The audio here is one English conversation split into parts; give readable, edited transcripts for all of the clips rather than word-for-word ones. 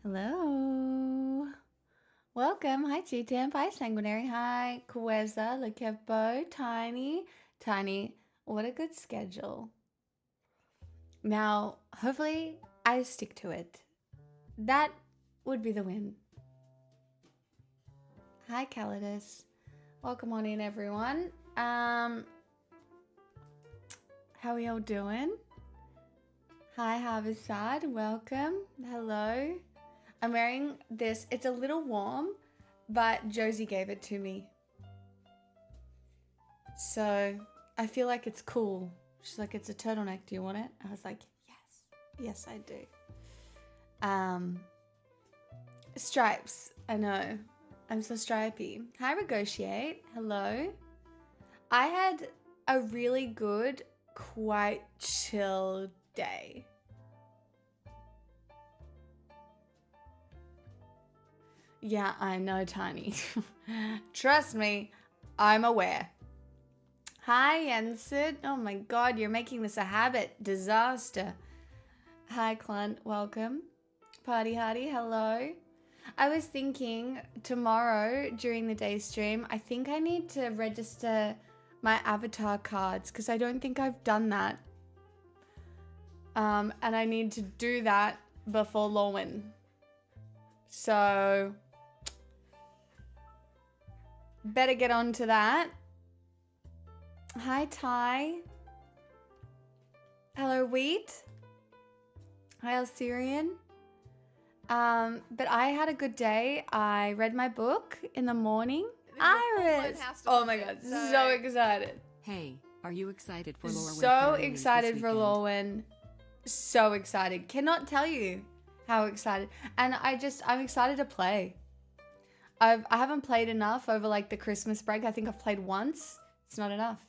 Hello. Welcome. Hi, G-Temp. Hi, Sanguinary. Hi, Kweza, Lekepo, Tiny. Tiny, what a good schedule. Now, hopefully, I stick to it. That would be the win. Hi, Calidus. Welcome on in, everyone. How are y'all doing? Hi, Harvestside. Welcome. Hello. I'm wearing this. It's a little warm, but Josie gave it to me. So I feel like it's cool. She's like, it's a turtleneck. Do you want it? I was like, yes. Yes, I do. Stripes. I know. I'm so stripy. Hi, Negotiate. Hello. I had a really good, quite chill day. Yeah, I know, Tiny. Trust me, I'm aware. Hi, Ensid. Oh my god, you're making this a habit. Disaster. Hi, Clint. Welcome. Party Hardy, hello. I was thinking tomorrow during the day stream, I think I need to register my avatar cards because I don't think I've done that. And I need to do that before Lorwyn. So, better get on to that. Hi, Ty. Hello, Wheat. Hi, Alcerian. But I had a good day. I read my book in the morning. Iris! Oh my god, so excited. Hey, are you excited for Lorwyn? So excited for Lorwyn. So excited. Cannot tell you how excited. And I'm excited to play. I haven't played enough over like the Christmas break. I think I've played once. It's not enough.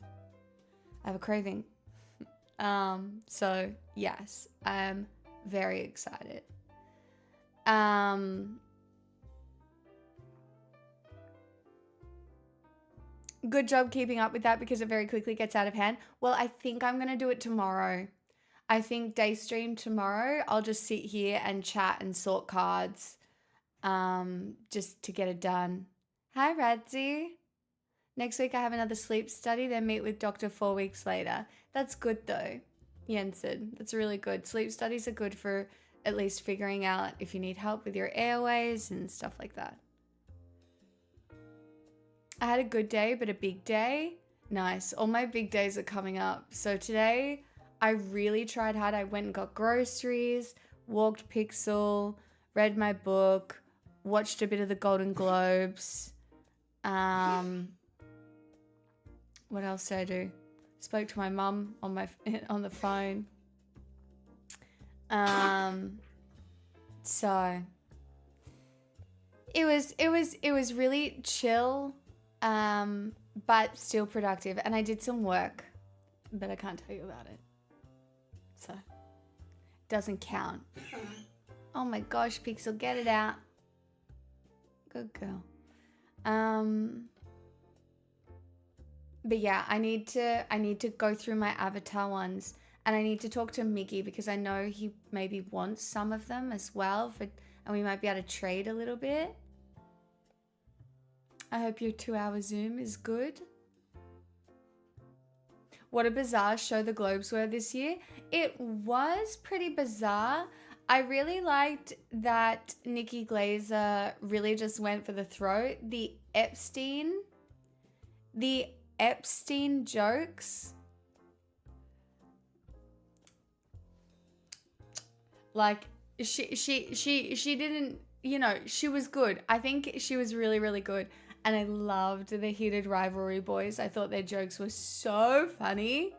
I have a craving. So yes, I'm very excited. Good job keeping up with that because it very quickly gets out of hand. Well, I think I'm going to do it tomorrow. I think day stream tomorrow, I'll just sit here and chat and sort cards just to get it done. Hi, Radzi. Next week I have another sleep study, then meet with doctor 4 weeks later. That's good though, Jensen. That's really good. Sleep studies are good for at least figuring out if you need help with your airways and stuff like that. I had a good day, but a big day. Nice. All my big days are coming up. So today I really tried hard. I went and got groceries, walked Pixel, read my book, watched a bit of the Golden Globes. What else did I do? Spoke to my mum on the phone. So it was really chill, but still productive. And I did some work, but I can't tell you about it. So doesn't count. Oh my gosh, Pixel, get it out. Good girl. But yeah, I need to go through my avatar ones, and I need to talk to Mickey because I know he maybe wants some of them as well, and we might be able to trade a little bit. I hope your 2-hour Zoom is good. What a bizarre show the Globes were this year. It was pretty bizarre. I really liked that Nikki Glazer really just went for the throat. The Epstein jokes, like she didn't, you know, she was good. I think she was really, really good. And I loved the Heated Rivalry boys. I thought their jokes were so funny.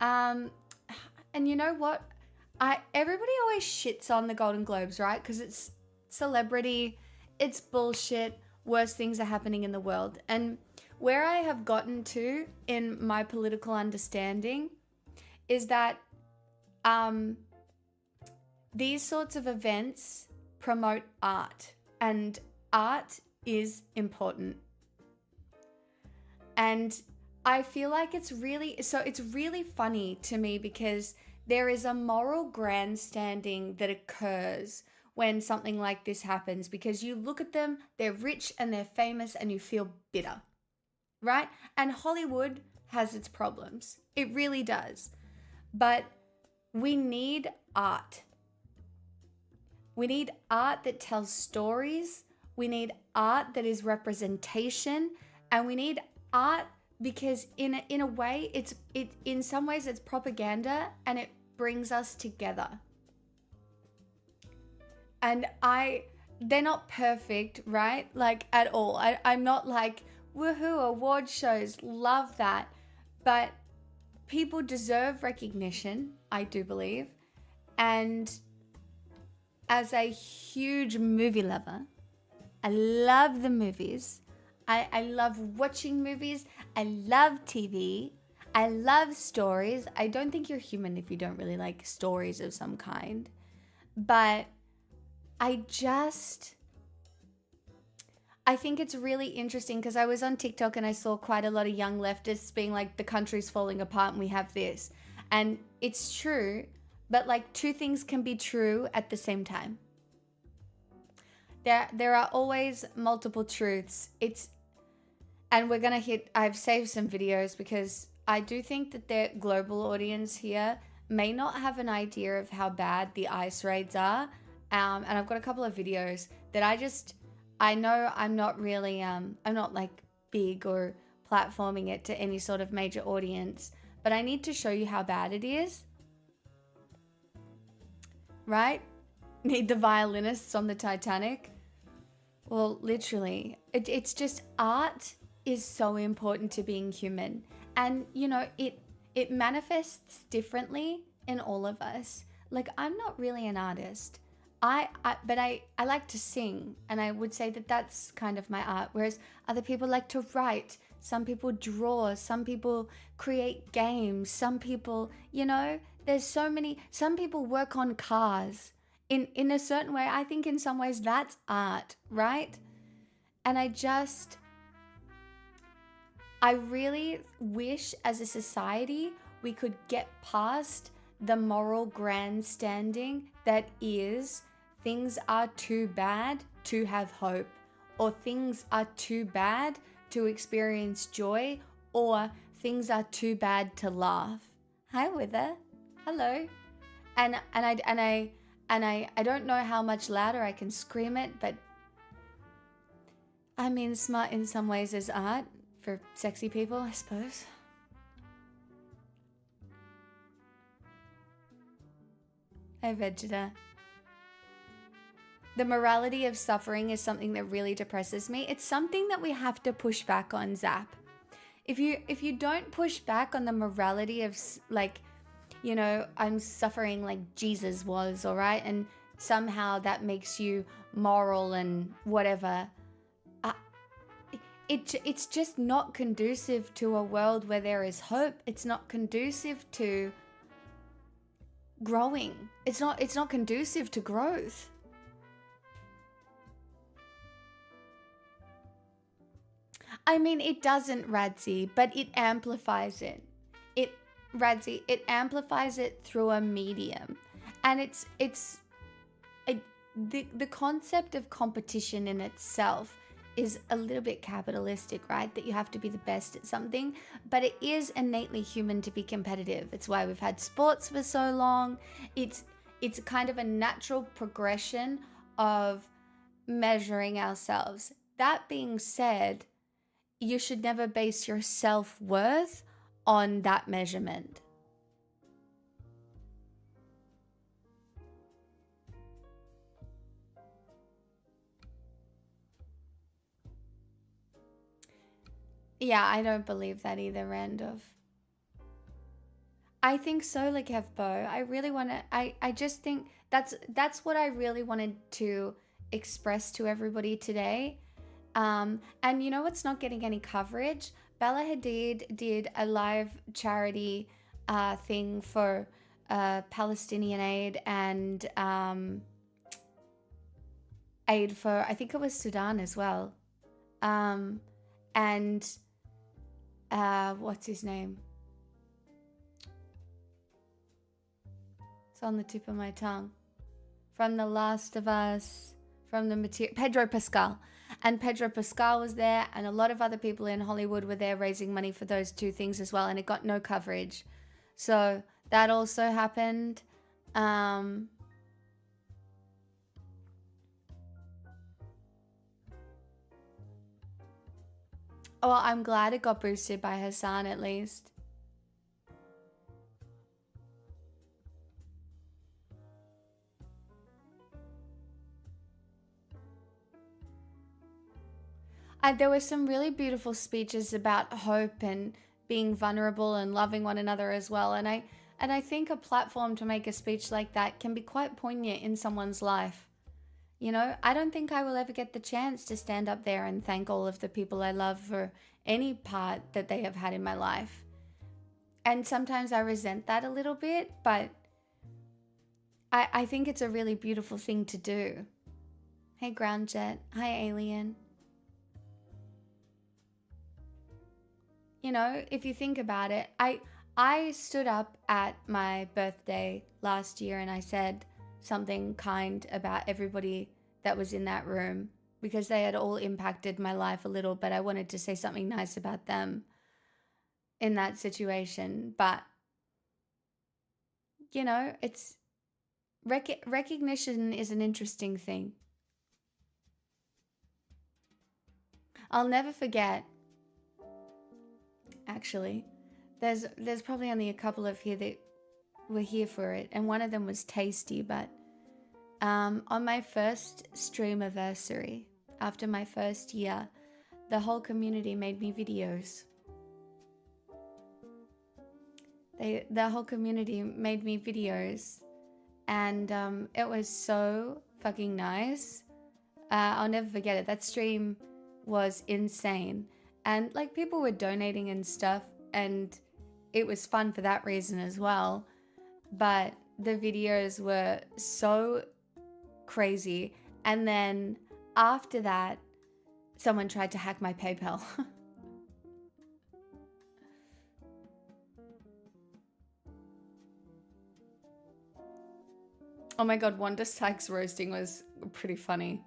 And you know what? Everybody always shits on the Golden Globes, right? Because it's celebrity, it's bullshit, worse things are happening in the world. And where I have gotten to in my political understanding is that these sorts of events promote art, and art is important. And I feel like it's really funny to me because there is a moral grandstanding that occurs when something like this happens, because you look at them, they're rich and they're famous, and you feel bitter, right? And Hollywood has its problems. It really does. But we need art. We need art that tells stories. We need art that is representation, and we need art because in a way it in some ways it's propaganda, and it brings us together. And they're not perfect, right? Like at all. I'm not like, woohoo, award shows, love that. But people deserve recognition, I do believe. And as a huge movie lover, I love the movies. I love watching movies. I love TV. I love stories. I don't think you're human if you don't really like stories of some kind. But I think it's really interesting because I was on TikTok and I saw quite a lot of young leftists being like, the country's falling apart and we have this. And it's true, but like two things can be true at the same time. There are always multiple truths. And I've saved some videos because I do think that the global audience here may not have an idea of how bad the ICE raids are. And I've got a couple of videos that I know I'm not really, I'm not like big or platforming it to any sort of major audience, but I need to show you how bad it is. Right? Need the violinists on the Titanic? Well, literally, it's just art is so important to being human. And, you know, it manifests differently in all of us. Like, I'm not really an artist. But I like to sing, and I would say that that's kind of my art, whereas other people like to write, some people draw, some people create games, some people, you know, there's so many, some people work on cars. In a certain way, I think in some ways that's art, right? And I really wish as a society we could get past the moral grandstanding that is things are too bad to have hope, or things are too bad to experience joy, or things are too bad to laugh. Hi, Wither. Hello. And I don't know how much louder I can scream it, but I mean, smart in some ways is art for sexy people, I suppose. Hi, Vegeta. The morality of suffering is something that really depresses me. It's something that we have to push back on, Zap. If you don't push back on the morality of, like, you know, I'm suffering like Jesus was, all right? And somehow that makes you moral and whatever. It's just not conducive to a world where there is hope. It's not conducive to growing. It's not conducive to growth. I mean, it doesn't, Radzi, but it amplifies it. It amplifies it through a medium. And the concept of competition in itself is a little bit capitalistic, right? That you have to be the best at something, but it is innately human to be competitive. It's why we've had sports for so long. It's kind of a natural progression of measuring ourselves. That being said, you should never base your self-worth on that measurement. Yeah, I don't believe that either, Randolph. I think so, like Bo. I really want to. I just think that's what I really wanted to express to everybody today. And you know what's not getting any coverage? Bella Hadid did a live charity thing for Palestinian aid and aid for, I think it was Sudan as well. And what's his name? It's on the tip of my tongue. from The Last of Us, from the material, Pedro Pascal. And Pedro Pascal was there, and a lot of other people in Hollywood were there raising money for those two things as well, and it got no coverage. So that also happened. Oh, well, I'm glad it got boosted by Hassan at least. There were some really beautiful speeches about hope and being vulnerable and loving one another as well. And I think a platform to make a speech like that can be quite poignant in someone's life. You know, I don't think I will ever get the chance to stand up there and thank all of the people I love for any part that they have had in my life. And sometimes I resent that a little bit, but I think it's a really beautiful thing to do. Hey, Groundjet. Hi, Alien. You know, if you think about it, I stood up at my birthday last year and I said something kind about everybody that was in that room because they had all impacted my life a little, but I wanted to say something nice about them in that situation. But, you know, it's recognition is an interesting thing. I'll never forget. Actually, there's probably only a couple of here that were here for it, and one of them was Tasty. But on my first stream anniversary, after my first year, the whole community made me videos. The whole community made me videos, and it was so fucking nice. I'll never forget it. That stream was insane. And like people were donating and stuff, and it was fun for that reason as well. But the videos were so crazy. And then after that, someone tried to hack my PayPal. Oh my god, Wanda Sykes roasting was pretty funny.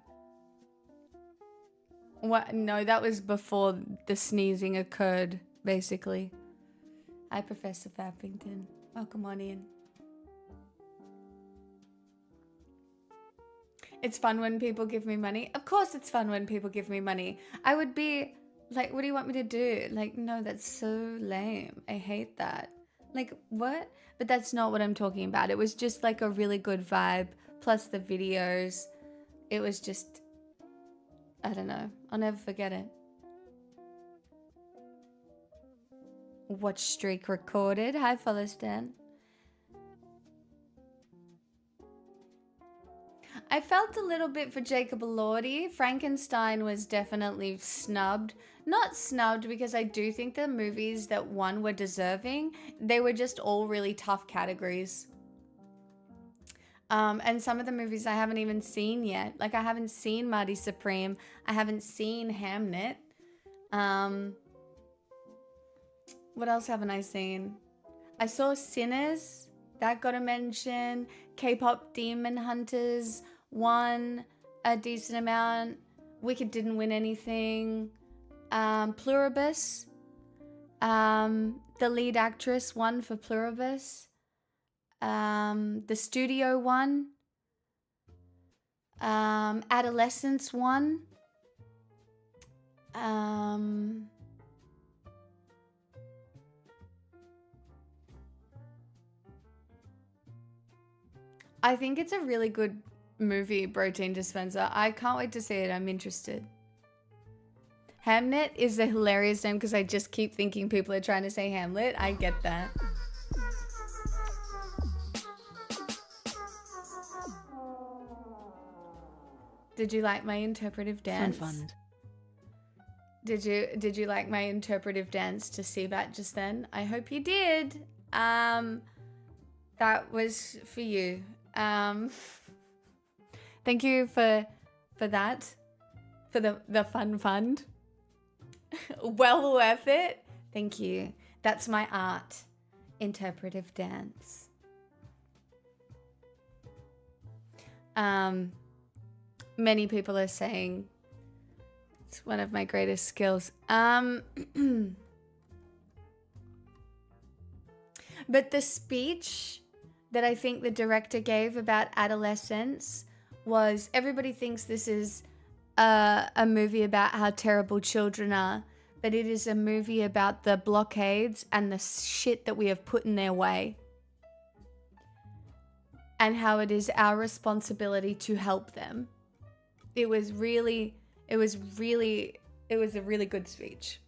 What? No, that was before the sneezing occurred, basically. Hi, Professor Fappington. Welcome on in. It's fun when people give me money. Of course it's fun when people give me money. I would be like, what do you want me to do? Like, no, that's so lame. I hate that. Like, what? But that's not what I'm talking about. It was just like a really good vibe, plus the videos. It was just... I don't know. I'll never forget it. Watch streak recorded. Hi, fellow Stan. I felt a little bit for Jacob Elordi. Frankenstein was definitely snubbed. Not snubbed because I do think the movies that won were deserving. They were just all really tough categories. And some of the movies I haven't even seen yet. Like I haven't seen Marty Supreme. I haven't seen Hamnet. What else haven't I seen? I saw Sinners. That got a mention. K-pop Demon Hunters won a decent amount. Wicked didn't win anything. Pluribus. The lead actress won for Pluribus. The studio one. Adolescence one. I think it's a really good movie, Protein Dispenser. I can't wait to see it. I'm interested. Hamnet is a hilarious name because I just keep thinking people are trying to say Hamlet. I get that. Did you like my interpretive dance? Fun. Did you like my interpretive dance to Seabat just then? I hope you did. That was for you. Thank you for that. For the fun fund. Well worth it. Thank you. That's my art. Interpretive dance. Many people are saying it's one of my greatest skills. But the speech that I think the director gave about adolescence was, everybody thinks this is a movie about how terrible children are, but it is a movie about the blockades and the shit that we have put in their way, and how it is our responsibility to help them. It was a really good speech.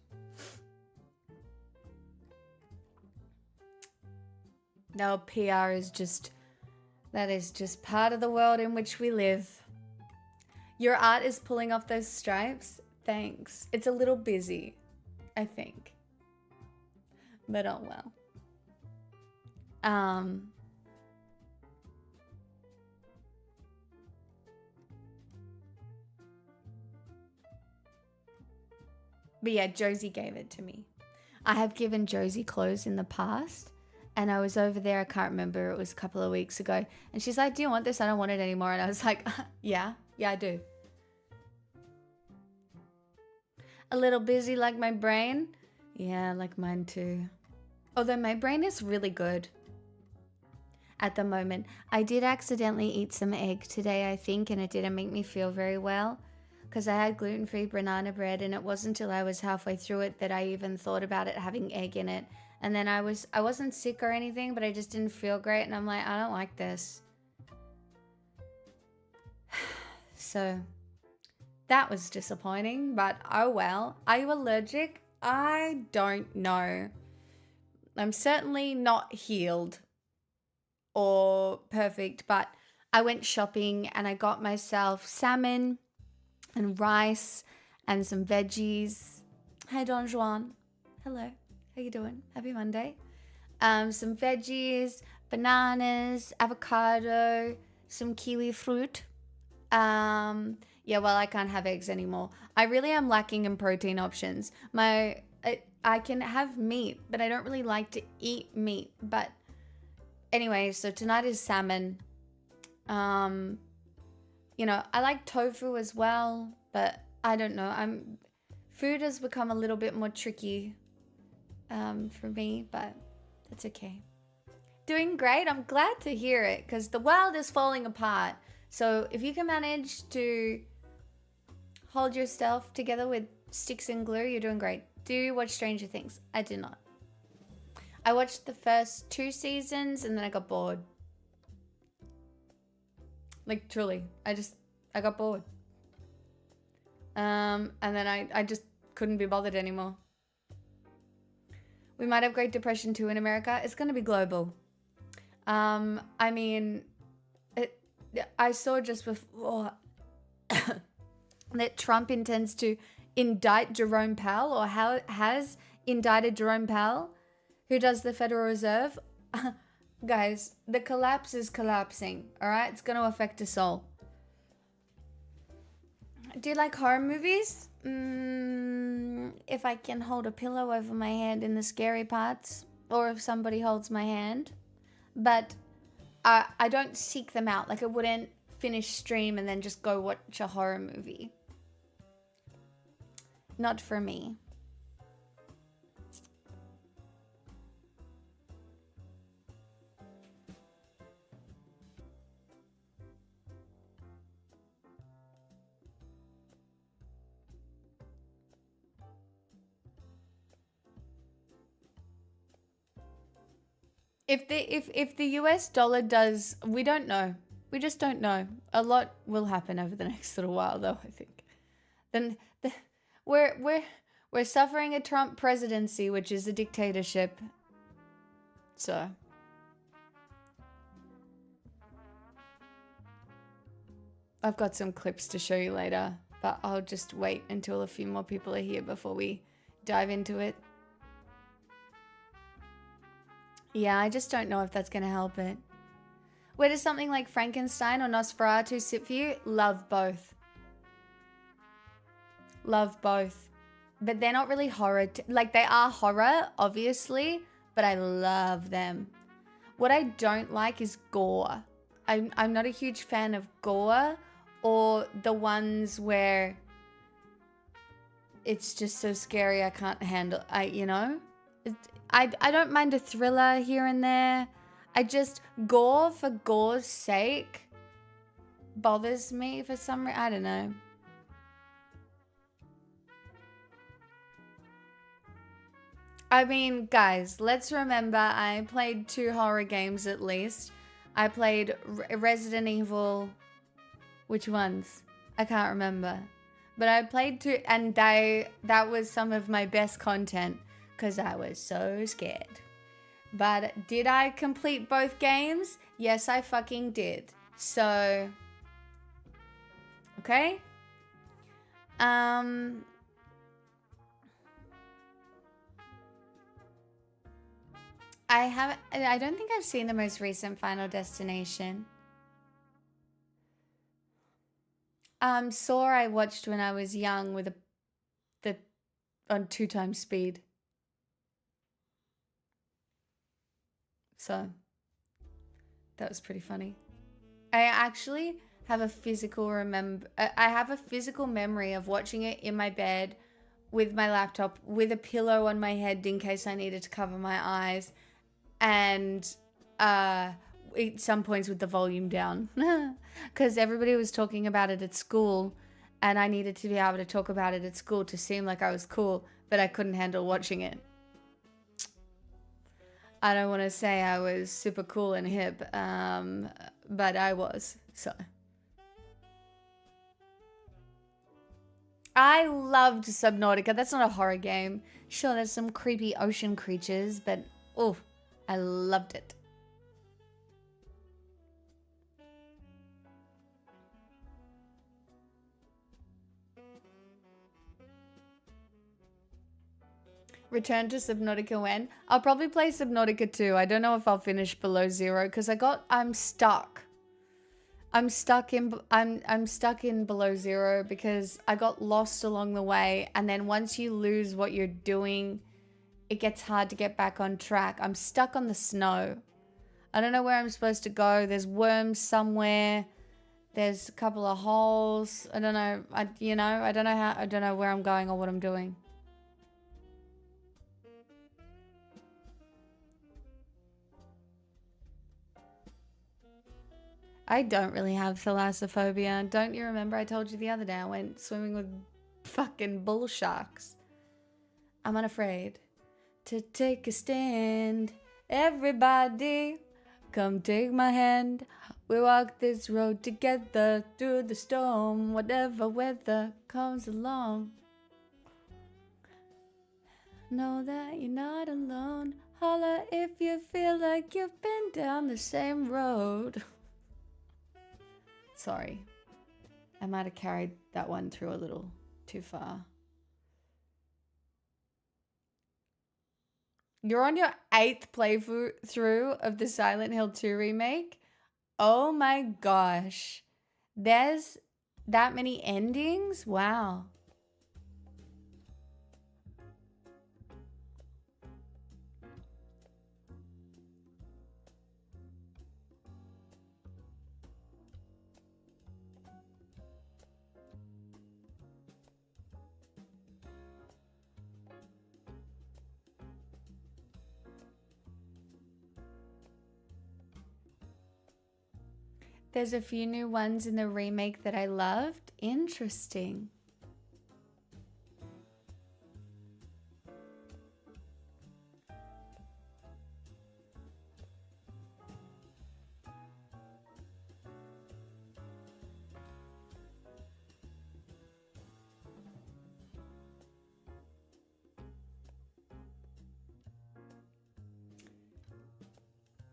No, PR is just part of the world in which we live. Your art is pulling off those stripes. Thanks. It's a little busy, I think. But oh well. But yeah, Josie gave it to me. I have given Josie clothes in the past, and I was over there, I can't remember, it was a couple of weeks ago, and she's like, do you want this? I don't want it anymore. And I was like, yeah, I do. A little busy like my brain? Yeah, like mine too. Although my brain is really good at the moment. I did accidentally eat some egg today, I think, and it didn't make me feel very well, because I had gluten-free banana bread, and it wasn't until I was halfway through it that I even thought about it having egg in it. And then I wasn't sick or anything, but I just didn't feel great, and I'm like, I don't like this. So that was disappointing, but oh well. Are you allergic? I don't know. I'm certainly not healed or perfect, but I went shopping and I got myself salmon and rice and some veggies. Hi, Don Juan. Hello. How you doing? Happy Monday. Some veggies, bananas, avocado, some kiwi fruit. Yeah, well, I can't have eggs anymore. I really am lacking in protein options. I can have meat, but I don't really like to eat meat. But anyway, so tonight is salmon. You know, I like tofu as well, but I don't know. Food has become a little bit more tricky for me, but that's okay. Doing great. I'm glad to hear it, because the world is falling apart. So if you can manage to hold yourself together with sticks and glue, you're doing great. Do you watch Stranger Things? I did not. I watched the first 2 seasons and then I got bored. Like, truly. I got bored. And then I just couldn't be bothered anymore. We might have Great Depression too in America. It's going to be global. I mean, I saw just before that Trump intends to indict Jerome Powell, or has indicted Jerome Powell, who does the Federal Reserve. Guys, the collapse is collapsing, all right? It's going to affect us all. Do you like horror movies? If I can hold a pillow over my head in the scary parts, or if somebody holds my hand. But I don't seek them out. Like, I wouldn't finish stream and then just go watch a horror movie. Not for me. If the US dollar does, we don't know. We just don't know. A lot will happen over the next little while, though, I think. Then we're suffering a Trump presidency, which is a dictatorship. So I've got some clips to show you later, but I'll just wait until a few more people are here before we dive into it. Yeah, I just don't know if that's going to help it. Where does something like Frankenstein or Nosferatu sit for you? Love both. Love both. But they're not really horror. Like, they are horror, obviously, but I love them. What I don't like is gore. I'm not a huge fan of gore or the ones where it's just so scary I can't handle. I don't mind a thriller here and there. I just gore for gore's sake bothers me for some reason. I don't know. I mean, guys, let's remember I played 2 horror games at least. I played Resident Evil. Which ones? I can't remember. But I played 2 and that was some of my best content because I was so scared. But did I complete both games? Yes, I fucking did. So, okay. I don't think I've seen the most recent Final Destination. Saw I watched when I was young with on 2 times speed. So that was pretty funny. I actually have a physical I have a physical memory of watching it in my bed with my laptop with a pillow on my head in case I needed to cover my eyes, and at some points with the volume down because everybody was talking about it at school and I needed to be able to talk about it at school to seem like I was cool, but I couldn't handle watching it. I don't want to say I was super cool and hip, but I was, so. I loved Subnautica. That's not a horror game. Sure, there's some creepy ocean creatures, but oh, I loved it. Return to Subnautica when? I'll probably play Subnautica 2. I don't know if I'll finish Below Zero because I'm stuck. I'm stuck in Below Zero because I got lost along the way, and then once you lose what you're doing, it gets hard to get back on track. I'm stuck on the snow. I don't know where I'm supposed to go. There's worms somewhere. There's a couple of holes. I don't know. I don't know where I'm going or what I'm doing. I don't really have thalassophobia. Don't you remember I told you the other day I went swimming with fucking bull sharks? I'm unafraid to take a stand. Everybody, come take my hand. We walk this road together through the storm, whatever weather comes along. Know that you're not alone. Holla if you feel like you've been down the same road. Sorry. I might have carried that one through a little too far. You're on your 8th playthrough of the Silent Hill 2 remake? Oh my gosh. There's that many endings? Wow. There's a few new ones in the remake that I loved. Interesting.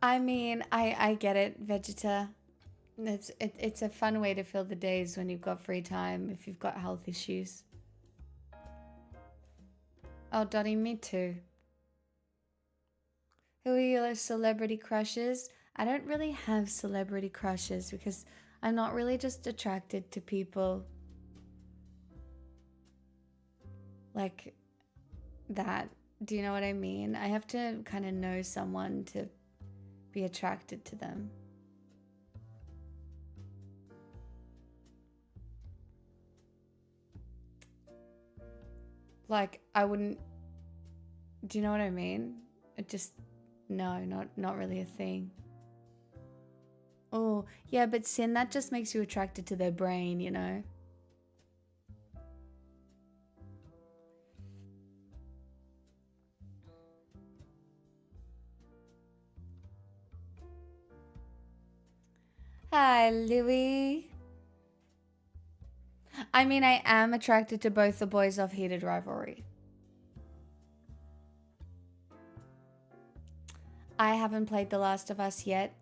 I mean, I get it, Vegeta. It's a fun way to fill the days when you've got free time if you've got health issues. Oh, Dottie, me too. Who are your celebrity crushes? I don't really have celebrity crushes because I'm not really just attracted to people like that. Do you know what I mean? I have to kind of know someone to be attracted to them. Like, I wouldn't, do you know what I mean? It just, no, not really a thing. Oh, yeah, but Sin, that just makes you attracted to their brain, you know? Hi, Louie. I mean, I am attracted to both the boys of Heated Rivalry. I haven't played The Last of Us yet.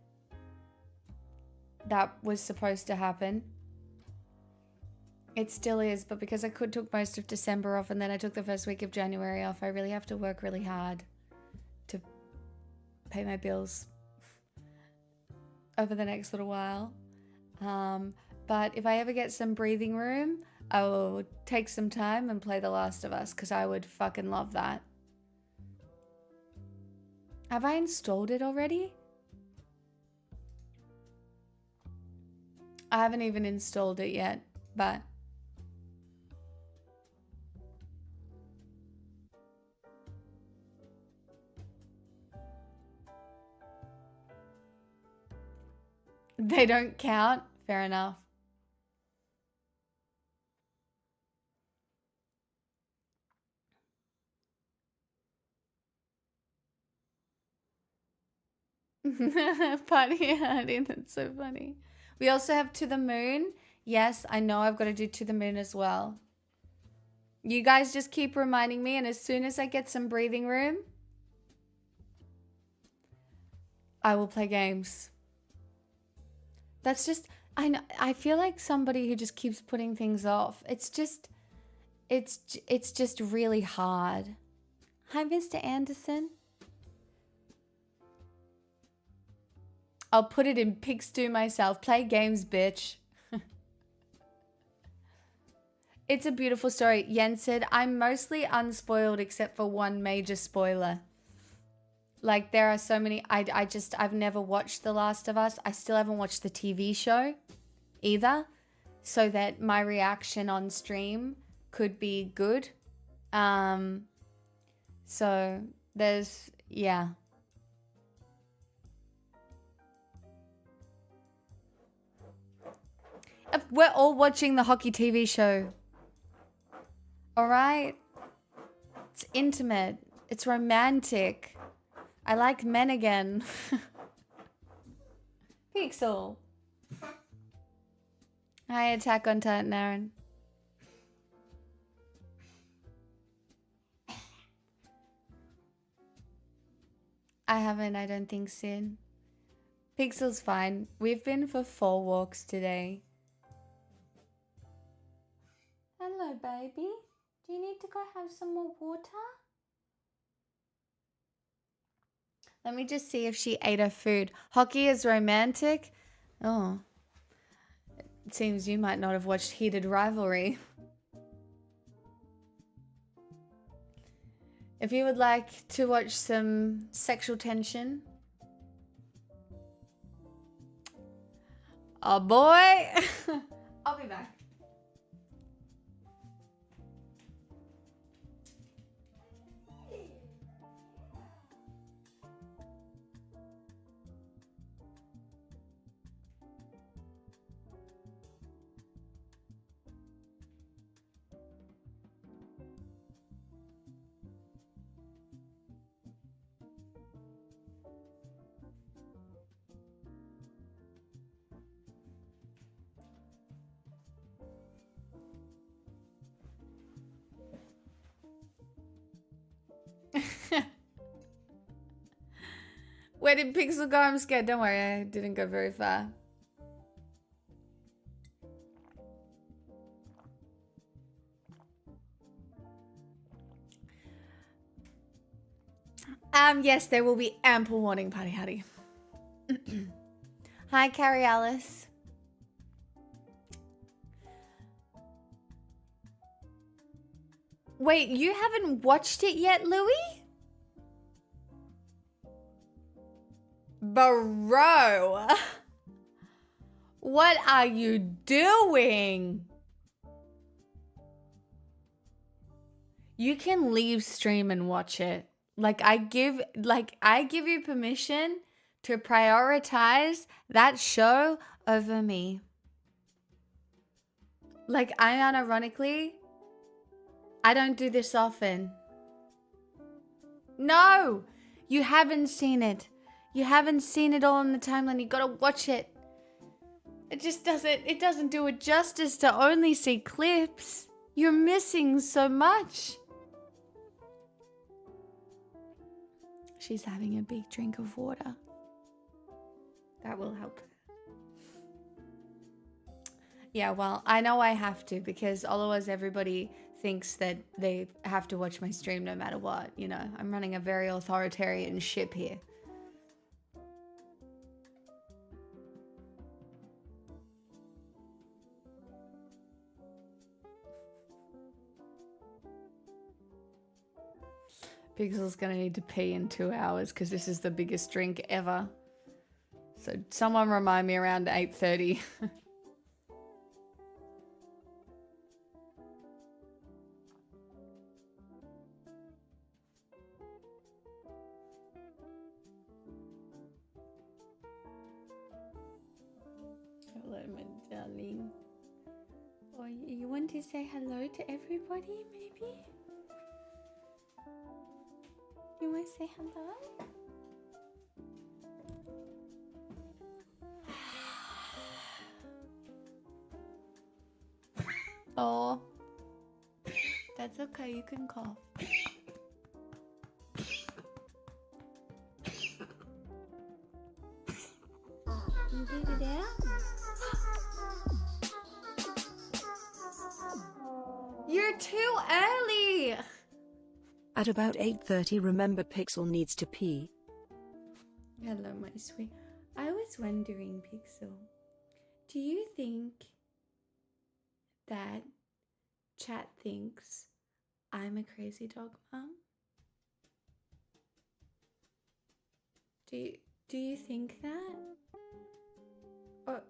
That was supposed to happen. It still is, but because I took most of December off and then I took the first week of January off, I really have to work really hard to pay my bills over the next little while. But if I ever get some breathing room, I will take some time and play The Last of Us because I would fucking love that. Have I installed it already? I haven't even installed it yet, but they don't count. Fair enough. Party harding, that's so funny. We also have To the Moon. Yes, I know I've got to do To the Moon as well. You guys just keep reminding me, and as soon as I get some breathing room, I will play games. That's just, I know, I feel like somebody who just keeps putting things off. It's just really hard. Hi, Mr. Anderson. I'll put it in pig stew myself. Play games, bitch. It's a beautiful story. Yen said, I'm mostly unspoiled except for one major spoiler. Like, there are so many. I've never watched The Last of Us. I still haven't watched the TV show either. So that my reaction on stream could be good. So there's, yeah. We're all watching the hockey TV show. All right? It's intimate. It's romantic. I like men again. Pixel. Hi, Attack on Titan, Aaron. I haven't, I don't think, Sin. Pixel's fine. We've been for 4 walks today. Hello, baby. Do you need to go have some more water? Let me just see if she ate her food. Hockey is romantic? Oh. It seems you might not have watched Heated Rivalry. If you would like to watch some sexual tension. Oh boy. I'll be back. Where did Pixel go? I'm scared. Don't worry, I didn't go very far. Yes, there will be ample warning, Party Hattie. Hi, Carrie Alice. Wait, you haven't watched it yet, Louis? Bro. What are you doing? you can leave stream and watch it. I give you permission to prioritize that show over me. I unironically, I don't do this often. No, you haven't seen it. You haven't seen it all on the timeline. You gotta watch it. It doesn't do it justice to only see clips. You're missing so much. She's having a big drink of water. That will help her. Yeah, well, I know I have to because otherwise everybody thinks that they have to watch my stream no matter what. You know, I'm running a very authoritarian ship here. Pixel's gonna need to pee in 2 hours because this is the biggest drink ever. So someone remind me around 8:30. Hello, my darling. Oh, you want to say hello to everybody, maybe? You want to say hello? Oh, that's okay. You can cough. You did it out? You're too early. At about 8:30, remember Pixel needs to pee. Hello, my sweet. I was wondering, Pixel, do you think that chat thinks I'm a crazy dog mom? Do you think that? Or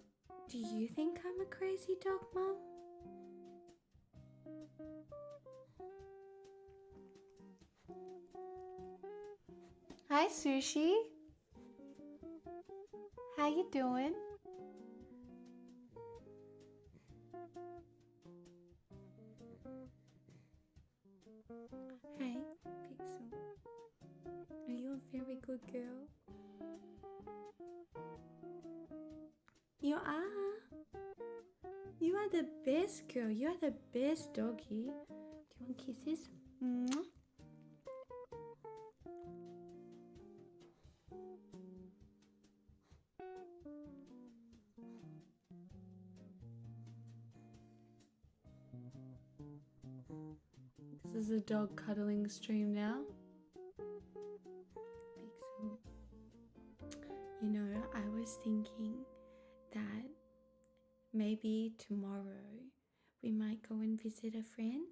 do you think I'm a crazy dog mom? Hi, Sushi. How you doing? Hi, Pixel. Are you a very good girl? You are. You are the best girl. You are the best doggy. Do you want kisses? Mwah. This is a dog cuddling stream now. Pixel. You know, I was thinking that maybe tomorrow we might go and visit a friend.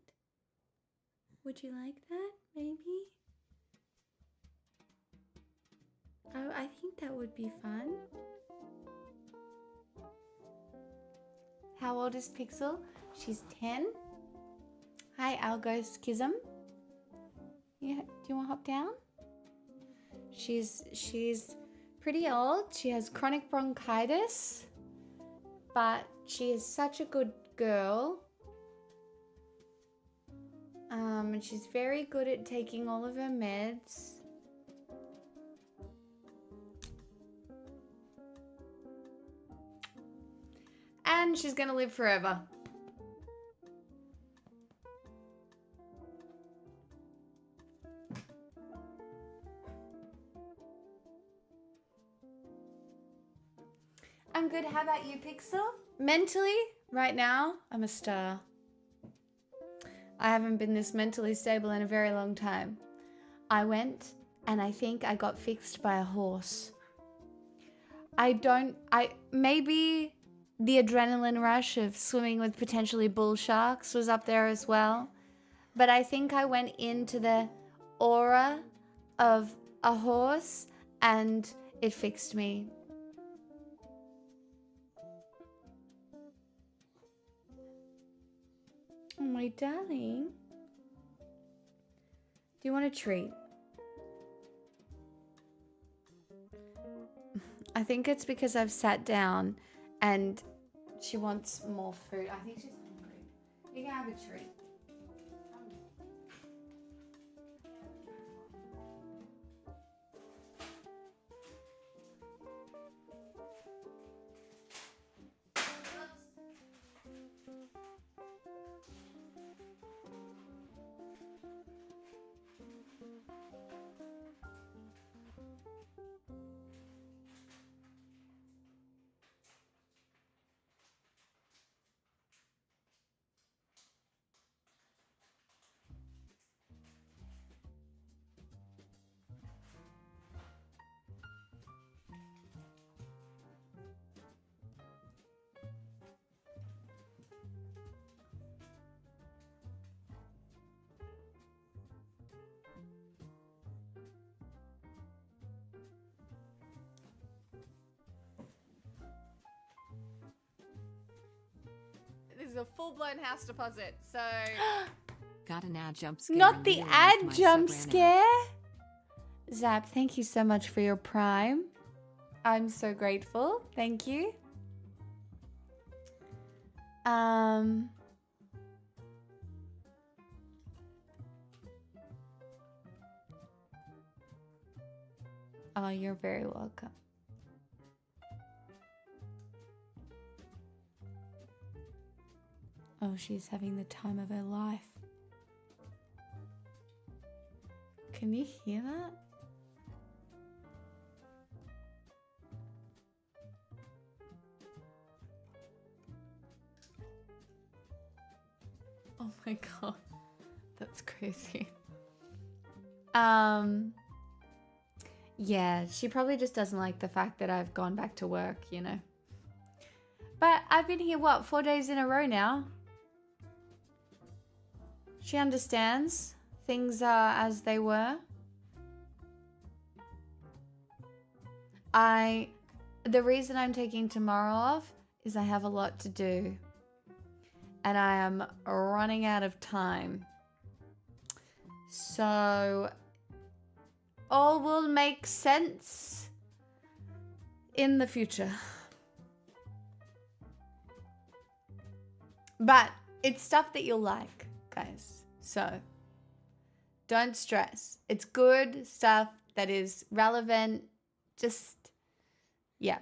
Would you like that, maybe? Oh, I think that would be fun. How old is Pixel? She's 10. Hi, Algos Kism. Yeah, do you want to hop down? She's pretty old. She has chronic bronchitis, but she is such a good girl. And she's very good at taking all of her meds. And she's gonna live forever. I'm good. How about you, Pixel? Mentally, right now, I'm a star. I haven't been this mentally stable in a very long time. I went and I think I got fixed by a horse. Maybe the adrenaline rush of swimming with potentially bull sharks was up there as well. But I think I went into the aura of a horse and it fixed me. Oh, my darling. Do you want a treat? I think it's because I've sat down and she wants more food. I think she's hungry. You can have a treat. This is a full-blown house deposit, so... Got an ad jump scare. Not and the realized ad my jump sub ran out. scare. Zap, thank you so much for your prime. I'm so grateful. Thank you. Oh, you're very welcome. Oh, she's having the time of her life. Can you hear that? Oh my god. That's crazy. Yeah, she probably just doesn't like the fact that I've gone back to work, you know. But I've been here, what, 4 days in a row now? She understands. Things are as they were. The reason I'm taking tomorrow off is I have a lot to do. And I am running out of time. So all will make sense in the future. But it's stuff that you'll like, guys. So don't stress. It's good stuff that is relevant. Just, yeah.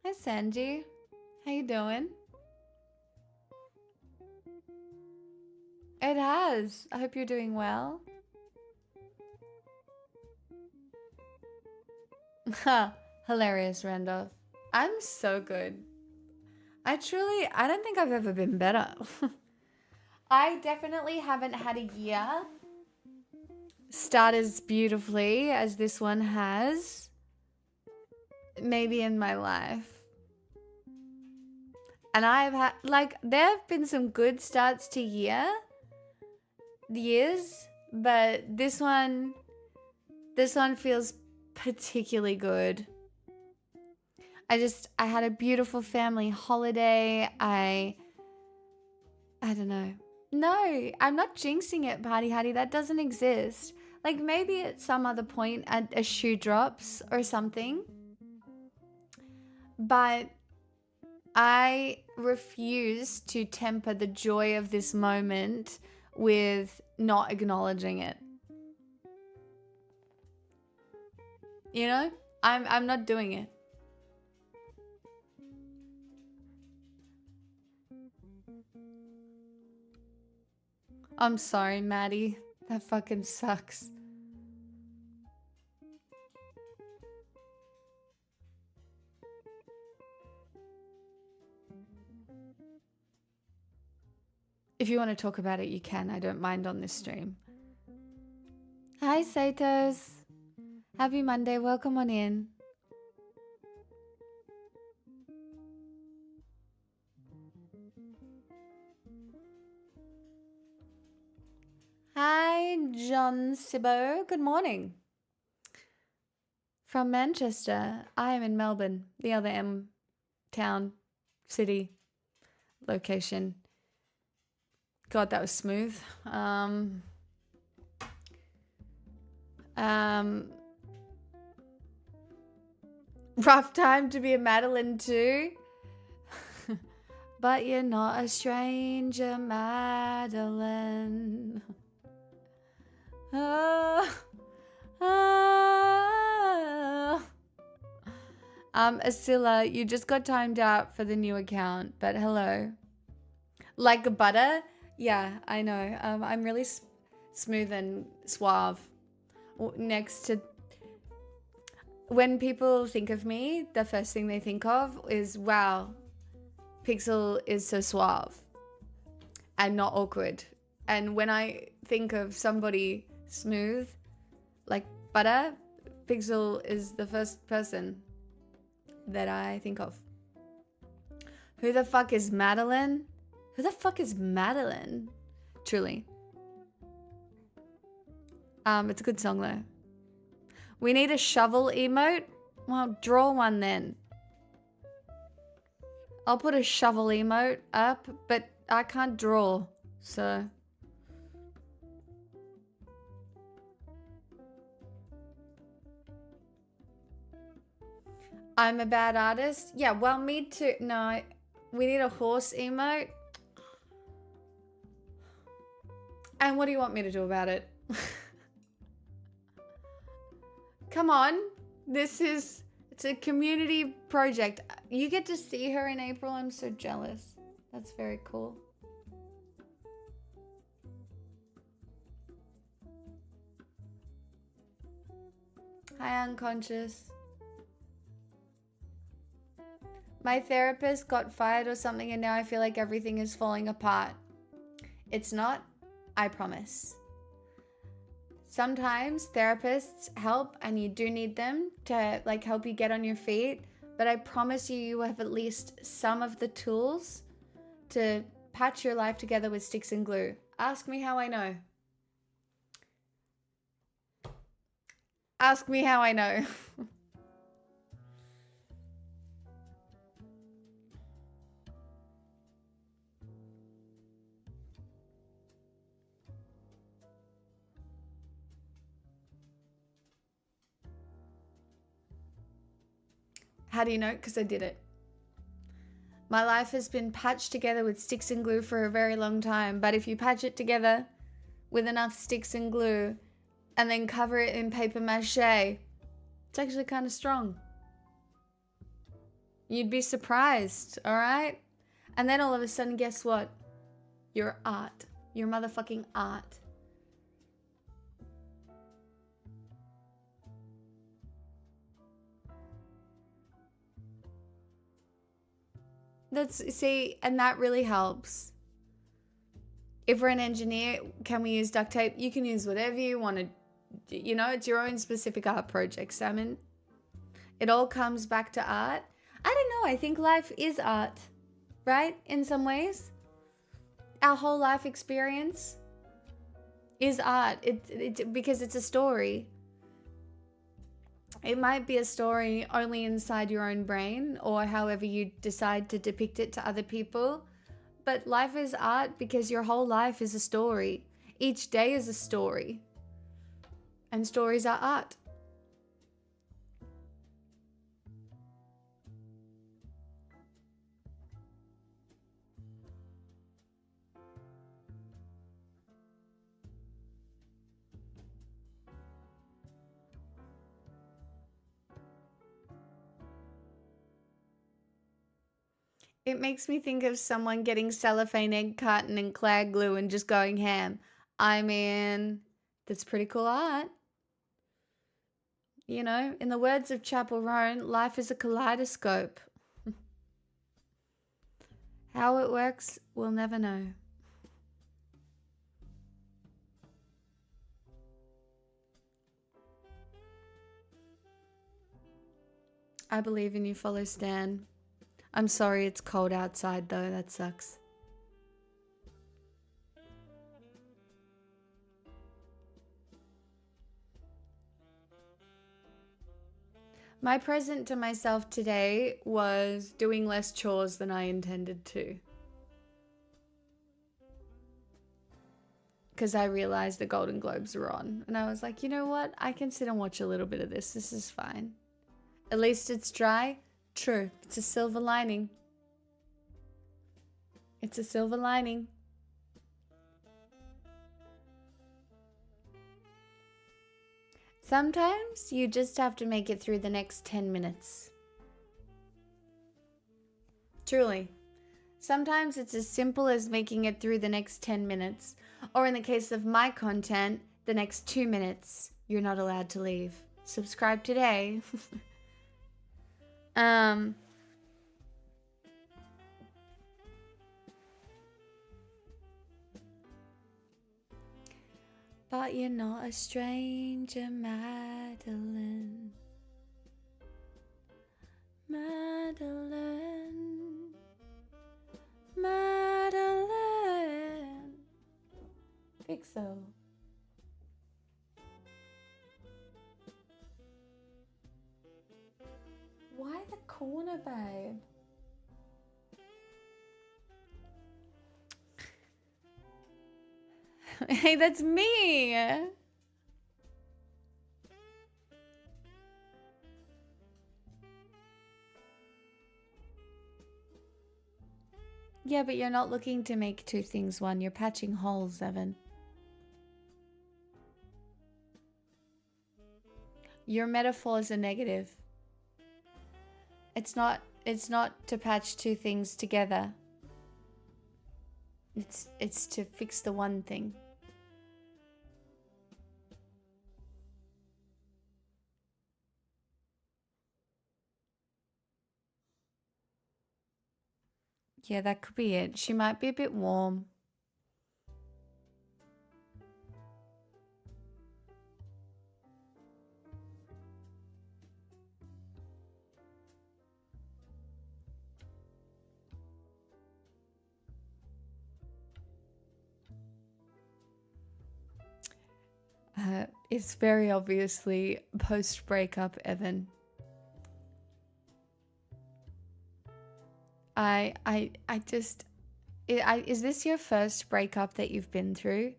Hi, Sanji. How you doing? It has. I hope you're doing well. Ha! Hilarious, Randolph. I'm so good. I don't think I've ever been better. I definitely haven't had a year start as beautifully as this one has. Maybe in my life. And I've had, like, there have been some good starts to years, but this one feels particularly good. I had a beautiful family holiday. I don't know. No, I'm not jinxing it, Party Hattie. That doesn't exist. Like, maybe at some other point a shoe drops or something. But I refuse to temper the joy of this moment with not acknowledging it. You know? I'm not doing it. I'm sorry, Maddie. That fucking sucks. If you want to talk about it, you can. I don't mind on this stream. Hi, Satos. Happy Monday. Welcome on in. John Sibbo. Good morning. From Manchester. I am in Melbourne, the other M town, city, location. God, that was smooth. Rough time to be a Madeline too. But you're not a stranger, Madeline. Oh, oh. Asila, you just got timed out for the new account, but hello. Like a butter? Yeah, I know. I'm really smooth and suave. Next to... When people think of me, the first thing they think of is, wow, Pixel is so suave and not awkward. And when I think of somebody smooth, like butter, Pixel is the first person that I think of. Who the fuck is Madeline? Who the fuck is Madeline? Truly. It's a good song though. We need a shovel emote? Well, draw one then. I'll put a shovel emote up, but I can't draw, so... I'm a bad artist? Yeah, well, me too. No, we need a horse emote. And what do you want me to do about it? Come on. It's a community project. You get to see her in April. I'm so jealous. That's very cool. Hi, Unconscious. My therapist got fired or something and now I feel like everything is falling apart. It's not, I promise. Sometimes therapists help and you do need them to like help you get on your feet, but I promise you, you have at least some of the tools to patch your life together with sticks and glue. Ask me how I know. Ask me how I know. How do you know? Because I did it. My life has been patched together with sticks and glue for a very long time, but if you patch it together with enough sticks and glue and then cover it in paper mache, it's actually kind of strong. You'd be surprised, all right? And then all of a sudden, guess what? You're art. You're motherfucking art. See, and that really helps. If we're an engineer, can we use duct tape? You can use whatever you want to, you know, it's your own specific art project, Salmon. It all comes back to art. I don't know, I think life is art, right? In some ways. Our whole life experience is art. Because it's a story. It might be a story only inside your own brain or however you decide to depict it to other people. But life is art because your whole life is a story. Each day is a story. And stories are art. It makes me think of someone getting cellophane egg carton and clad glue and just going ham. I mean, that's pretty cool art. You know, in the words of Chapel Roan, life is a kaleidoscope. How it works, we'll never know. I believe in you, follow Stan. I'm sorry it's cold outside though, that sucks. My present to myself today was doing less chores than I intended to. Because I realized the Golden Globes were on. And I was like, you know what? I can sit and watch a little bit of this. This is fine. At least it's dry. True. It's a silver lining. It's a silver lining. Sometimes you just have to make it through the next 10 minutes. Truly. Sometimes it's as simple as making it through the next 10 minutes. Or in the case of my content, the next 2 minutes. You're not allowed to leave. Subscribe today. But you're not a stranger, Madeline. Madeline. Madeline. Pixel. Why the corner, babe? Hey, that's me. Yeah, but you're not looking to make two things one. You're patching holes, Evan. Your metaphors are negative. It's not to patch two things together. It's to fix the one thing. Yeah, that could be it. She might be a bit warm. It's very obviously post-breakup, Evan. Is this your first breakup that you've been through?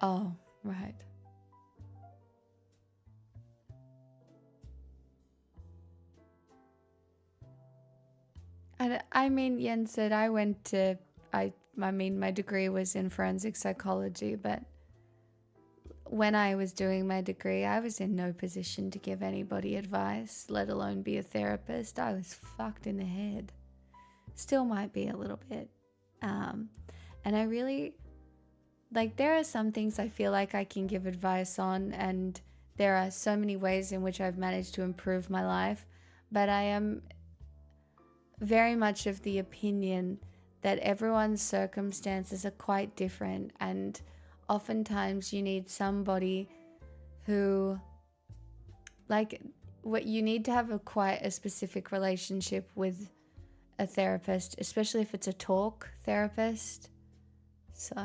Oh, right. And I mean, Yen said I mean, my degree was in forensic psychology, but when I was doing my degree, I was in no position to give anybody advice, let alone be a therapist. I was fucked in the head. Still might be a little bit. And I really, like, there are some things I feel like I can give advice on, and there are so many ways in which I've managed to improve my life, but I am very much of the opinion that everyone's circumstances are quite different, and oftentimes you need somebody who, like, what you need to have quite a specific relationship with a therapist, especially if it's a talk therapist. So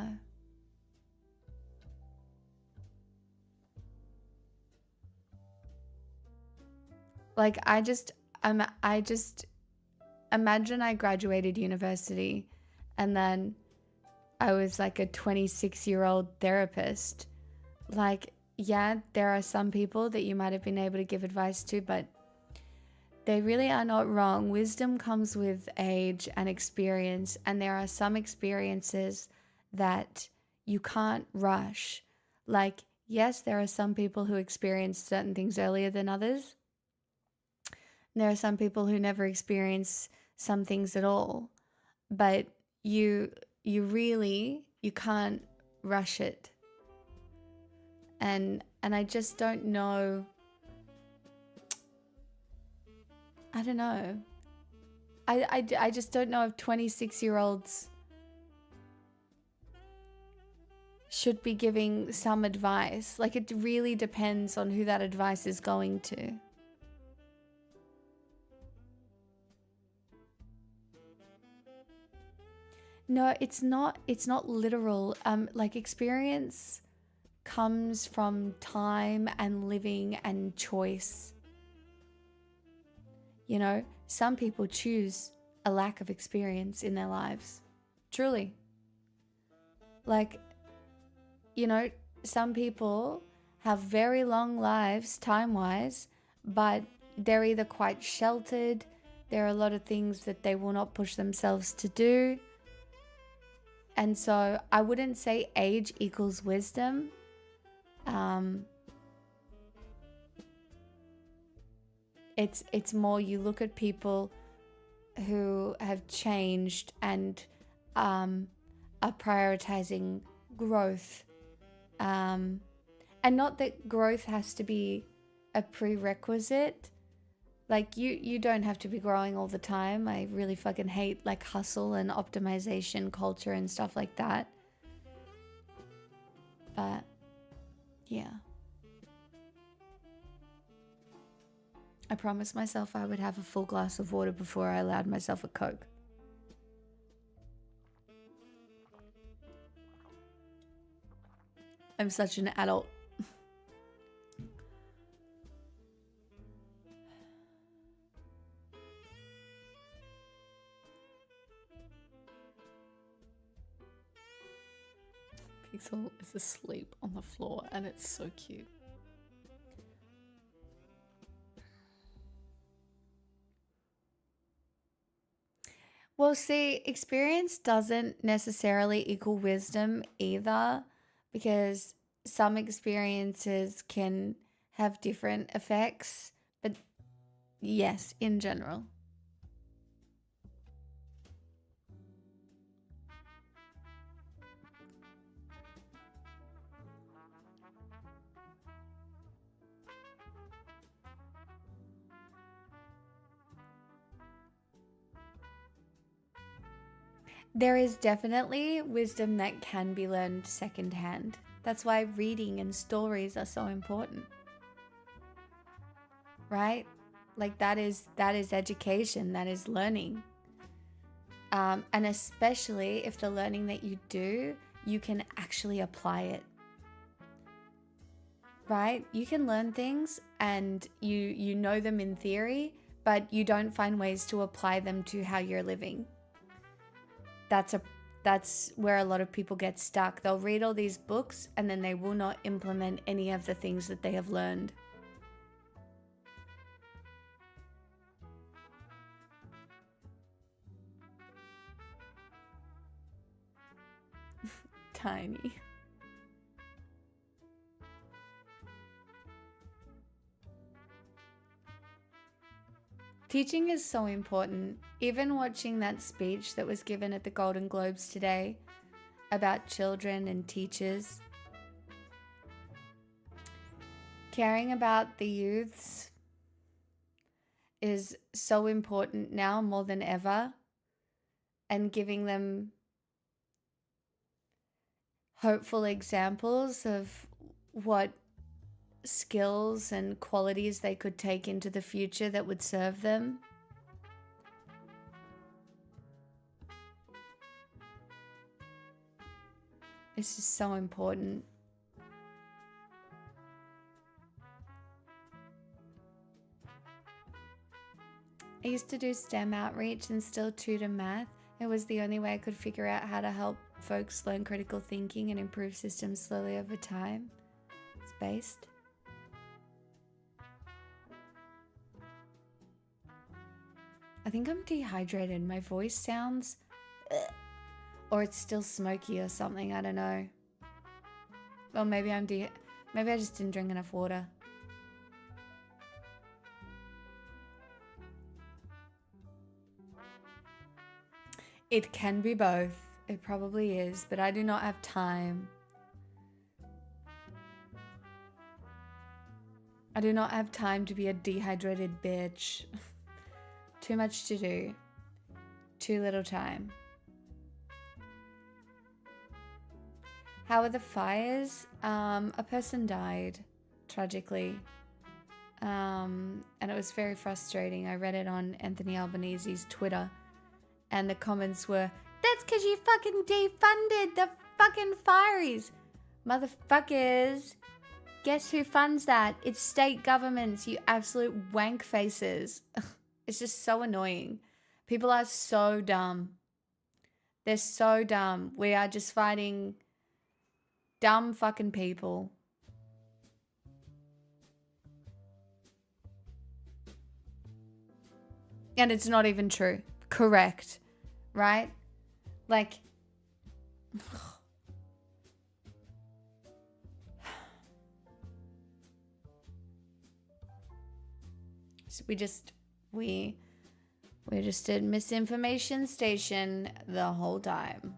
like I just imagine I graduated university and then I was like a 26-year-old therapist. Like, yeah, there are some people that you might have been able to give advice to, but they really are not wrong. Wisdom comes with age and experience, and there are some experiences that you can't rush. Like, yes, there are some people who experience certain things earlier than others. There are some people who never experience some things at all, but you can't rush it. And I just don't know. I don't know. I just don't know if 26-year-olds should be giving some advice. Like, it really depends on who that advice is going to. No, it's not literal. Like experience comes from time and living and choice. You know, some people choose a lack of experience in their lives. Truly. Like, you know, some people have very long lives time-wise, but they're either quite sheltered, there are a lot of things that they will not push themselves to do. And so I wouldn't say age equals wisdom. It's more you look at people who have changed and are prioritizing growth. And not that growth has to be a prerequisite. Like you don't have to be growing all the time. I really fucking hate like hustle and optimization culture and stuff like that. But yeah. I promised myself I would have a full glass of water before I allowed myself a Coke. I'm such an adult. Pixel is asleep on the floor and it's so cute. Well, see, experience doesn't necessarily equal wisdom either, because some experiences can have different effects, but yes, in general. There is definitely wisdom that can be learned secondhand. That's why reading and stories are so important. Right? Like that is education, that is learning. And especially if the learning that you do, you can actually apply it. Right? You can learn things and you know them in theory, but you don't find ways to apply them to how you're living. That's where a lot of people get stuck. They'll read all these books and then they will not implement any of the things that they have learned. Tiny. Teaching is so important. Even watching that speech that was given at the Golden Globes today about children and teachers. Caring about the youths is so important now more than ever, and giving them hopeful examples of what skills and qualities they could take into the future that would serve them. This is so important. I used to do STEM outreach and still tutor math. It was the only way I could figure out how to help folks learn critical thinking and improve systems slowly over time. It's based. I think I'm dehydrated. My voice sounds... or it's still smoky or something. I don't know. Well, maybe maybe I just didn't drink enough water. It can be both. It probably is, but I do not have time. I do not have time to be a dehydrated bitch. Too much to do. Too little time. How are the fires? A person died, tragically. And it was very frustrating. I read it on Anthony Albanese's Twitter. And the comments were, that's that's because you fucking defunded the fucking fireys. Motherfuckers. Guess who funds that? It's state governments, you absolute wank faces. It's just so annoying. People are so dumb. They're so dumb. We are just fighting dumb fucking people. And it's not even true. Correct. Right? Like, so we're just a misinformation station the whole time.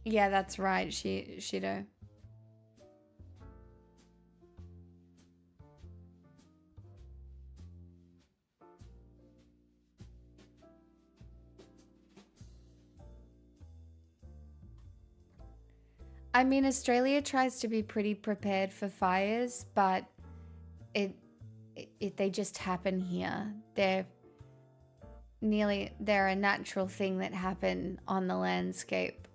Yeah, that's right, Shido. I mean, Australia tries to be pretty prepared for fires, but they just happen here. They're a natural thing that happen on the landscape.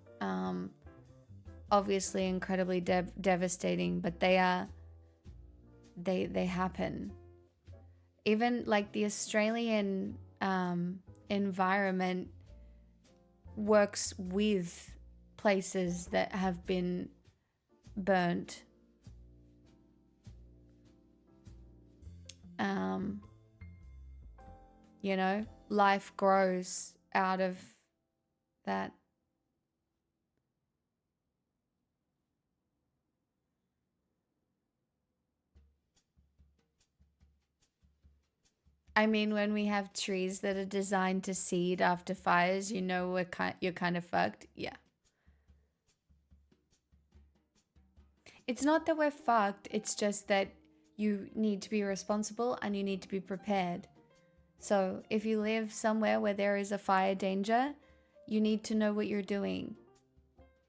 Obviously incredibly devastating, but they happen. Even like the Australian environment works with places that have been burnt. You know, life grows out of that. I mean, when we have trees that are designed to seed after fires, you know you're kind of fucked. Yeah. It's not that we're fucked, it's just that you need to be responsible and you need to be prepared. So if you live somewhere where there is a fire danger, you need to know what you're doing,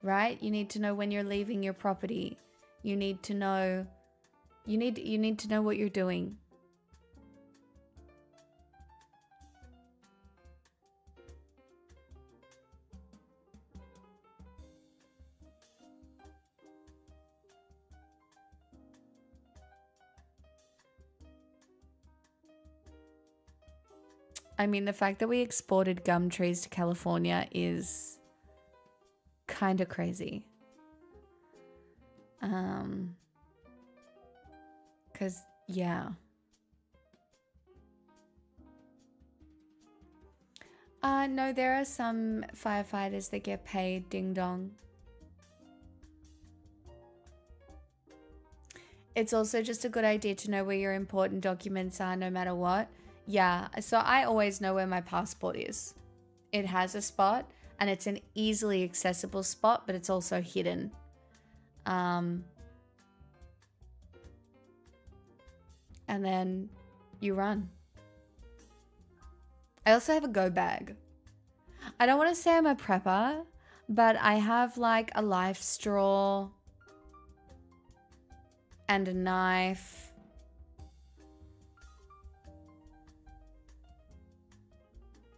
right? You need to know when you're leaving your property. You need to know what you're doing. I mean, the fact that we exported gum trees to California is kind of crazy. 'Cause yeah. No, there are some firefighters that get paid, ding dong. It's also just a good idea to know where your important documents are no matter what. Yeah, so I always know where my passport is. It has a spot and it's an easily accessible spot, but it's also hidden. And then you run. I also have a go bag. I don't want to say I'm a prepper, but I have like a life straw and a knife.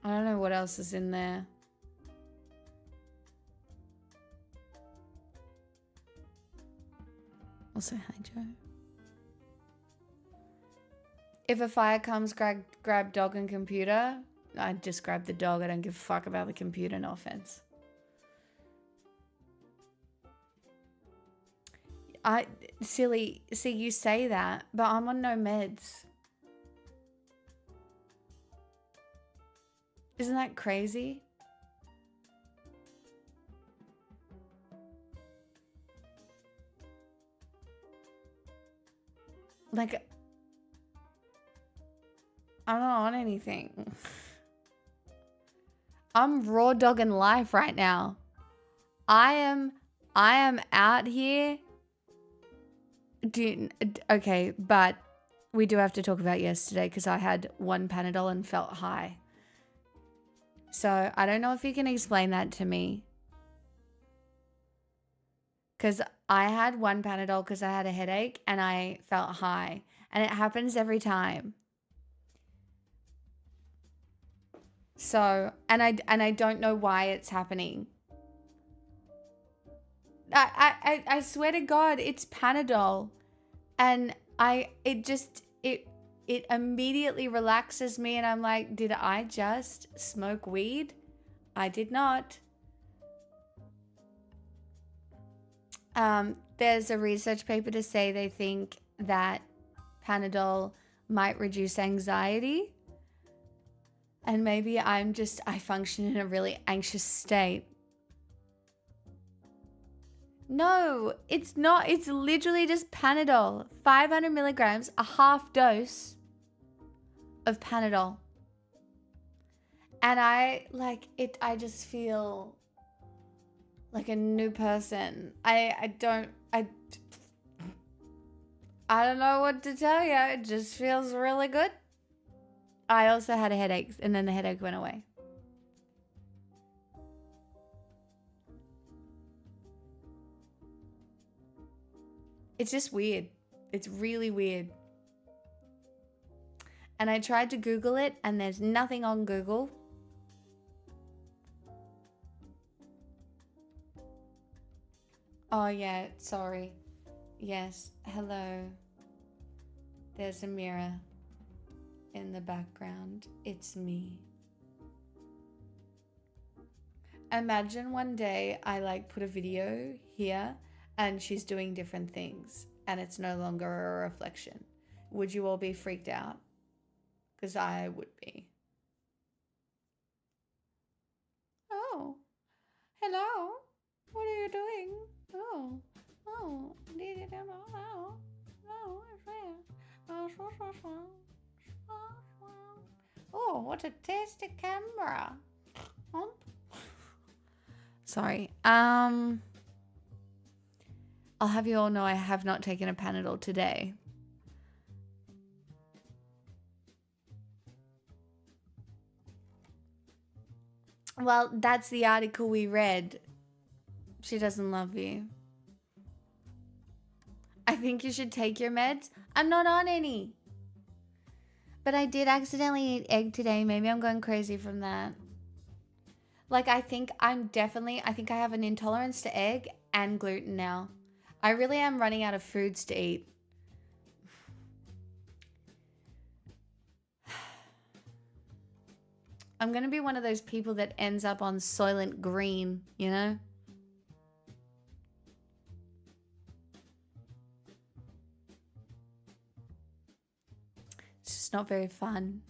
I don't know what else is in there. Also, hi, Joe. If a fire comes, grab dog and computer. I just grab the dog. I don't give a fuck about the computer, no offense. Silly, see, you say that, but I'm on no meds. Isn't that crazy? Like, I'm not on anything. I'm raw dogging life right now. I am out here. Okay, but we do have to talk about yesterday because I had one Panadol and felt high. So I don't know if you can explain that to me. Because I had one Panadol because I had a headache and I felt high. And it happens every time. So, and I don't know why it's happening. I swear to God, it's Panadol. And it immediately relaxes me, and I'm like, did I just smoke weed? I did not. There's a research paper to say they think that Panadol might reduce anxiety. And maybe I function in a really anxious state. No, it's not. It's literally just Panadol. 500 milligrams, a half dose of Panadol. And I just feel like a new person. I don't know what to tell you. It just feels really good. I also had a headache, and then the headache went away. It's just weird. It's really weird. And I tried to Google it, and there's nothing on Google. Oh, yeah, sorry. Yes, hello. There's a mirror in the background. It's me. Imagine one day I put a video here and she's doing different things and it's no longer a reflection. Would you all be freaked out? Because I would be. Oh, hello. What are you doing? Oh, did you know? Oh, what a tasty camera. Sorry. I'll have you all know I have not taken a Panadol today. Well, that's the article we read. She doesn't love you. I think you should take your meds. I'm not on any. But I did accidentally eat egg today. Maybe I'm going crazy from that. I think I have an intolerance to egg and gluten now. I really am running out of foods to eat. I'm going to be one of those people that ends up on Soylent Green, you know? It's just not very fun.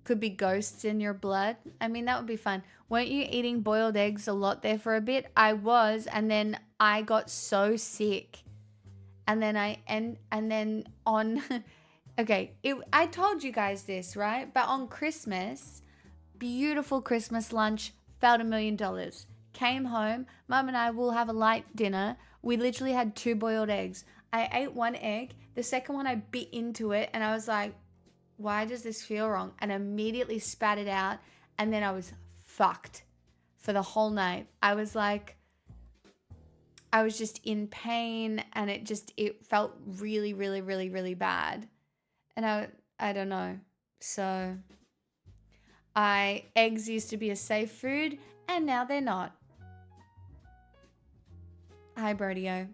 Could be ghosts in your blood. I mean, that would be fun. Weren't you eating boiled eggs a lot there for a bit? I was, and then I got so sick. And then okay, I told you guys this, right? But on Christmas, beautiful Christmas lunch, felt $1 million. Came home, Mum and I will have a light dinner. We literally had 2 boiled eggs. I ate 1 egg. The second one I bit into it and I was like, why does this feel wrong? And immediately spat it out. And then I was fucked for the whole night. I was just in pain and it felt really, really, really, really bad. And I don't know. So eggs used to be a safe food and now they're not. Hi, Brodio.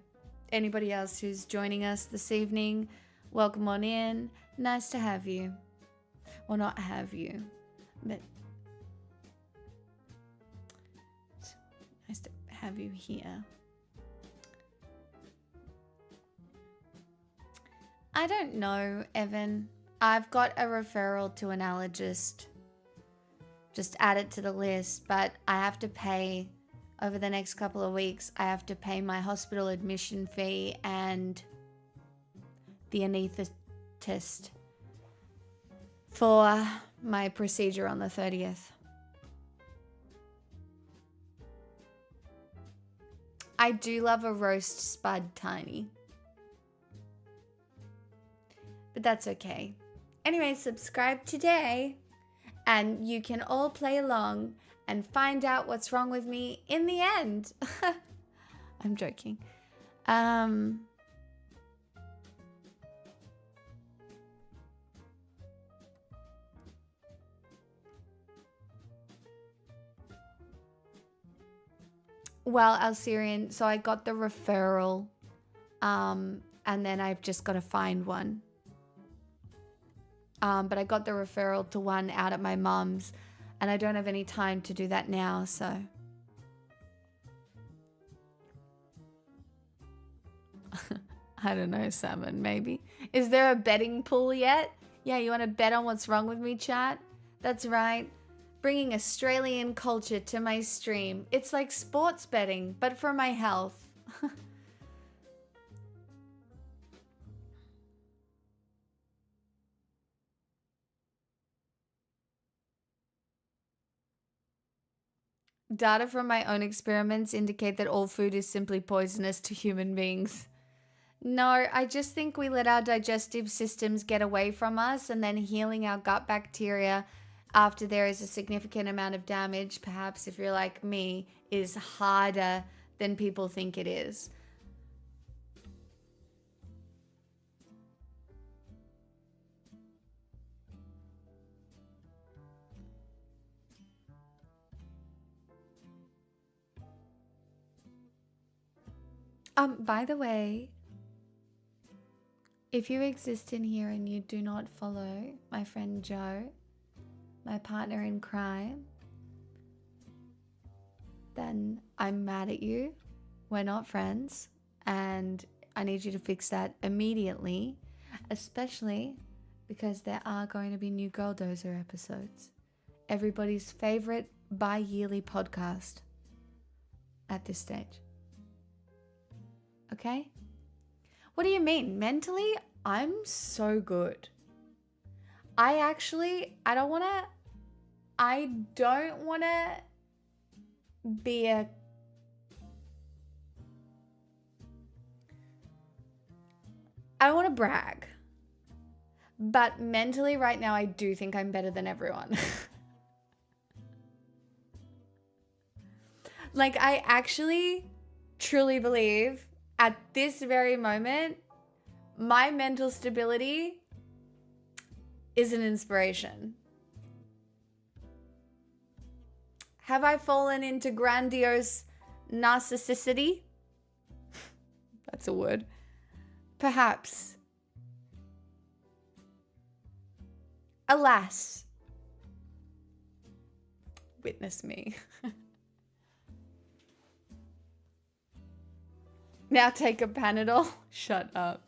Anybody else who's joining us this evening, welcome on in. Nice to have you. Well, not have you, but it's nice to have you here. I don't know, Evan. I've got a referral to an allergist. Just add it to the list, but I have to pay over the next couple of weeks. I have to pay my hospital admission fee and the anesthetist for my procedure on the 30th. I do love a roast spud tiny. But that's okay. Anyway, subscribe today and you can all play along and find out what's wrong with me in the end. I'm joking. Well, Alcerian, so I got the referral, and then I've just got to find one. But I got the referral to one out at my mum's, and I don't have any time to do that now, so. I don't know, Salmon, maybe. Is there a betting pool yet? Yeah, you want to bet on what's wrong with me, chat? That's right. Bringing Australian culture to my stream. It's like sports betting, but for my health. Data from my own experiments indicate that all food is simply poisonous to human beings. No, I just think we let our digestive systems get away from us, and then healing our gut bacteria after there is a significant amount of damage, perhaps if you're like me, is harder than people think it is. By the way, if you exist in here and you do not follow my friend Joe, my partner in crime, then I'm mad at you. We're not friends, and I need you to fix that immediately, especially because there are going to be new Girl Dozer episodes. Everybody's favorite bi-yearly podcast at this stage. Okay? What do you mean? Mentally, I'm so good. I don't want to be a... I don't want to brag. But mentally right now, I do think I'm better than everyone. Like, I actually truly believe at this very moment, my mental stability is an inspiration. Have I fallen into grandiose narcissicity? That's a word. Perhaps. Alas. Witness me. Now take a Panadol. Shut up.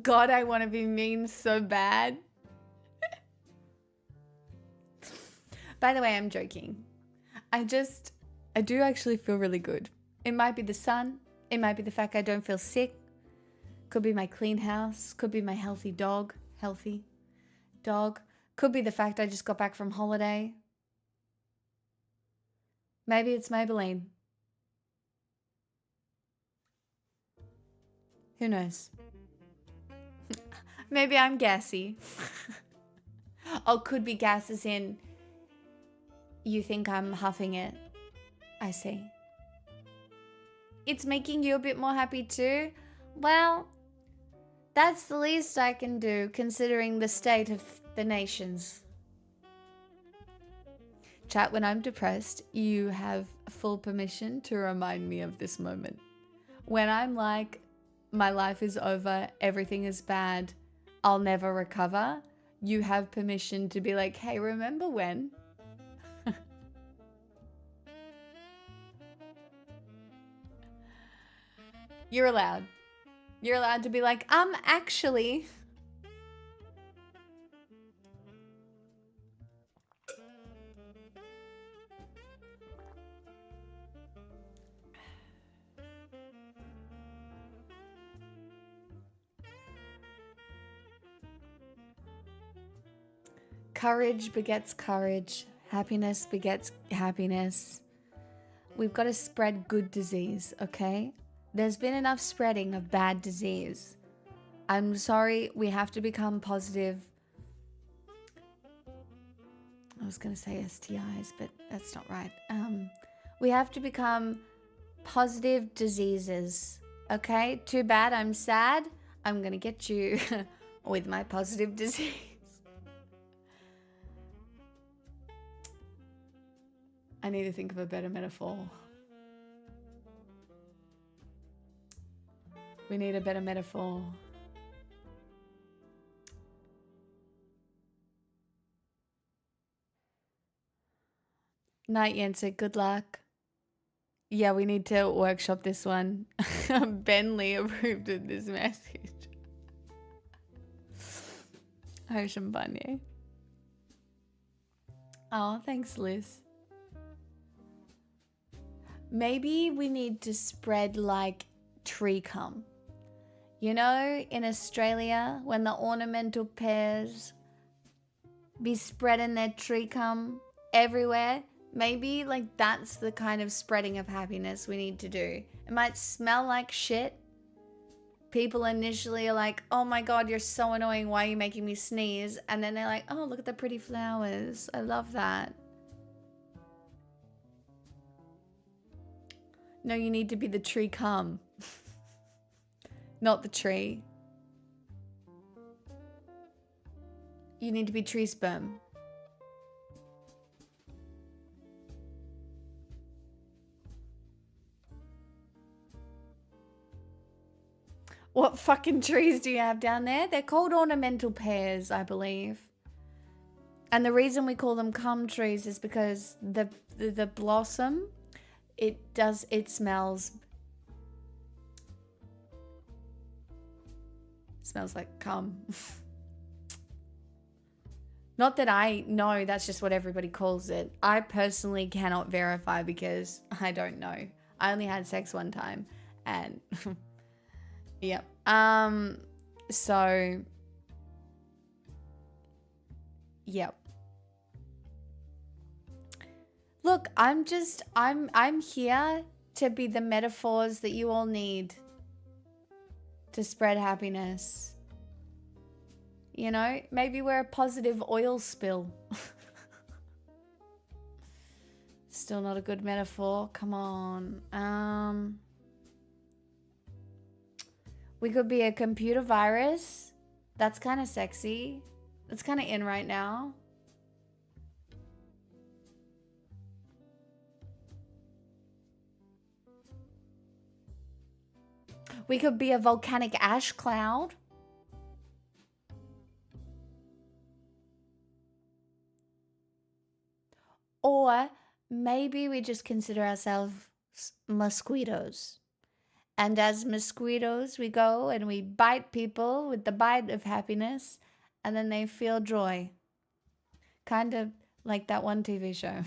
God, I want to be mean so bad. By the way, I'm joking. I do actually feel really good. It might be the sun. It might be the fact I don't feel sick. Could be my clean house. Could be my healthy dog. Healthy dog. Could be the fact I just got back from holiday. Maybe it's Maybelline. Who knows? Maybe I'm gassy. Oh, could be gas as in you think I'm huffing it. I see. It's making you a bit more happy too? Well, that's the least I can do considering the state of the nations. Chat, when I'm depressed, you have full permission to remind me of this moment. When I'm like, my life is over, everything is bad, I'll never recover, you have permission to be like, hey, remember when? You're allowed. You're allowed to be like, actually... Courage begets courage. Happiness begets happiness. We've got to spread good disease, okay? There's been enough spreading of bad disease. I'm sorry, we have to become positive. I was going to say STIs, but that's not right. We have to become positive diseases, okay? Too bad, I'm sad. I'm going to get you with my positive disease. I need to think of a better metaphor. We need a better metaphor. Night Yensa, good luck. Yeah, we need to workshop this one. Bentley approved of this message. Ocean Bunny. Oh, thanks, Liz. Maybe we need to spread like tree cum. You know, in Australia, when the ornamental pears be spreading their tree cum everywhere, maybe like that's the kind of spreading of happiness we need to do. It might smell like shit. People initially are like, oh my God, you're so annoying. Why are you making me sneeze? And then they're like, oh, look at the pretty flowers. I love that. No, you need to be the tree cum. Not the tree. You need to be tree sperm. What fucking trees do you have down there? They're called ornamental pears, I believe. And the reason we call them cum trees is because the blossom, it smells like cum. Not that I know, that's just what everybody calls it. I personally cannot verify because I don't know. I only had sex one time and yep. So yep. Look, I'm here to be the metaphors that you all need to spread happiness. You know, maybe we're a positive oil spill. Still not a good metaphor. Come on. We could be a computer virus. That's kind of sexy. That's kind of in right now. We could be a volcanic ash cloud. Or maybe we just consider ourselves mosquitoes. And as mosquitoes, we go and we bite people with the bite of happiness, and then they feel joy. Kind of like that one TV show.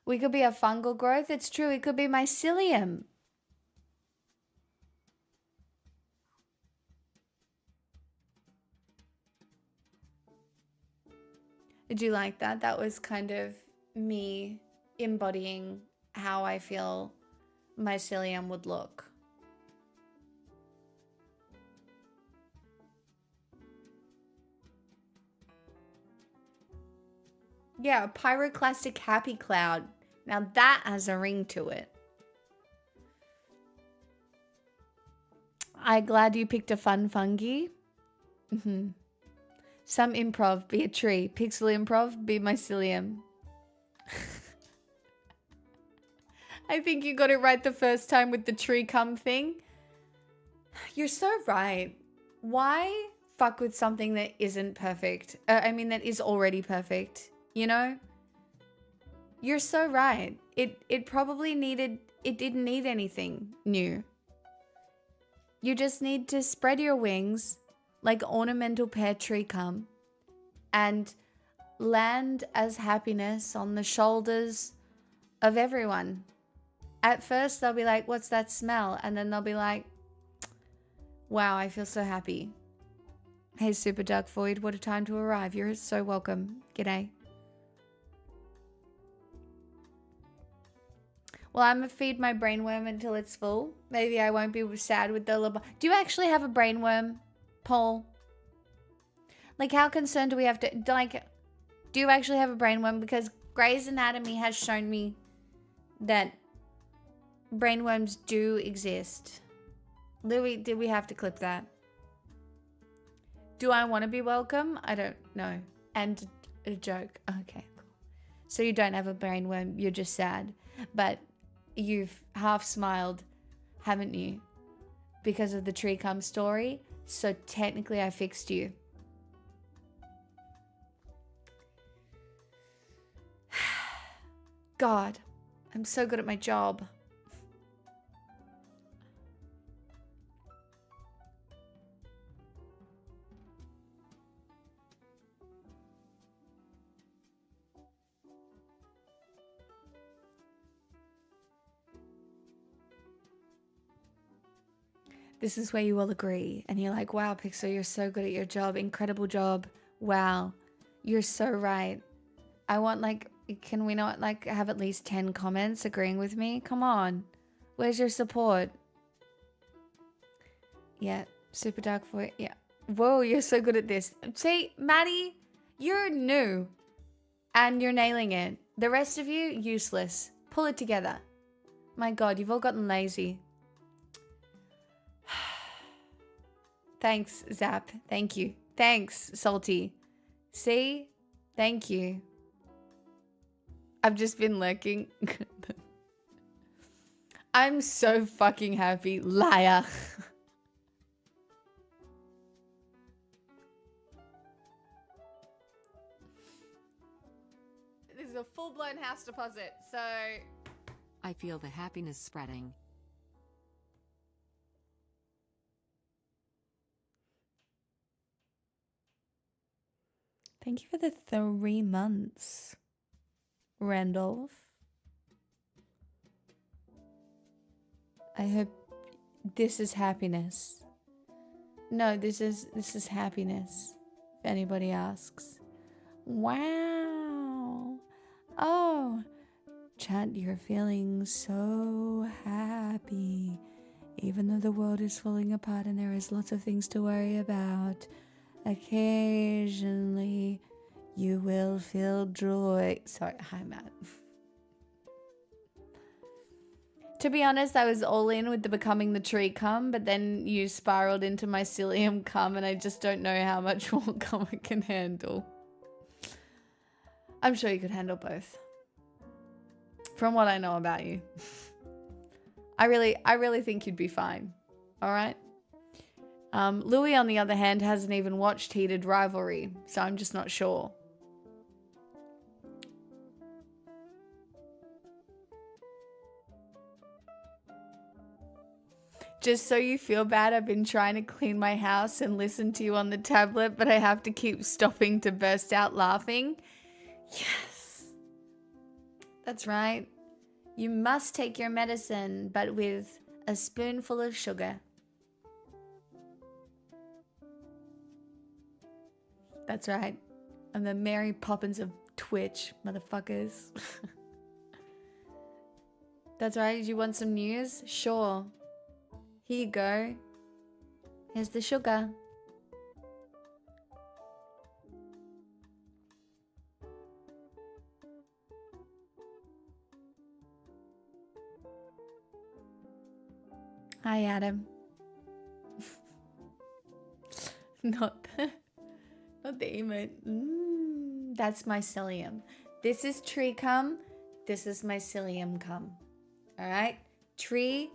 We could be a fungal growth. It's true. It could be mycelium. Did you like that? That was kind of me embodying how I feel mycelium would look. Yeah, a pyroclastic happy cloud. Now that has a ring to it. I'm glad you picked a fun fungi. Some improv, be a tree. Pixel improv, be mycelium. I think you got it right the first time with the tree cum thing. You're so right. Why fuck with something that isn't perfect? That is already perfect, you know? You're so right. It probably didn't need anything new. You just need to spread your wings like ornamental pear tree cum and land as happiness on the shoulders of everyone. At first, they'll be like, what's that smell? And then they'll be like, wow, I feel so happy. Hey, Super Duck Void, what a time to arrive. You're so welcome. G'day. Well, I'm going to feed my brainworm until it's full. Maybe I won't be sad with the little... Do you actually have a brainworm, Paul? Like, how concerned do we have to... Like, do you actually have a brainworm? Because Grey's Anatomy has shown me that brainworms do exist. Louis, did we have to clip that? Do I want to be welcome? I don't know. And a joke. Okay, cool. So you don't have a brainworm, you're just sad. But you've half smiled, haven't you? Because of the tree cum story. So technically I fixed you. God, I'm so good at my job. This is where you all agree. And you're like, wow, Pixel, you're so good at your job. Incredible job. Wow. You're so right. I want can we not have at least 10 comments agreeing with me? Come on. Where's your support? Yeah. Super dark voice. Yeah. Whoa, you're so good at this. See, Maddie, you're new. And you're nailing it. The rest of you, useless. Pull it together. My God, you've all gotten lazy. Thanks, Zap. Thank you. Thanks, Salty. See? Thank you. I've just been lurking. I'm so fucking happy. Liar. This is a full-blown house deposit, so... I feel the happiness spreading. Thank you for the 3 months, Randolph. I hope this is happiness. No, this is happiness, if anybody asks. Wow. Oh, chat, you're feeling so happy. Even though the world is falling apart and there is lots of things to worry about, occasionally you will feel joy. Sorry, hi, Matt. To be honest, I was all in with the becoming the tree cum, but then you spiraled into mycelium cum, and I just don't know how much more cum I can handle. I'm sure you could handle both. From what I know about you. I really think you'd be fine. All right? Louis, on the other hand, hasn't even watched Heated Rivalry, so I'm just not sure. Just so you feel bad, I've been trying to clean my house and listen to you on the tablet, but I have to keep stopping to burst out laughing. Yes. That's right. You must take your medicine, but with a spoonful of sugar. That's right. I'm the Mary Poppins of Twitch, motherfuckers. That's right. You want some news? Sure. Here you go. Here's the sugar. Hi, Adam. Not the emote. That's mycelium. This is tree cum. This is mycelium cum. All right? Tree,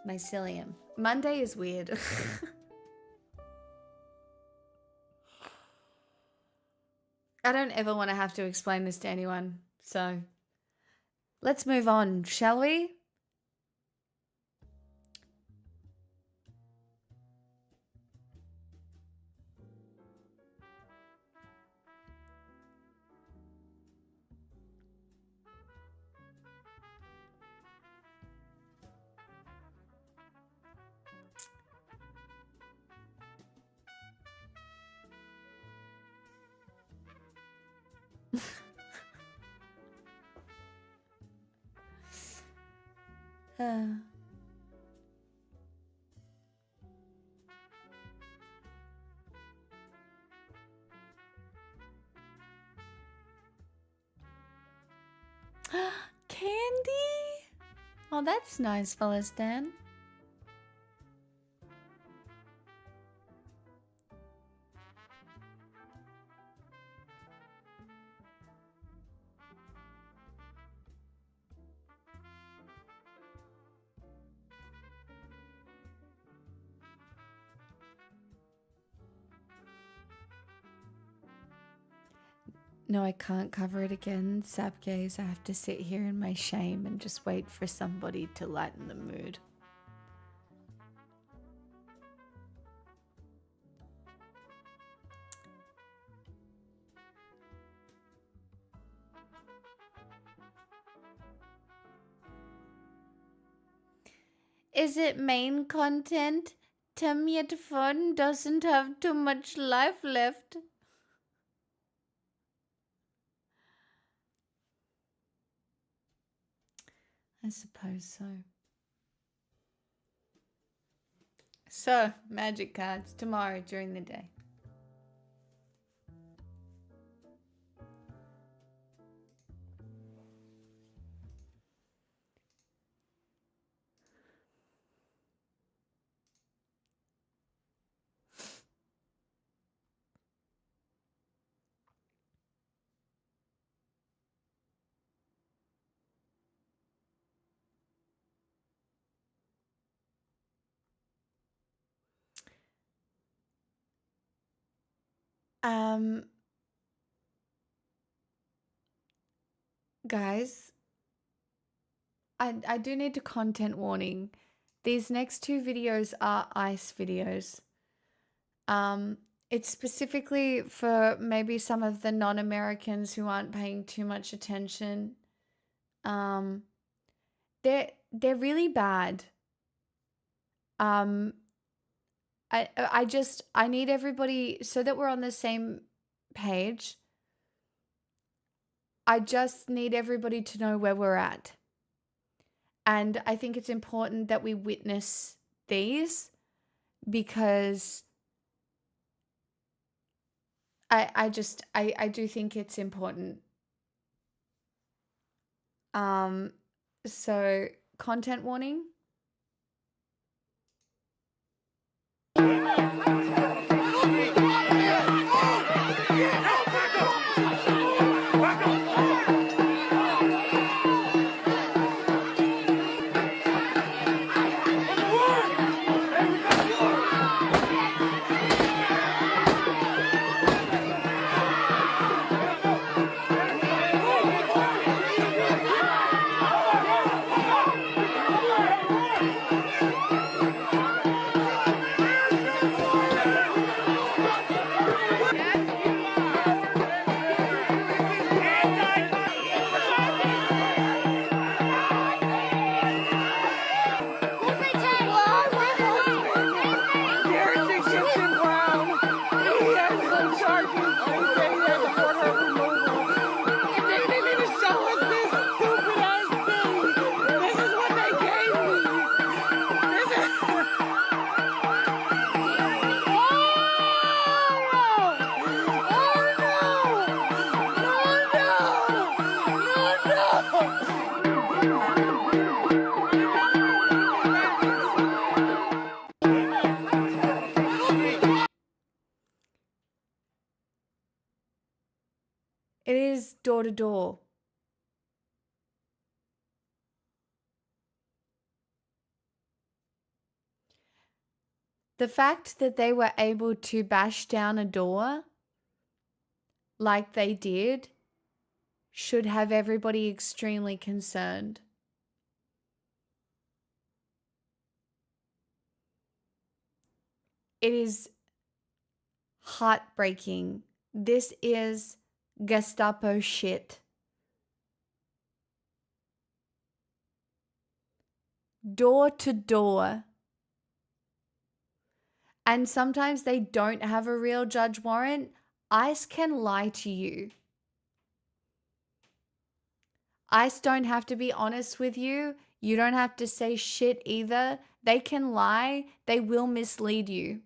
mycelium. Monday is weird. I don't ever want to have to explain this to anyone. So let's move on, shall we? Candy? Oh, that's nice, fellas, Dan. No, I can't cover it again, Sap Gaze. I have to sit here in my shame and just wait for somebody to lighten the mood. Is it main content? Tell me your phone doesn't have too much life left. I suppose so. So, magic cards tomorrow during the day. Guys, I do need a content warning. These next two videos are ice videos. It's specifically for maybe some of the non-Americans who aren't paying too much attention. They're really bad. I need everybody so that we're on the same page. I just need everybody to know where we're at. And I think it's important that we witness these because I do think it's important. So content warning. It is door to door. The fact that they were able to bash down a door like they did should have everybody extremely concerned. It is heartbreaking. This is Gestapo shit. Door to door. And sometimes they don't have a real judge warrant. ICE can lie to you. ICE don't have to be honest with you. You don't have to say shit either. They can lie. They will mislead you.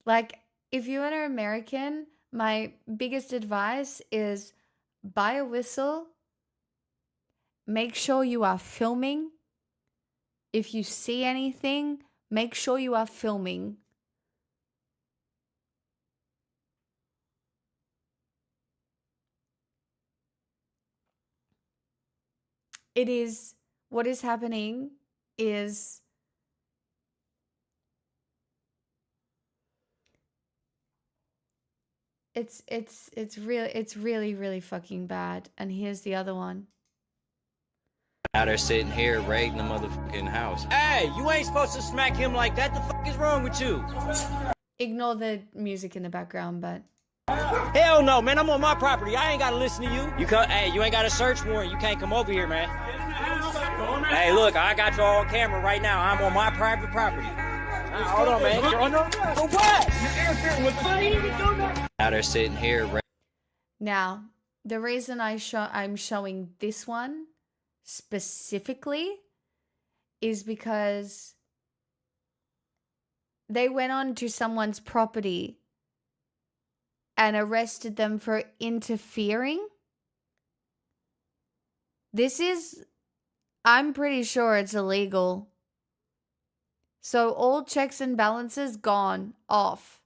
Like, if you're an American, my biggest advice is buy a whistle. Make sure you are filming. If you see anything, make sure you are filming. What is happening is it's really really fucking bad. And here's the other one. Now they're sitting here raiding the motherfucking house. Hey, you ain't supposed to smack him like that. The fuck is wrong with you? Ignore the music in the background, but Hell no, man. I'm on my property. I ain't gotta listen to you. Hey, you ain't got a search warrant. You can't come over here, man. Hey, look, I got you all on camera right now. I'm on my private property. Hold on, man. For what? Now they're sitting here. now the reason I'm showing this one specifically is because they went on to someone's property and arrested them for interfering. I'm pretty sure it's illegal. So all checks and balances gone off.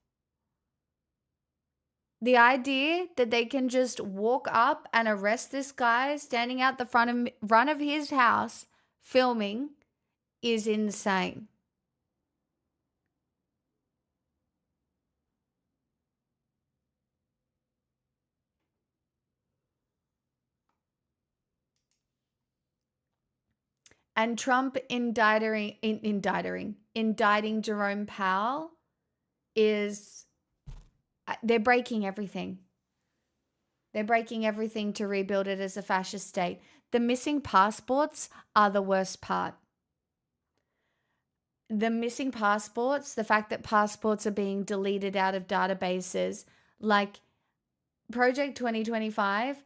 The idea that they can just walk up and arrest this guy standing out the front of his house filming is insane. And Trump indicting Jerome Powell is, they're breaking everything. They're breaking everything to rebuild it as a fascist state. The missing passports are the worst part. The missing passports, the fact that passports are being deleted out of databases, like Project 2025,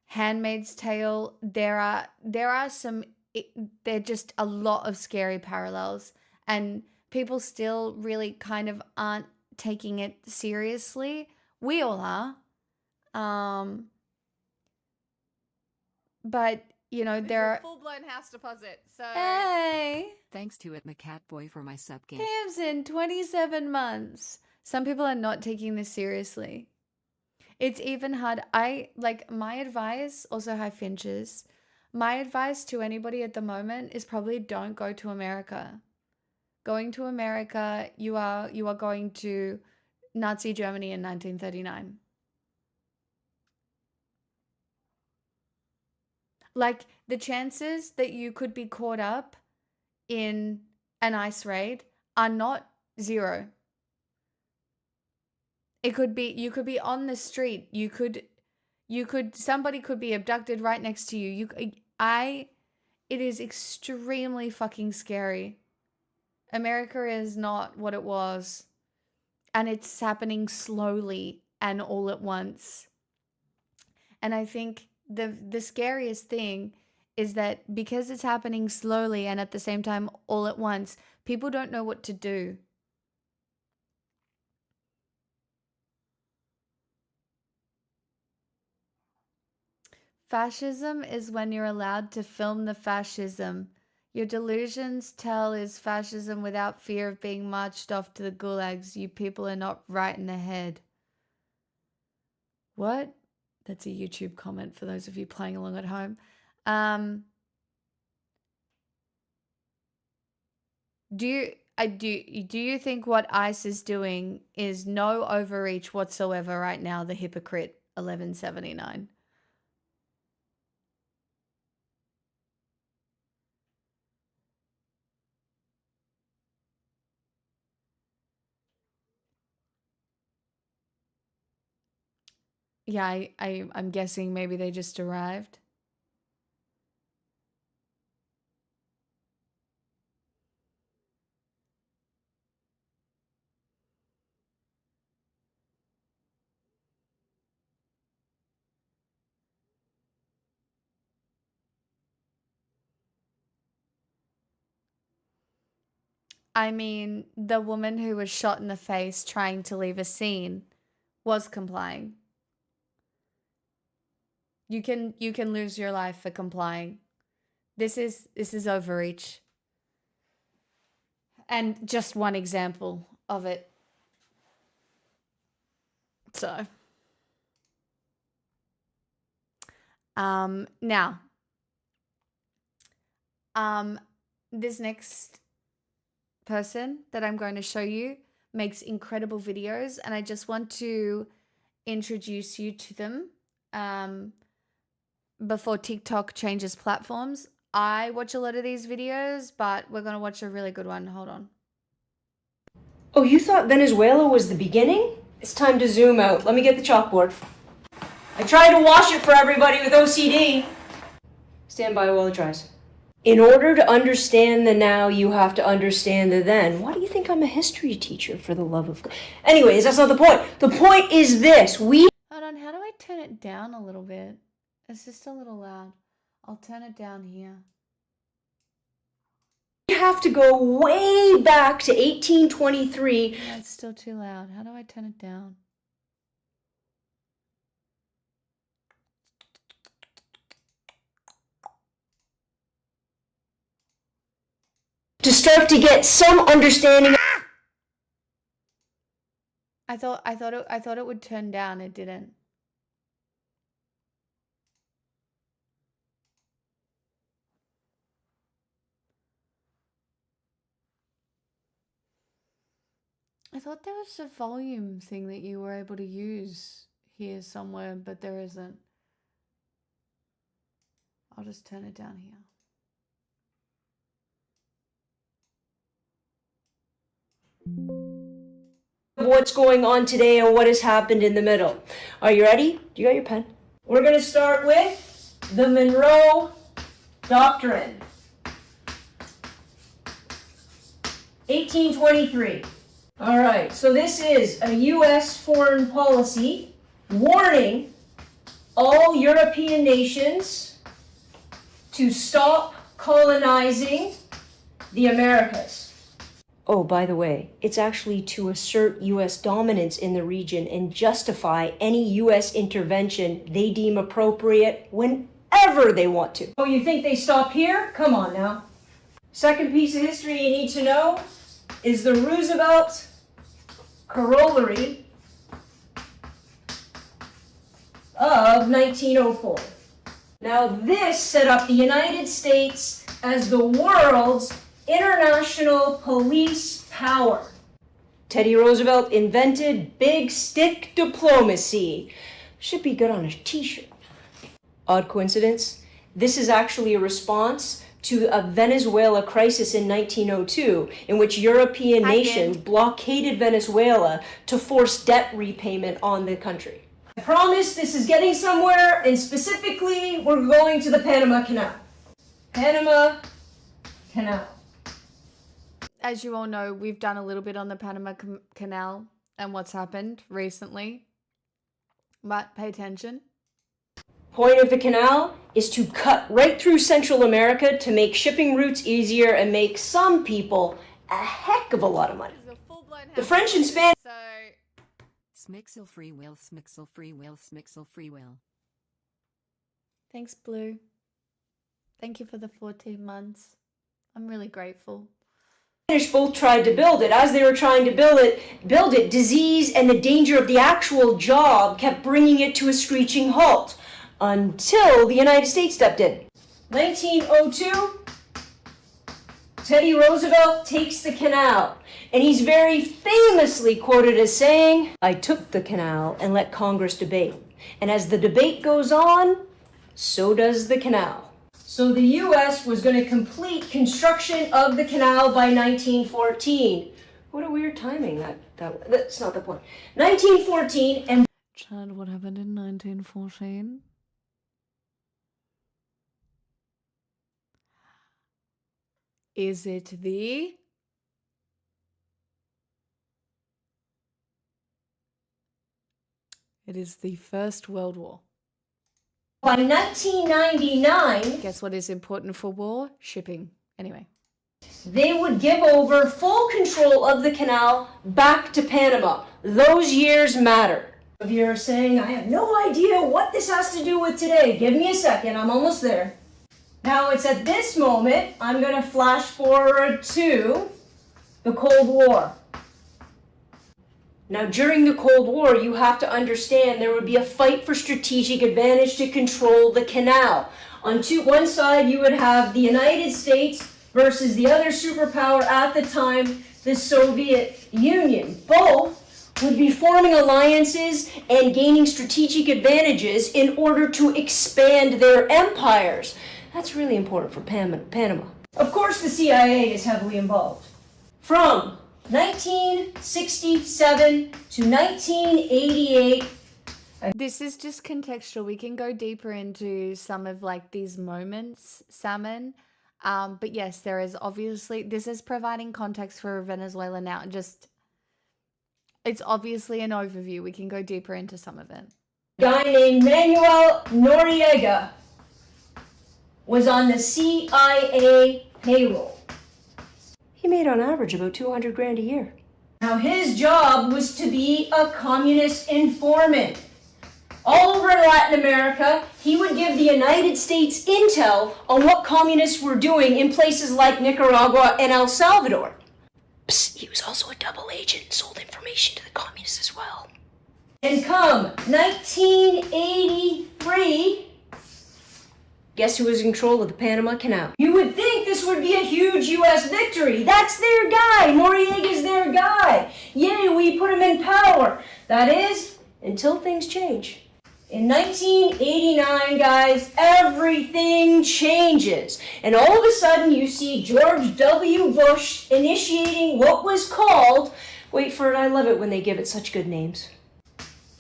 Handmaid's Tale, there are just a lot of scary parallels, and people still really kind of aren't taking it seriously. We all are. But, you know, there are full-blown house deposit. So Hey, Thanks to it McCatboy for my sub game. Tamsin, 27 months. Some people are not taking this seriously. It's even hard. My advice, also hi Finches, my advice to anybody at the moment is probably don't go to America. Going to America, you are going to Nazi Germany in 1939. Like, the chances that you could be caught up in an ICE raid are not zero. You could be on the street. Somebody could be abducted right next to you. It is extremely fucking scary. America is not what it was. And it's happening slowly and all at once. And I think the scariest thing is that because it's happening slowly and at the same time all at once, people don't know what to do. Fascism is when you're allowed to film the fascism. Your delusions tell is fascism without fear of being marched off to the gulags. You people are not right in the head. What? That's a YouTube comment for those of you playing along at home. Do you think what ICE is doing is no overreach whatsoever right now? The hypocrite 1179. Yeah, I'm guessing maybe they just arrived. I mean, the woman who was shot in the face trying to leave a scene was complying. You can lose your life for complying. This is overreach. And just one example of it. So now this next person that I'm going to show you makes incredible videos, and I just want to introduce you to them before TikTok changes platforms. I watch a lot of these videos, but we're going to watch a really good one. Hold on. Oh, you thought Venezuela was the beginning? It's time to zoom out. Let me get the chalkboard. I tried to wash it for everybody with OCD. Stand by while it dries. In order to understand the now, you have to understand the then. Why do you think I'm a history teacher, for the love of God? Anyways, that's not the point. The point is this. Hold on. How do I turn it down a little bit? It's just a little loud. I'll turn it down here. We have to go way back to 1823. Yeah, it's still too loud. How do I turn it down? To start to get some understanding. I thought it would turn down. It didn't. I thought there was a volume thing that you were able to use here somewhere, but there isn't. I'll just turn it down here. What's going on today and what has happened in the middle. Are you ready? Do you got your pen? We're going to start with the Monroe Doctrine. 1823. All right, so this is a U.S. foreign policy warning all European nations to stop colonizing the Americas. Oh, by the way, it's actually to assert U.S. dominance in the region and justify any U.S. intervention they deem appropriate whenever they want to. Oh, you think they stop here? Come on now. Second piece of history you need to know is the Roosevelt Corollary of 1904. Now, this set up the United States as the world's international police power. Teddy Roosevelt invented big stick diplomacy. Should be good on a t-shirt. Odd coincidence? This is actually a response to a Venezuela crisis in 1902, in which European nations blockaded Venezuela to force debt repayment on the country. I promise this is getting somewhere, and specifically, we're going to the Panama Canal. Panama Canal. As you all know, we've done a little bit on the Panama Canal and what's happened recently, but pay attention. Point of the canal is to cut right through Central America to make shipping routes easier and make some people a heck of a lot of money. The French and Spanish. So Smixel free will, smixel free will, smixel free will. thanks, Blue. Thank you for the 14 months. I'm really grateful. Both tried to build it. As they were trying to build it, disease and the danger of the actual job kept bringing it to a screeching halt. Until the United States stepped in. 1902, Teddy Roosevelt takes the canal, and he's very famously quoted as saying, "I took the canal and let Congress debate. And as the debate goes on, so does the canal." So the U.S. was going to complete construction of the canal by 1914. What a weird timing. That's not the point. 1914, and Chad, what happened in 1914? Is it the... It is the First World War. by 1999, Guess what is important for war? Shipping. Anyway. they would give over full control of the canal back to Panama. Those years matter. If you're saying, I have no idea what this has to do with today, give me a second, I'm almost there. Now it's at this moment, I'm going to flash forward to the Cold War. Now during the Cold War, you have to understand there would be a fight for strategic advantage to control the canal. On one side, you would have the United States versus the other superpower at the time, the Soviet Union. Both would be forming alliances and gaining strategic advantages in order to expand their empires. That's really important for Panama. Of course, the CIA is heavily involved. From 1967 to 1988, This is just contextual. We can go deeper into some of like these moments, Salmon. But yes, there is obviously, this is providing context for Venezuela now. Just, it's obviously an overview. We can go deeper into some of it. a guy named Manuel Noriega was on the CIA payroll. He made on average about 200 grand a year. Now his job was to be a communist informant. All over Latin America, he would give the United States intel on what communists were doing in places like Nicaragua and El Salvador. Psst, he was also a double agent and sold information to the communists as well. And come 1983, guess who was in control of the Panama Canal? You would think this would be a huge U.S. victory. That's their guy. Noriega's their guy. Yay, we put him in power. That is, until things change. In 1989, guys, everything changes. And all of a sudden, you see George W. Bush initiating what was called, wait for it, I love it when they give it such good names,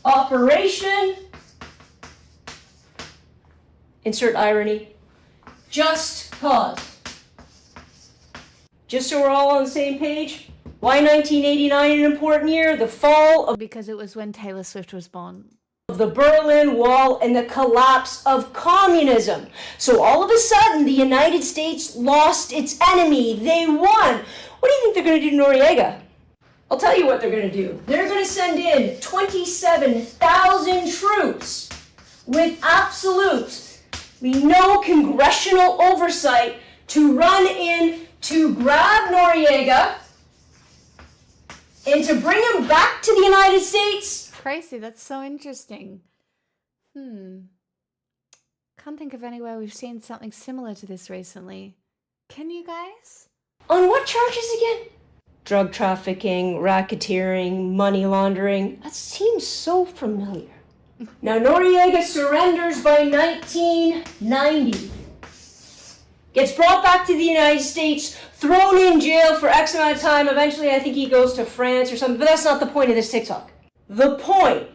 Operation, insert irony, Just Cause. Just so we're all on the same page, why 1989 an important year? The fall of Because it was when Taylor Swift was born. the Berlin Wall and the collapse of communism. So all of a sudden, the United States lost its enemy. They won. What do you think they're going to do to Noriega? I'll tell you what they're going to do. They're going to send in 27,000 troops with absolutely no congressional oversight to run in to grab Noriega and to bring him back to the United States. Crazy, that's so interesting. Can't think of anywhere we've seen something similar to this recently. Can you guys? On what charges again? Drug trafficking, racketeering, money laundering. That seems so familiar. Now Noriega surrenders by 1990. Gets brought back to the United States, thrown in jail for X amount of time. Eventually I think he goes to France or something, but that's not the point of this TikTok. The point,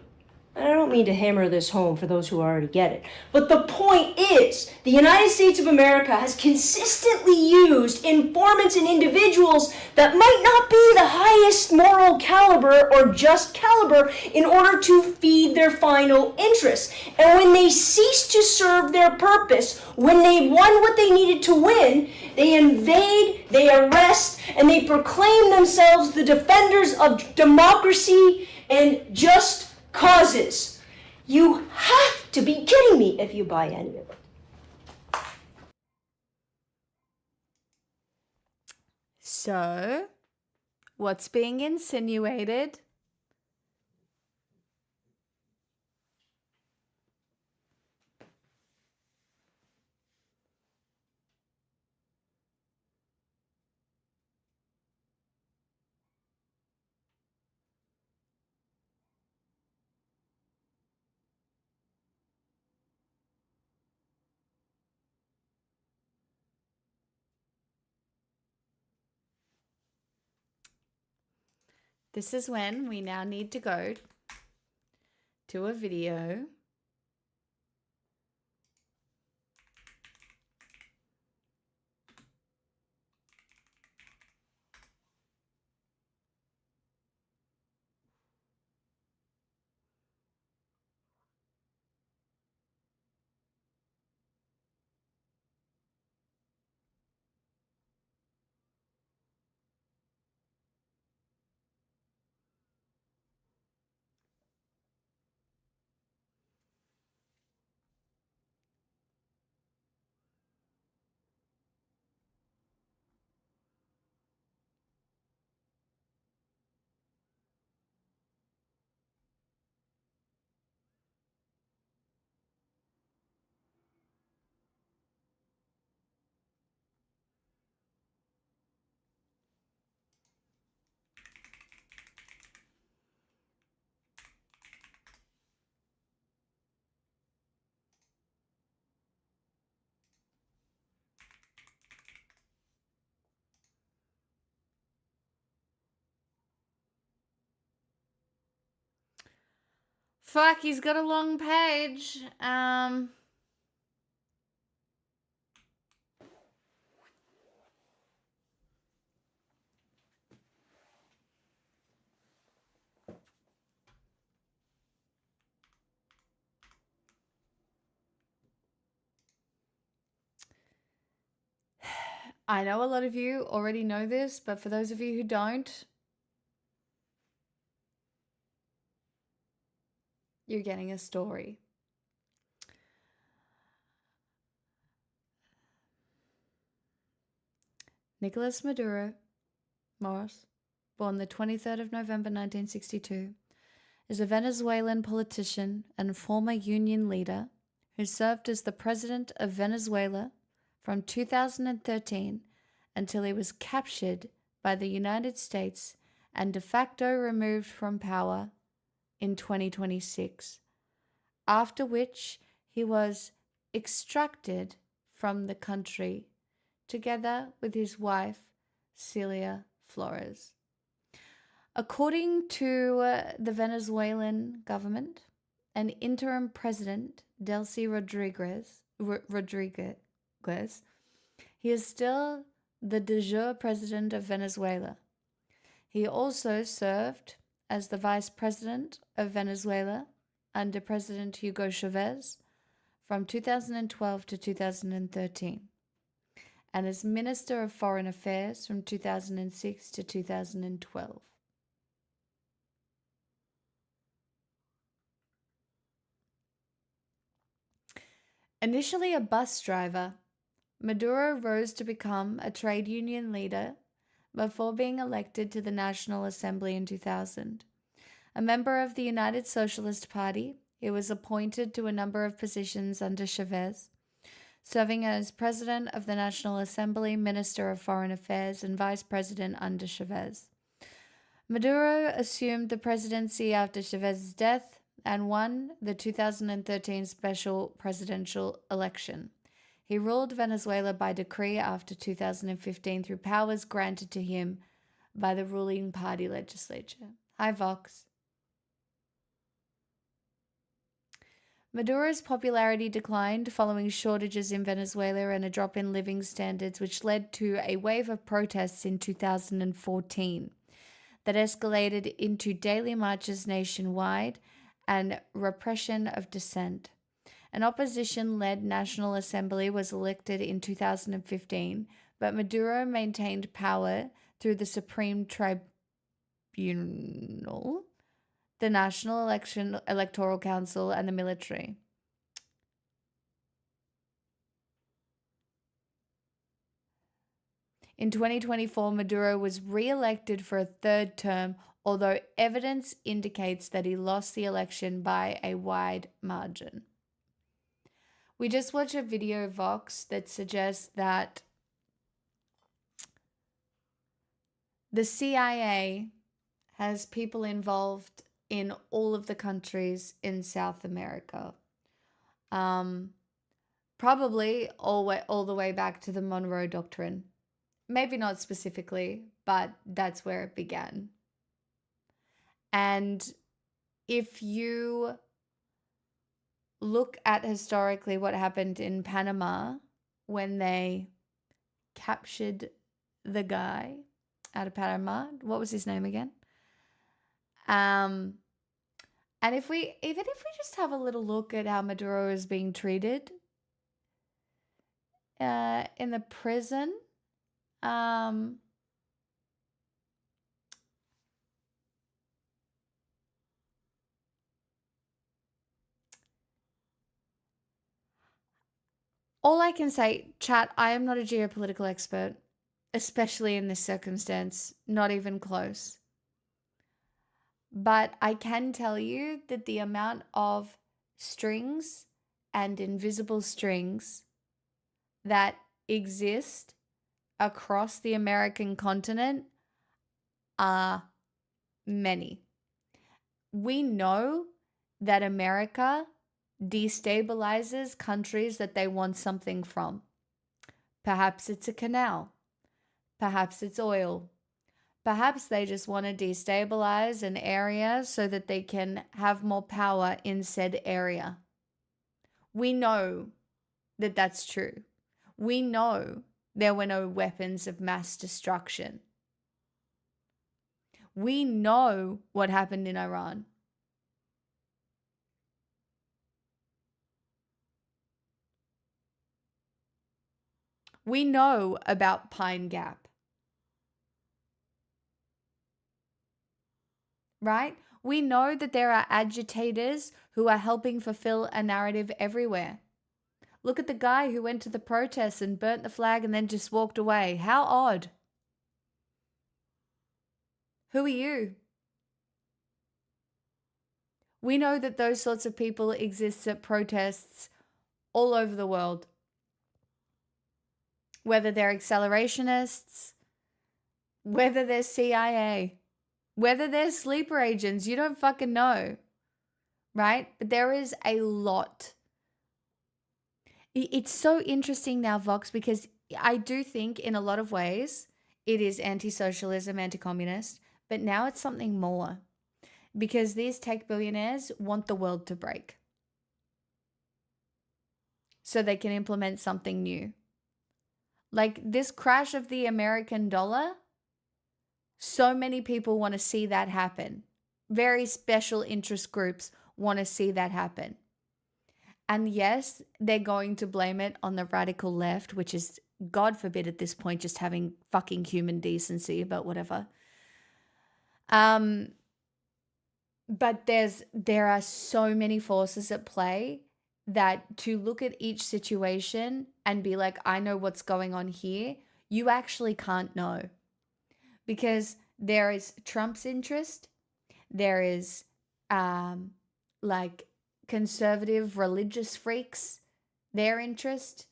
and I don't mean to hammer this home for those who already get it, but the point is the United States of America has consistently used informants and individuals that might not be the highest moral caliber or just caliber in order to feed their final interests. And when they cease to serve their purpose, when they won what they needed to win, they invade, they arrest, and they proclaim themselves the defenders of democracy and just causes. You have to be kidding me if you buy any of it. So, what's being insinuated? This is when we now need to go to a video. Fuck, he's got a long page. I know a lot of you already know this, but for those of you who don't, you're getting a story. Nicolas Maduro Moros, born the 23rd of November 1962, is a Venezuelan politician and former union leader who served as the president of Venezuela from 2013 until he was captured by the United States and de facto removed from power in 2026, after which he was extracted from the country together with his wife, Celia Flores. According to the Venezuelan government, an interim president, Delcy Rodriguez, he is still the de jure president of Venezuela. He also served as the vice president of Venezuela under President Hugo Chavez from 2012 to 2013, and as Minister of Foreign Affairs from 2006 to 2012. Initially a bus driver, Maduro rose to become a trade union leader before being elected to the National Assembly in 2000. A member of the United Socialist Party, he was appointed to a number of positions under Chavez, serving as President of the National Assembly, Minister of Foreign Affairs, and Vice President under Chavez. Maduro assumed the presidency after Chavez's death and won the 2013 special presidential election. He ruled Venezuela by decree after 2015 through powers granted to him by the ruling party legislature. Hi, Vox. Maduro's popularity declined following shortages in Venezuela and a drop in living standards, which led to a wave of protests in 2014 that escalated into daily marches nationwide and repression of dissent. An opposition-led National Assembly was elected in 2015, but Maduro maintained power through the Supreme Tribunal, the National Electoral Council, and the military. In 2024, Maduro was re-elected for a third term, although evidence indicates that he lost the election by a wide margin. We just watched a video, Vox, that suggests that the CIA has people involved in all of the countries in South America. Probably all the way back to the Monroe Doctrine. Maybe not specifically, but that's where it began. And if you look at historically what happened in Panama when they captured the guy out of Panama, what was his name again? And even if we just have a little look at how Maduro is being treated in the prison, all I can say, chat, I am not a geopolitical expert, especially in this circumstance, not even close. But I can tell you that the amount of strings and invisible strings that exist across the American continent are many. We know that America destabilizes countries that they want something from. Perhaps it's a canal. Perhaps it's oil. Perhaps they just want to destabilize an area so that they can have more power in said area. We know that that's true. We know there were no weapons of mass destruction. We know what happened in Iran. We know about Pine Gap. Right? We know that there are agitators who are helping fulfill a narrative everywhere. Look at the guy who went to the protests and burnt the flag and then just walked away. How odd. Who are you? We know that those sorts of people exist at protests all over the world. Whether they're accelerationists, whether they're CIA, whether they're sleeper agents, you don't fucking know, right? But there is a lot. It's so interesting now, Vox, because I do think in a lot of ways it is anti-socialism, anti-communist, but now it's something more because these tech billionaires want the world to break so they can implement something new. Like this crash of the American dollar, so many people want to see that happen. Very special interest groups want to see that happen. And yes, they're going to blame it on the radical left, which is, God forbid at this point, just having fucking human decency, but whatever. But there are so many forces at play that to look at each situation and be like, I know what's going on here, you actually can't know. Because there is Trump's interest, there is like conservative religious freaks, their interest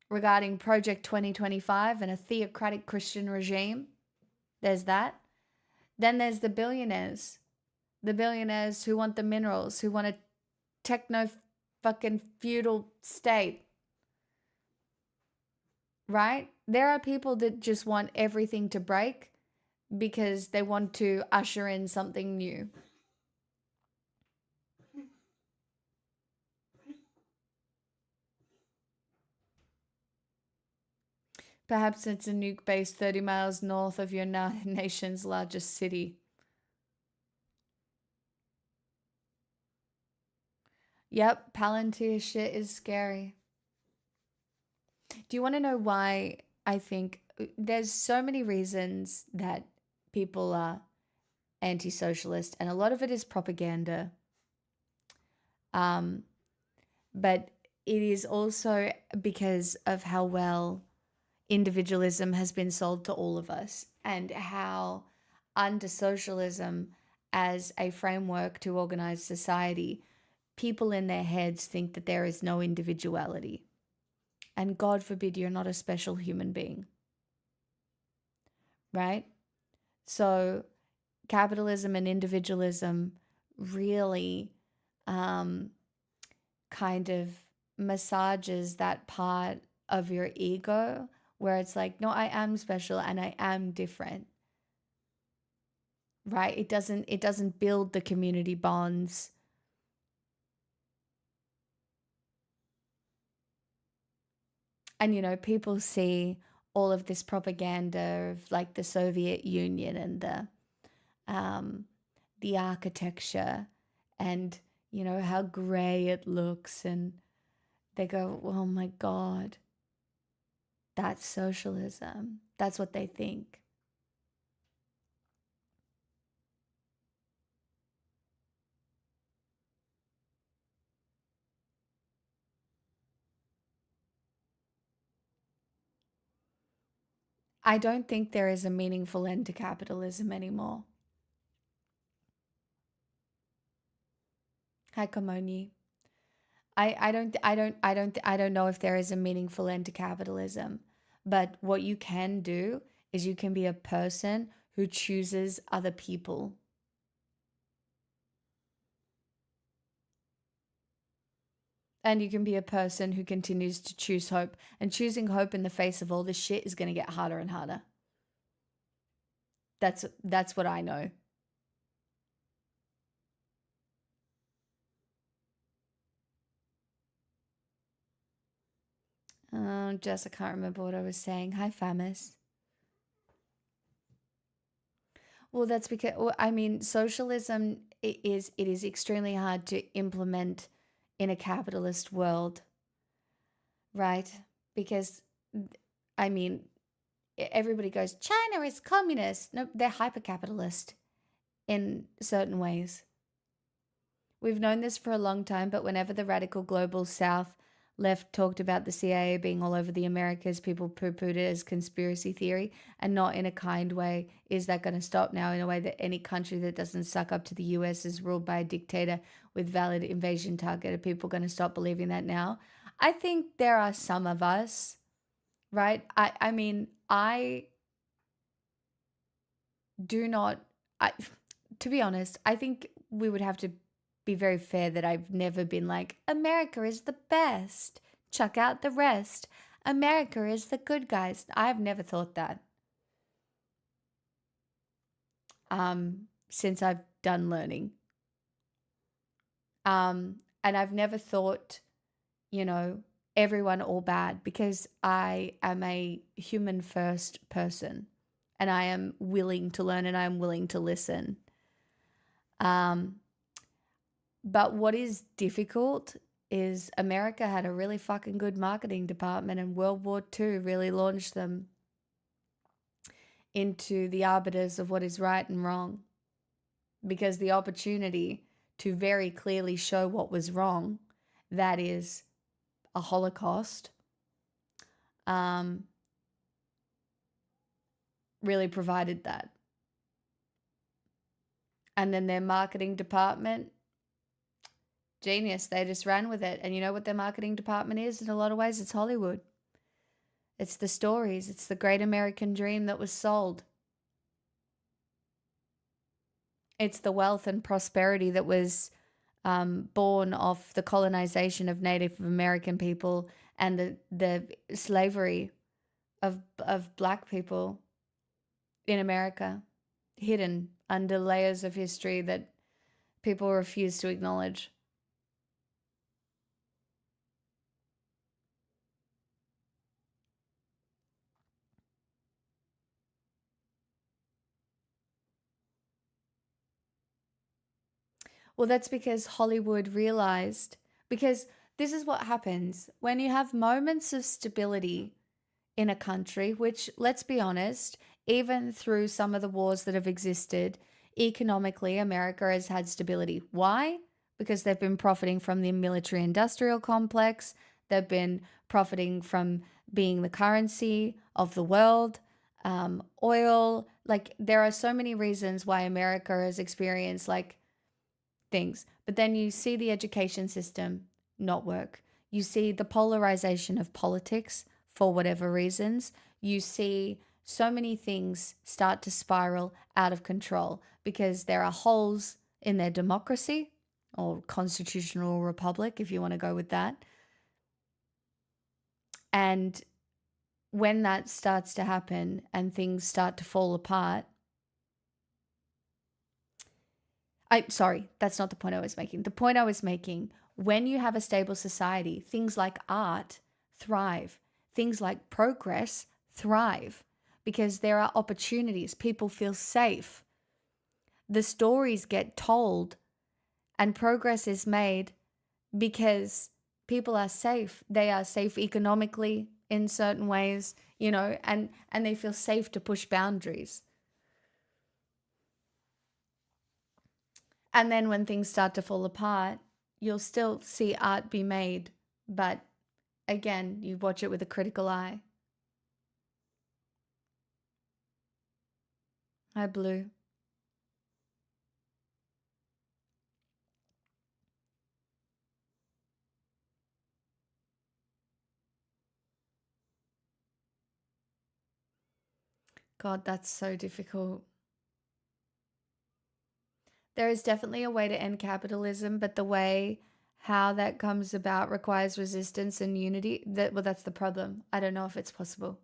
regarding Project 2025 and a theocratic Christian regime. There's that. Then there's the billionaires who want the minerals, who want a techno fucking feudal state. Right? There are people that just want everything to break because they want to usher in something new. Perhaps it's a nuke base 30 miles north of your nation's largest city. Yep, Palantir shit is scary. Do you want to know why I think there's so many reasons that people are anti-socialist, and a lot of it is propaganda. But it is also because of how well individualism has been sold to all of us, and how under socialism as a framework to organize society, people in their heads think that there is no individuality. And God forbid you're not a special human being. Right? So capitalism and individualism really kind of massages that part of your ego where it's like, no, I am special and I am different. Right? It doesn't build the community bonds. And, you know, people see all of this propaganda of like the Soviet Union and the architecture and, you know, how gray it looks. And they go, oh my God, that's socialism. That's what they think. I don't think there is a meaningful end to capitalism anymore. Hi, Kamoni. I don't know if there is a meaningful end to capitalism, but what you can do is you can be a person who chooses other people. And you can be a person who continues to choose hope. And choosing hope in the face of all this shit is going to get harder and harder. That's what I know. Jess, I can't remember what I was saying. Hi, Famis. Well, that's because I mean, socialism it is extremely hard to implement in a capitalist world, right? Because I mean, everybody goes, China is communist. No, they're hyper-capitalist in certain ways. We've known this for a long time, but whenever the radical global south left talked about the CIA being all over the Americas, people poo-pooed it as conspiracy theory and not in a kind way. Is that going to stop now in a way that any country that doesn't suck up to the US is ruled by a dictator with valid invasion target? Are people going to stop believing that now? I think there are some of us, right? I mean, I do not, to be honest, I think we would have to be very fair that I've never been like, America is the best. Chuck out the rest. America is the good guys. I've never thought that. Since I've done learning. And I've never thought, everyone all bad, because I am a human first person and I am willing to learn and I am willing to listen. But what is difficult is America had a really fucking good marketing department, and World War II really launched them into the arbiters of what is right and wrong. Because the opportunity to very clearly show what was wrong, that is a Holocaust, really provided that. And then their marketing department, genius, they just ran with it. And you know what their marketing department is? In a lot of ways, it's Hollywood. It's the stories. It's the great American dream that was sold. It's the wealth and prosperity that was born of the colonization of Native American people and the slavery of black people in America, hidden under layers of history that people refuse to acknowledge. Well, that's because Hollywood realized, because this is what happens when you have moments of stability in a country, which, let's be honest, even through some of the wars that have existed, economically, America has had stability. Why? Because they've been profiting from the military industrial complex. They've been profiting from being the currency of the world. Oil, like there are so many reasons why America has experienced things. But then you see the education system not work. You see the polarization of politics for whatever reasons. You see so many things start to spiral out of control because there are holes in their democracy or constitutional republic, if you want to go with that. And when that starts to happen and things start to fall apart, sorry, that's not the point I was making. The point I was making, when you have a stable society, things like art thrive. Things like progress thrive because there are opportunities. People feel safe. The stories get told and progress is made because people are safe. They are safe economically in certain ways, and they feel safe to push boundaries. And then when things start to fall apart, you'll still see art be made, but again, you watch it with a critical eye. Hi, Blue. God, that's so difficult. There is definitely a way to end capitalism, but the way how that comes about requires resistance and unity. That's the problem. I don't know if it's possible.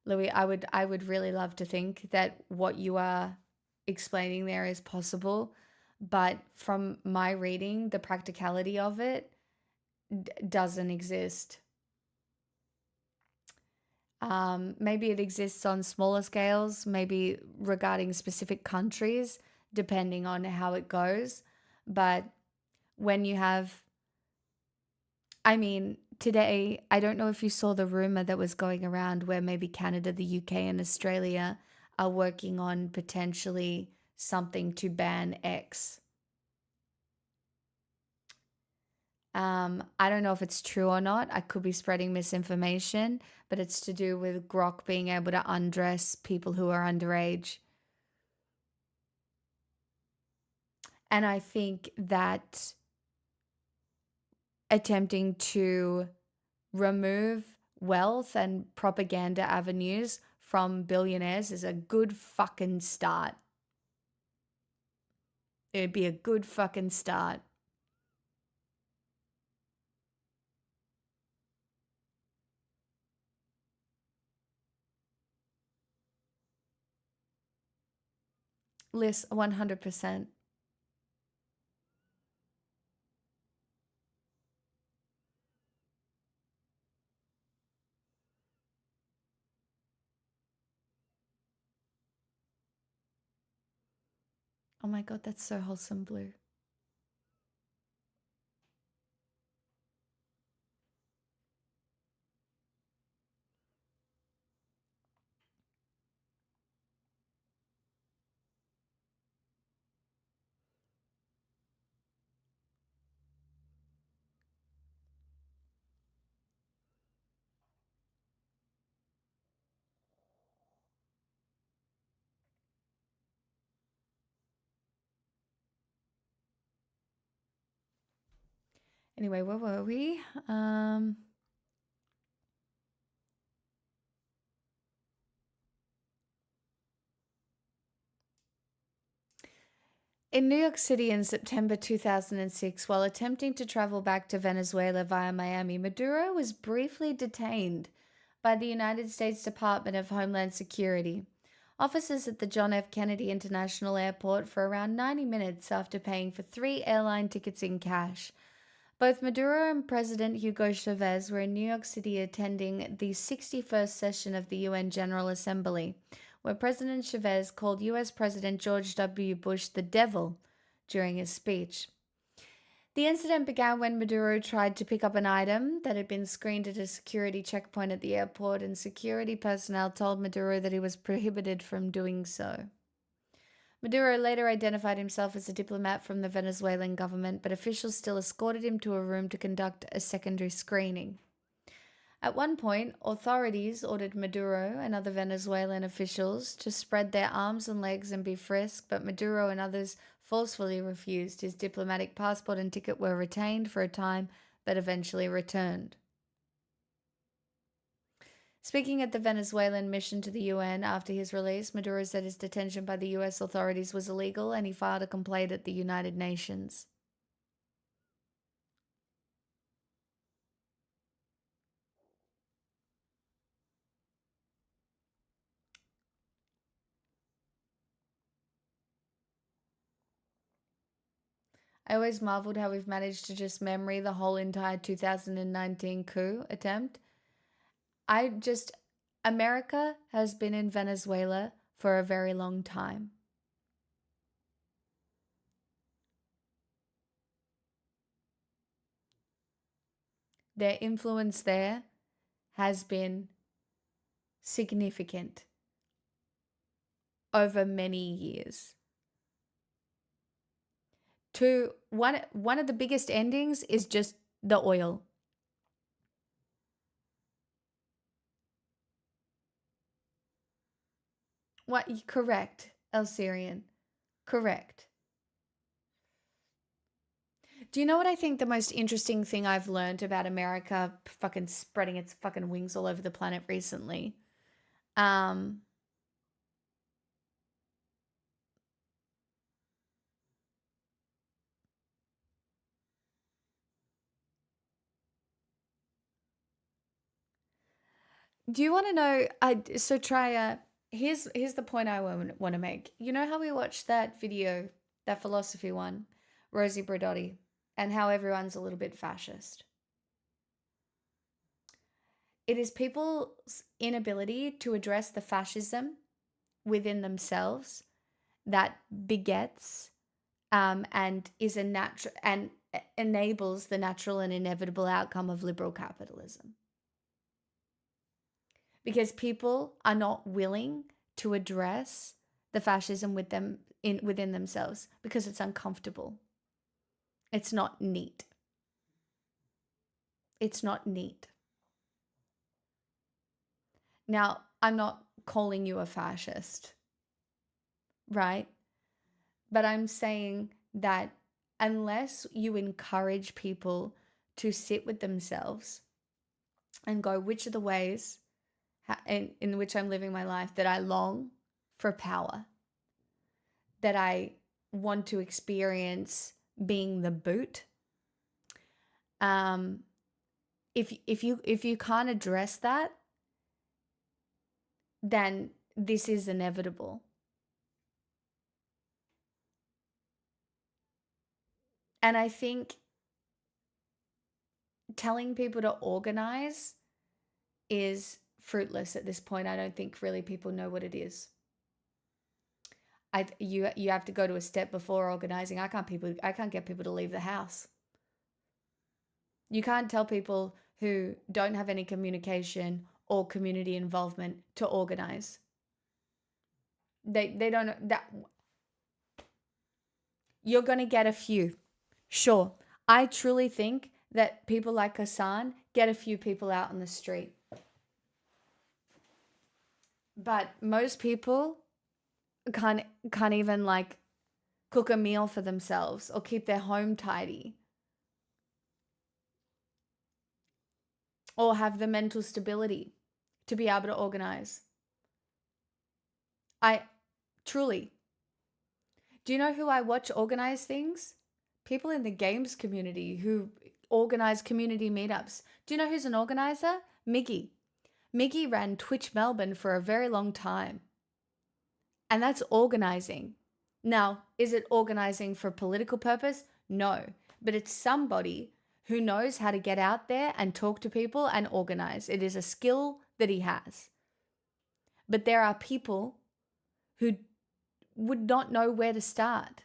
Louis, I would really love to think that what you are explaining there is possible, but from my reading, the practicality of it doesn't exist. Maybe it exists on smaller scales, maybe regarding specific countries, depending on how it goes. But when you have, I mean, today, I don't know if you saw the rumor that was going around where maybe Canada, the UK, and Australia are working on potentially something to ban X. I don't know if it's true or not. I could be spreading misinformation, but it's to do with Grok being able to undress people who are underage. And I think that attempting to remove wealth and propaganda avenues from billionaires is a good fucking start. It would be a good fucking start. Liz, 100%. Oh my God, that's so wholesome, Blue. Anyway, where were we? In New York City in September 2006, while attempting to travel back to Venezuela via Miami, Maduro was briefly detained by the United States Department of Homeland Security. Officers at the John F. Kennedy International Airport for around 90 minutes after paying for 3 airline tickets in cash. Both Maduro and President Hugo Chavez were in New York City attending the 61st session of the UN General Assembly, where President Chavez called US President George W. Bush the devil during his speech. The incident began when Maduro tried to pick up an item that had been screened at a security checkpoint at the airport, and security personnel told Maduro that he was prohibited from doing so. Maduro later identified himself as a diplomat from the Venezuelan government, but officials still escorted him to a room to conduct a secondary screening. At one point, authorities ordered Maduro and other Venezuelan officials to spread their arms and legs and be frisked, but Maduro and others forcefully refused. His diplomatic passport and ticket were retained for a time, but eventually returned. Speaking at the Venezuelan mission to the UN after his release, Maduro said his detention by the US authorities was illegal and he filed a complaint at the United Nations. I always marveled how we've managed to just memory the whole entire 2019 coup attempt. America has been in Venezuela for a very long time. Their influence there has been significant over many years. One of the biggest endings is just the oil. What? Correct, El Syrian. Correct. Do you know what I think the most interesting thing I've learned about America fucking spreading its fucking wings all over the planet recently? Um, Do you want to know? So Trya, here's the point I want to make. You know how we watched that video, that philosophy one, Rosie Bradotti, and how everyone's a little bit fascist. It is people's inability to address the fascism within themselves that begets and is a natural and enables the natural and inevitable outcome of liberal capitalism. Because people are not willing to address the fascism within themselves because it's uncomfortable. It's not neat. It's not neat. Now, I'm not calling you a fascist, right? But I'm saying that unless you encourage people to sit with themselves and go, which are the ways in which I'm living my life that I long for power, that I want to experience being the boot. If you can't address that, then this is inevitable. And I think telling people to organize is fruitless at this point. I don't think really people know what it is. You have to go to a step before organizing. I can't get people to leave the house. You can't tell people who don't have any communication or community involvement to organize. They don't know that. You're going to get a few. Sure. I truly think that people like Hassan get a few people out on the street. But most people can't even like cook a meal for themselves or keep their home tidy or have the mental stability to be able to organize. I truly. Do you know who I watch organize things? People in the games community who organize community meetups. Do you know who's an organizer? Miggy. Miggy ran Twitch Melbourne for a very long time. And that's organizing. Now, is it organizing for political purpose? No. But it's somebody who knows how to get out there and talk to people and organize. It is a skill that he has. But there are people who would not know where to start.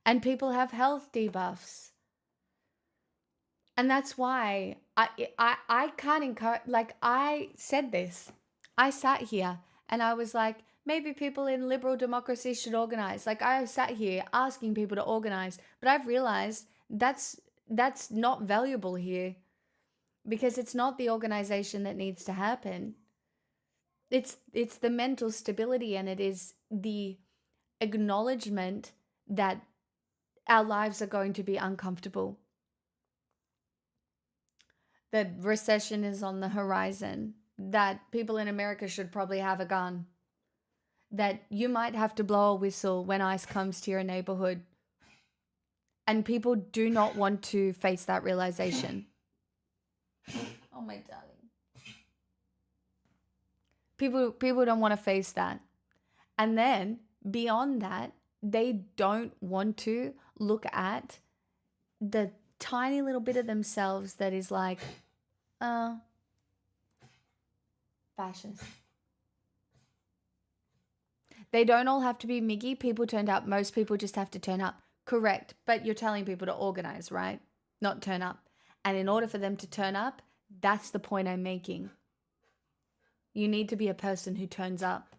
And people have health debuffs. And that's why I can't encourage, like I said this. I sat here and I was like, maybe people in liberal democracy should organize. Like I sat here asking people to organize, but I've realized that's not valuable here because it's not the organization that needs to happen. It's the mental stability and it is the acknowledgement that our lives are going to be uncomfortable. That recession is on the horizon. That people in America should probably have a gun. That you might have to blow a whistle when ICE comes to your neighborhood. And people do not want to face that realization. Oh my darling. People don't want to face that. And then beyond that, they don't want to look at the tiny little bit of themselves that is like, fascist. They don't all have to be Miggy. People turned up. Most people just have to turn up. Correct. But you're telling people to organize, right? Not turn up. And in order for them to turn up, that's the point I'm making. You need to be a person who turns up.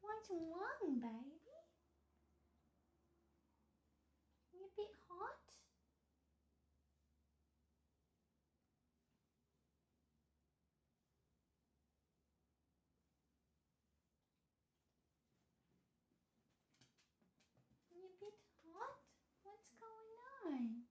What's wrong, baby? You a bit hot? You a bit hot? What's going on?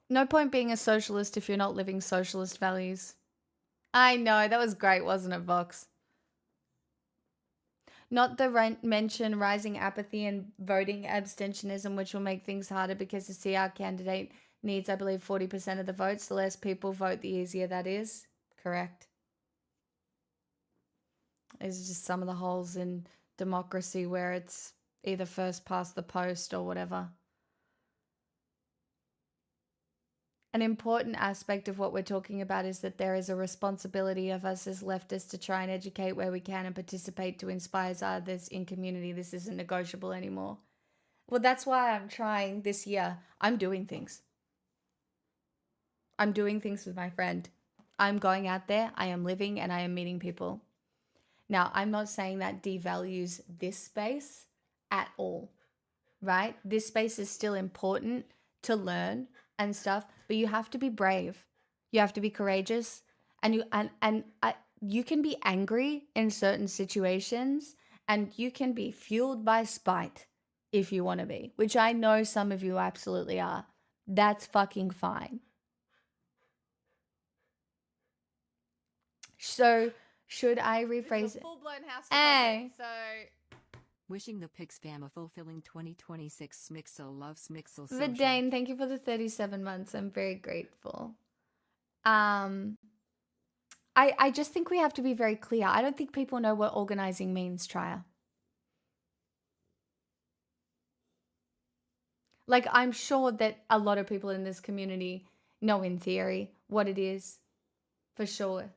No point being a socialist if you're not living socialist values. I know, that was great, wasn't it, Vox? Not the mention rising apathy and voting abstentionism, which will make things harder because the CR candidate needs, I believe, 40% of the votes. The less people vote, the easier that is. Correct. These are just some of the holes in democracy where it's either first past the post or whatever. An important aspect of what we're talking about is that there is a responsibility of us as leftists to try and educate where we can and participate to inspire others in community. This isn't negotiable anymore. Well, that's why I'm trying this year. I'm doing things. I'm doing things with my friend. I'm going out there, I am living, and I am meeting people. Now, I'm not saying that devalues this space at all, right? This space is still important to learn and stuff, but you have to be brave. You have to be courageous, and you can be angry in certain situations, and you can be fueled by spite if you want to be, which I know some of you absolutely are. That's fucking fine. So, should I rephrase it? Full-blown house Hey. deposit, so Wishing the Pix fam a fulfilling 2026. Smixel loves Smixel social. Vidane, thank you for the 37 months. I'm very grateful. I just think we have to be very clear. I don't think people know what organizing means, Trier. Like, I'm sure that a lot of people in this community know in theory what it is, for sure.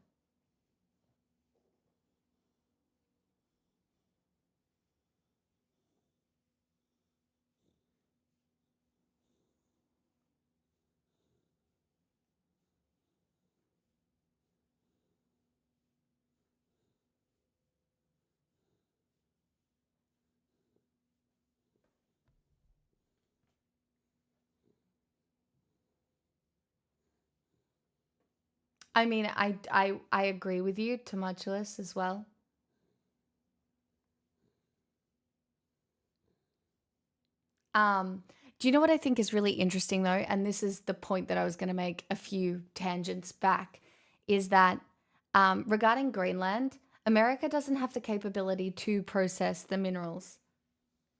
I mean, I agree with you, Tumultuous, as well. Do you know what I think is really interesting though? And this is the point that I was going to make a few tangents back, is that regarding Greenland, America doesn't have the capability to process the minerals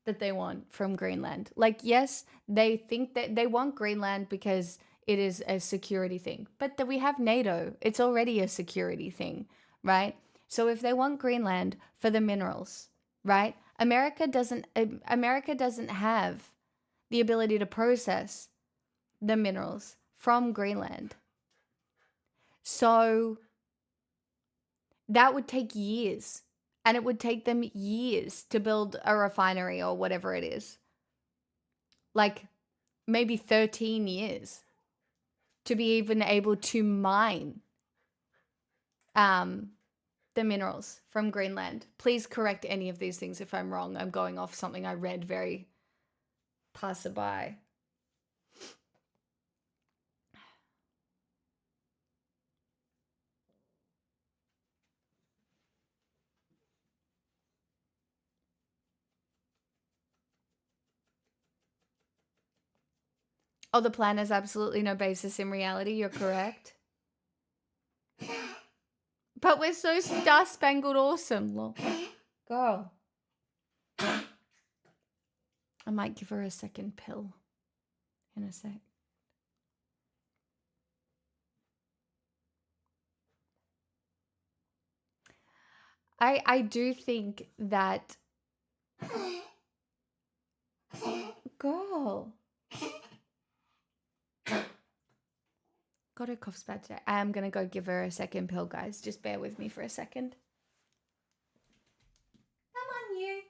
that they want from Greenland. Like, yes, they think that they want Greenland because it is a security thing, but that we have NATO, it's already a security thing, right? So if they want Greenland for the minerals, right? America doesn't have the ability to process the minerals from Greenland. So that would take years, and it would take them years to build a refinery or whatever it is. Like maybe 13 years to be even able to mine the minerals from Greenland. Please correct any of these things if I'm wrong. I'm going off something I read very passerby. Oh, the plan has absolutely no basis in reality. You're correct. But we're so star-spangled awesome. Lol. Girl. I might give her a second pill in a sec. I do think that... Girl. God, her cough's bad today. I am going to go give her a second pill, guys. Just bear with me for a second. Come on, you.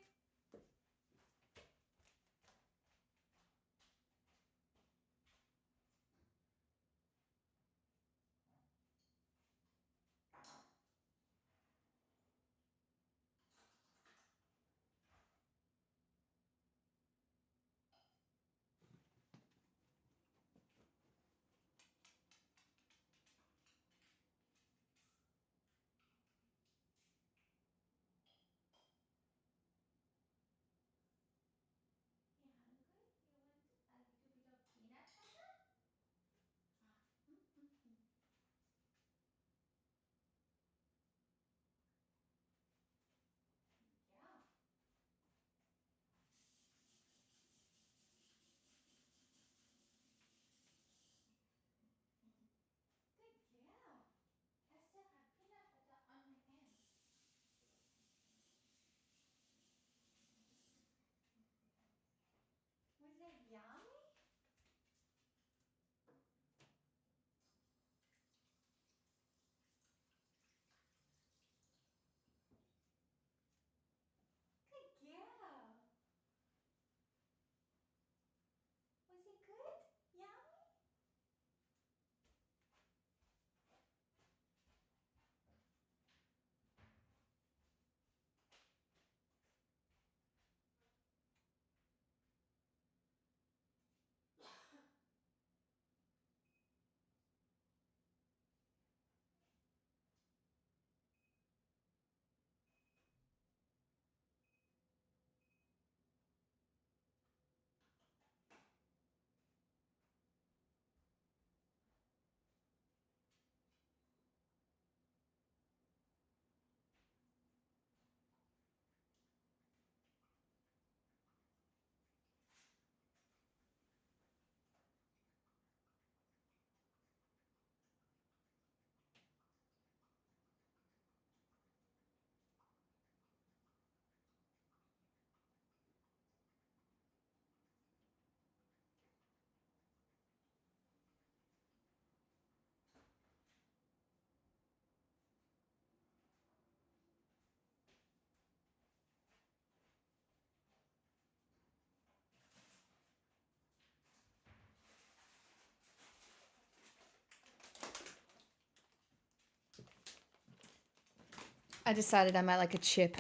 I decided I might like a chip.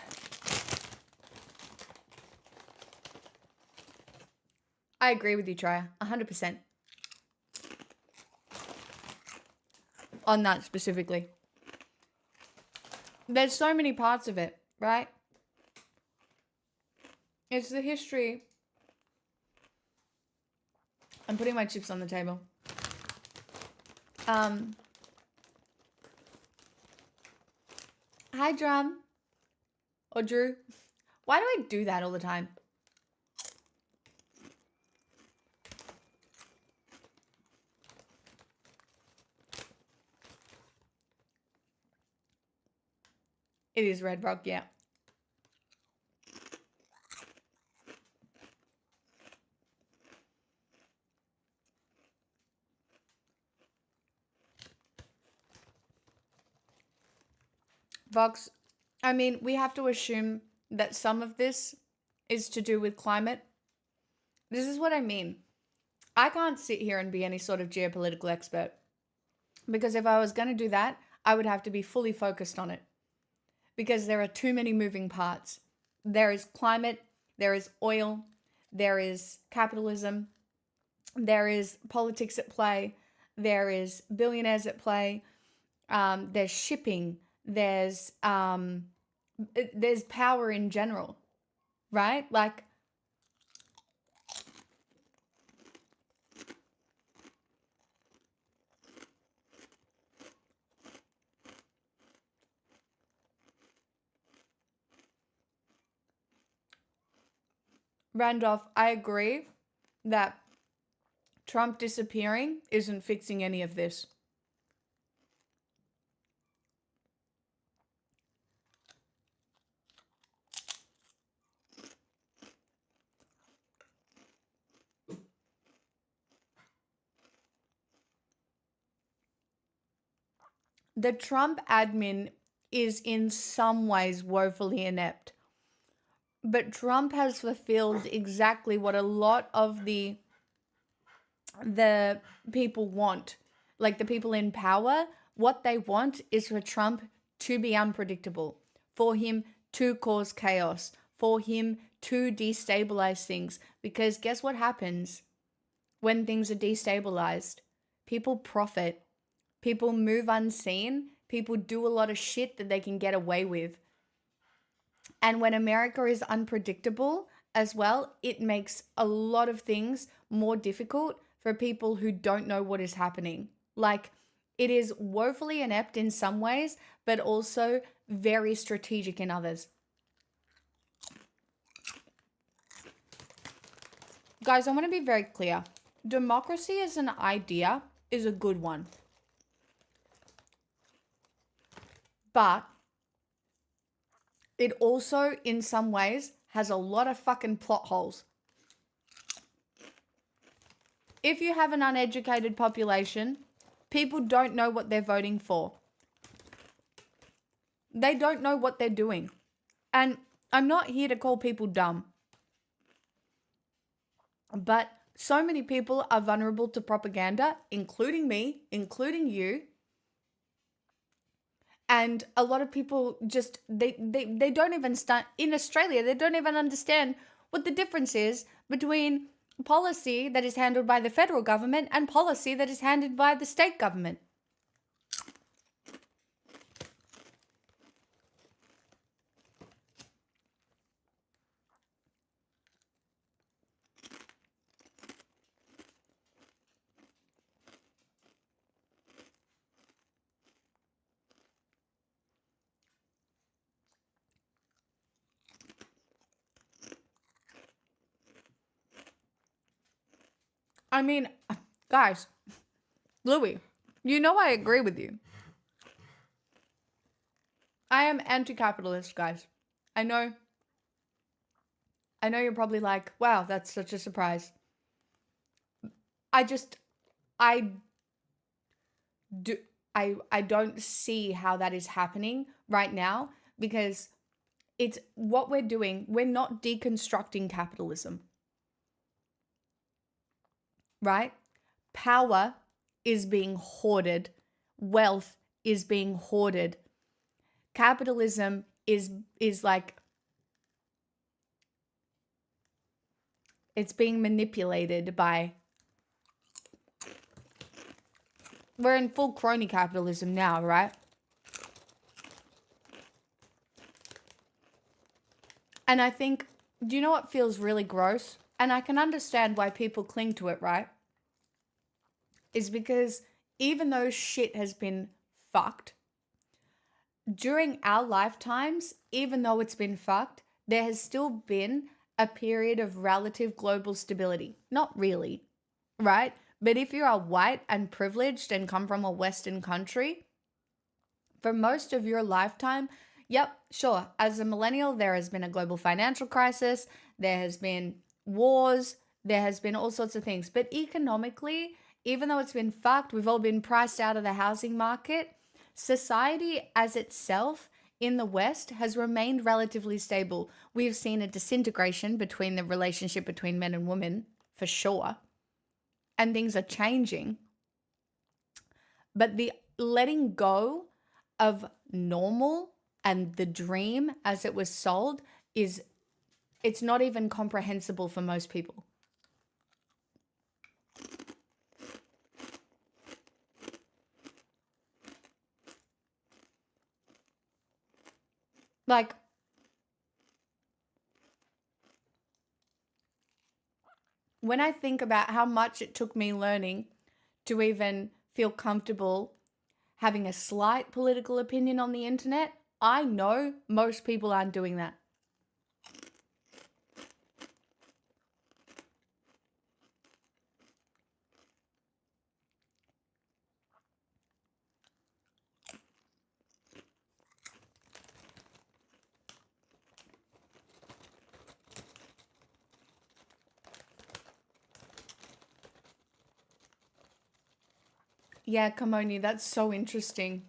I agree with you, Trya. 100%. On that specifically. There's so many parts of it, right? It's the history. I'm putting my chips on the table. Hi, Drum. Or Drew. Why do I do that all the time? It is Red Rock, yeah. Vox, I mean, we have to assume that some of this is to do with climate. This is what I mean. I can't sit here and be any sort of geopolitical expert. Because if I was going to do that, I would have to be fully focused on it. Because there are too many moving parts. There is climate, there is oil, there is capitalism, there is politics at play, there is billionaires at play, there's shipping, there's power in general, right? Like, Randolph, I agree that Trump disappearing isn't fixing any of this. The Trump admin is in some ways woefully inept. But Trump has fulfilled exactly what a lot of the people want. Like the people in power, what they want is for Trump to be unpredictable, for him to cause chaos, for him to destabilize things. Because guess what happens when things are destabilized? People profit. People move unseen. People do a lot of shit that they can get away with. And when America is unpredictable as well, it makes a lot of things more difficult for people who don't know what is happening. Like, it is woefully inept in some ways, but also very strategic in others. Guys, I want to be very clear. Democracy as an idea is a good one. But it also, in some ways, has a lot of fucking plot holes. If you have an uneducated population, people don't know what they're voting for. They don't know what they're doing. And I'm not here to call people dumb. But so many people are vulnerable to propaganda, including me, including you. And a lot of people just, they don't even start, in Australia, they don't even understand what the difference is between policy that is handled by the federal government and policy that is handled by the state government. I mean, guys, Louis, you know I agree with you. I am anti-capitalist, guys. I know you're probably like, wow, that's such a surprise. I don't see how that is happening right now, because it's what we're doing. We're not deconstructing capitalism. Right? Power is being hoarded. Wealth is being hoarded. capitalism is like, it's being manipulated by, we're in full crony capitalism now, right? And I think, do you know what feels really gross? And I can understand why people cling to it, right? Is because even though shit has been fucked, during our lifetimes, even though it's been fucked, there has still been a period of relative global stability. Not really, right? But if you are white and privileged and come from a Western country, for most of your lifetime, yep, sure, as a millennial, there has been a global financial crisis, there has been wars, there has been all sorts of things. But economically, even though it's been fucked, we've all been priced out of the housing market, society as itself in the West has remained relatively stable. We've seen a disintegration between the relationship between men and women, for sure. And things are changing. But the letting go of normal and the dream as it was sold it's not even comprehensible for most people. Like, when I think about how much it took me learning to even feel comfortable having a slight political opinion on the internet, I know most people aren't doing that. Yeah, Kamoni, that's so interesting.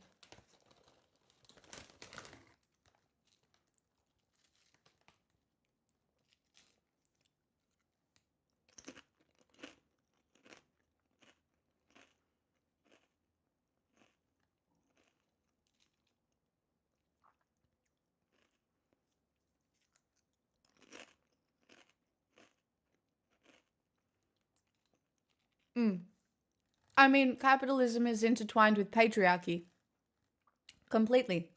I mean, capitalism is intertwined with patriarchy. Completely.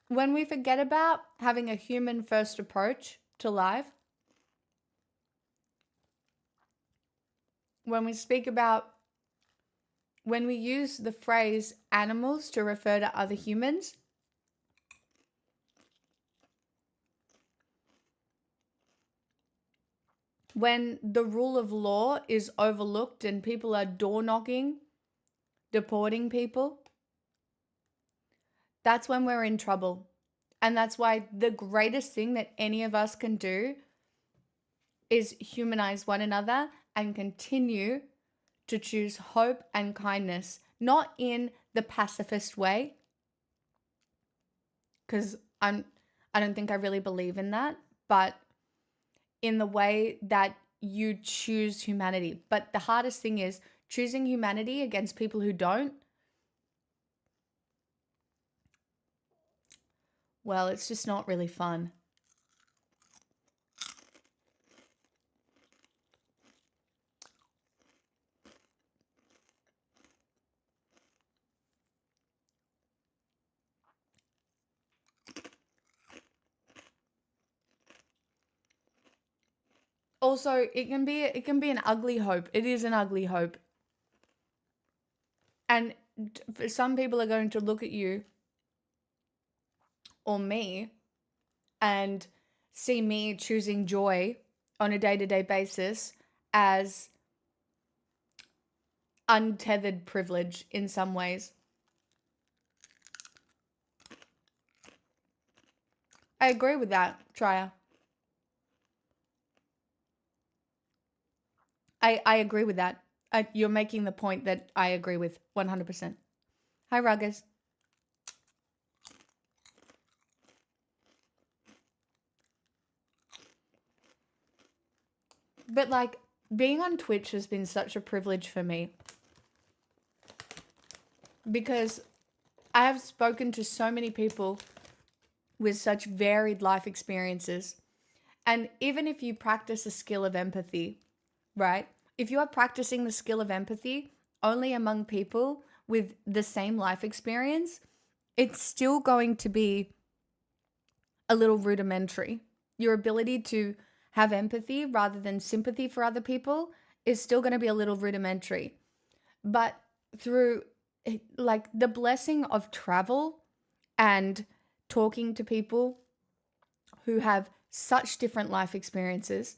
When we forget about having a human first approach to life, when we use the phrase animals to refer to other humans, when the rule of law is overlooked and people are door knocking, deporting people, that's when we're in trouble. And that's why the greatest thing that any of us can do is humanize one another and continue to choose hope and kindness, not in the pacifist way, because I don't think I really believe in that, but in the way that you choose humanity. But the hardest thing is choosing humanity against people who don't. Well, it's just not really fun. Also, it can be an ugly hope. It is an ugly hope. And some people are going to look at you or me and see me choosing joy on a day-to-day basis as untethered privilege in some ways. I agree with that, Trya. I agree with that. You're making the point that I agree with 100%. Hi, Ruggers. But like being on Twitch has been such a privilege for me because I have spoken to so many people with such varied life experiences. And even if you practice a skill of empathy, right? If you are practicing the skill of empathy only among people with the same life experience, it's still going to be a little rudimentary. Your ability to have empathy rather than sympathy for other people is still going to be a little rudimentary. But through like the blessing of travel and talking to people who have such different life experiences,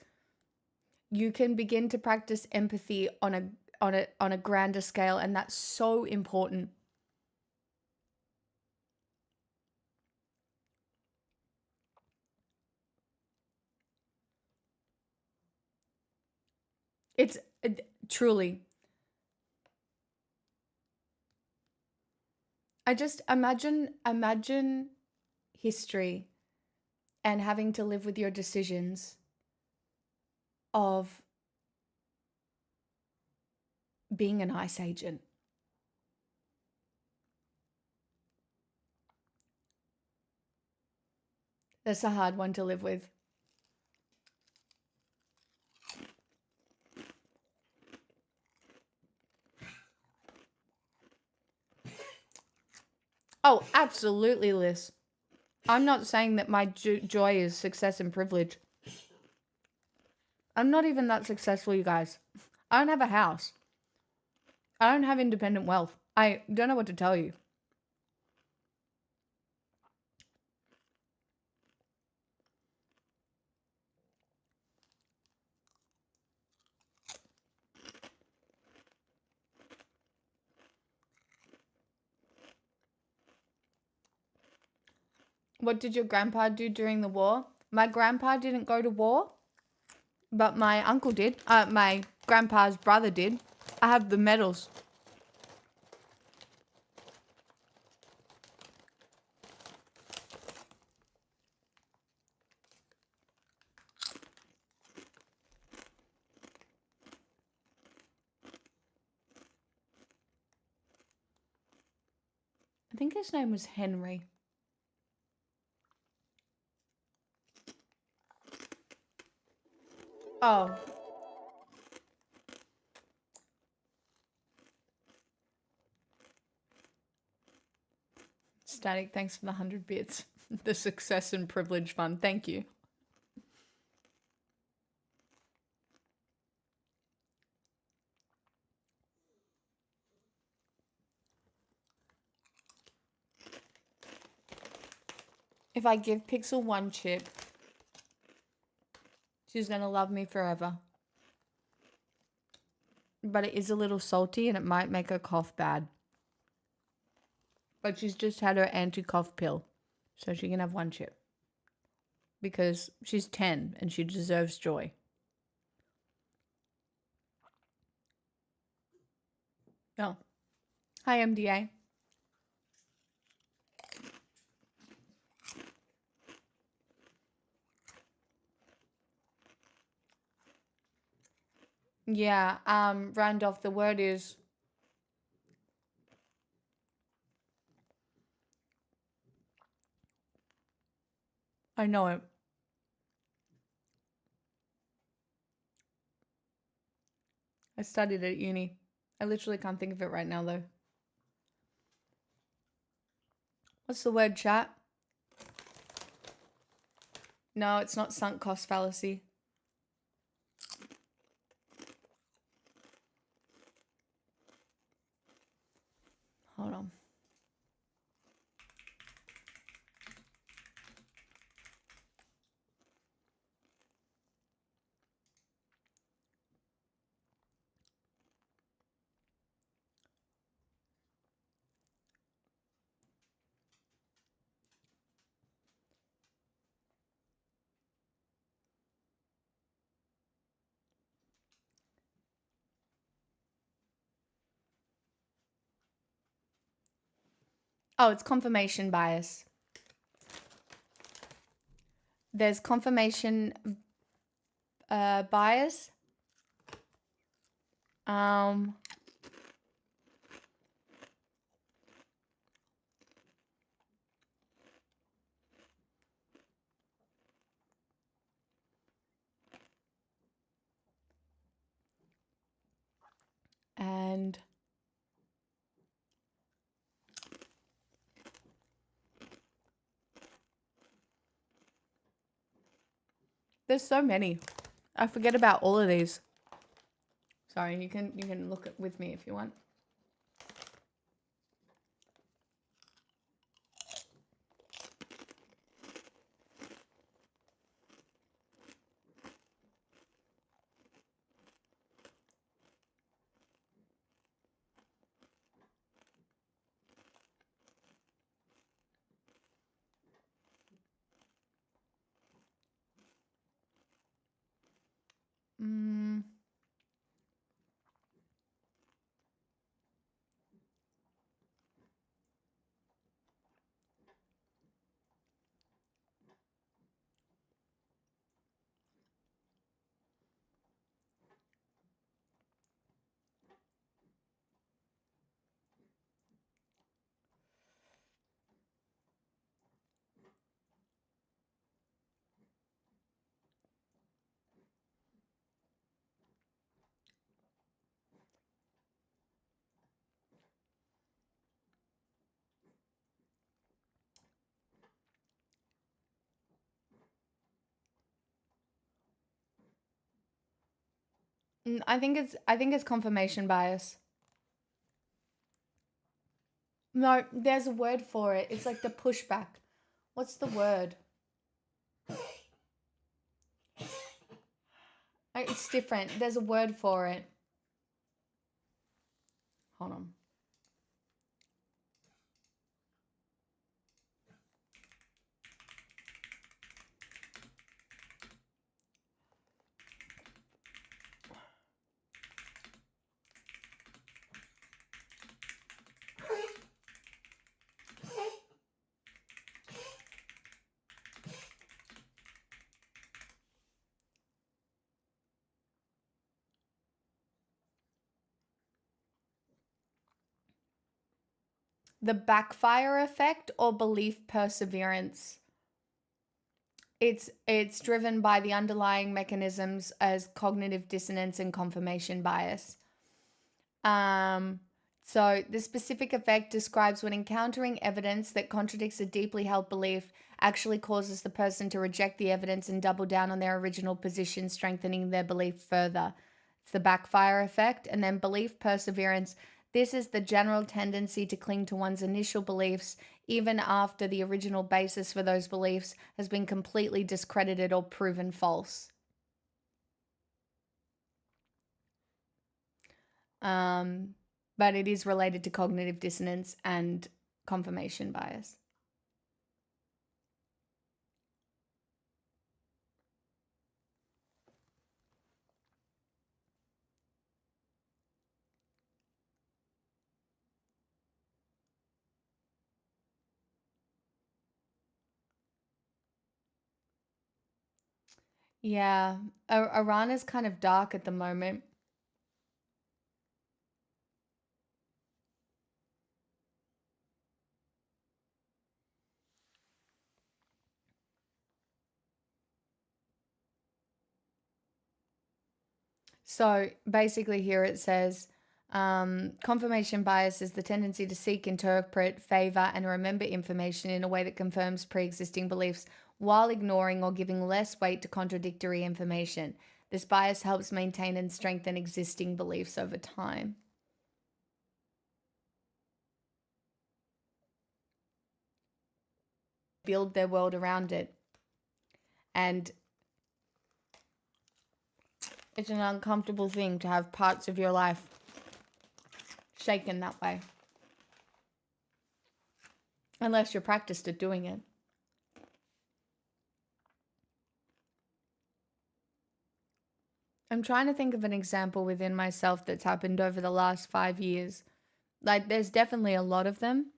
you can begin to practice empathy on a grander scale, and that's so important. It's truly. I just imagine history and having to live with your decisions of being an ICE agent. That's a hard one to live with. Oh, absolutely, Liz. I'm not saying that my joy is success and privilege. I'm not even that successful, you guys. I don't have a house. I don't have independent wealth. I don't know what to tell you. What did your grandpa do during the war? My grandpa didn't go to war, but my uncle did. My grandpa's brother did. I have the medals. I think his name was Henry. Oh. Static, thanks for the 100 bits. The success and privilege fund. Thank you. If I give Pixel one chip, she's going to love me forever. But it is a little salty and it might make her cough bad. But she's just had her anti-cough pill. So she can have one chip. Because she's 10 and she deserves joy. Oh. Hi, MDA. Yeah, Randolph, the word is I know it. I studied it at uni. I literally can't think of it right now, though. What's the word, chat? No, it's not sunk cost fallacy. Hold on. Oh, it's confirmation bias. There's confirmation bias Um, and there's so many. I forget about all of these. Sorry, you can look at with me if you want. Mm. I think it's confirmation bias. No, there's a word for it. It's like the pushback. What's the word? It's different. There's a word for it. Hold on. The backfire effect or belief perseverance. It's driven by the underlying mechanisms as cognitive dissonance and confirmation bias. So the specific effect describes when encountering evidence that contradicts a deeply held belief actually causes the person to reject the evidence and double down on their original position, strengthening their belief further. It's the backfire effect. And then belief perseverance. This is the general tendency to cling to one's initial beliefs even after the original basis for those beliefs has been completely discredited or proven false. But it is related to cognitive dissonance and confirmation bias. Yeah, Iran is kind of dark at the moment. So basically, here it says confirmation bias is the tendency to seek, interpret, favor, and remember information in a way that confirms pre existing beliefs while ignoring or giving less weight to contradictory information. This bias helps maintain and strengthen existing beliefs over time. Build their world around it. And it's an uncomfortable thing to have parts of your life shaken that way. Unless you're practiced at doing it. I'm trying to think of an example within myself that's happened over the last 5 years. Like, there's definitely a lot of them.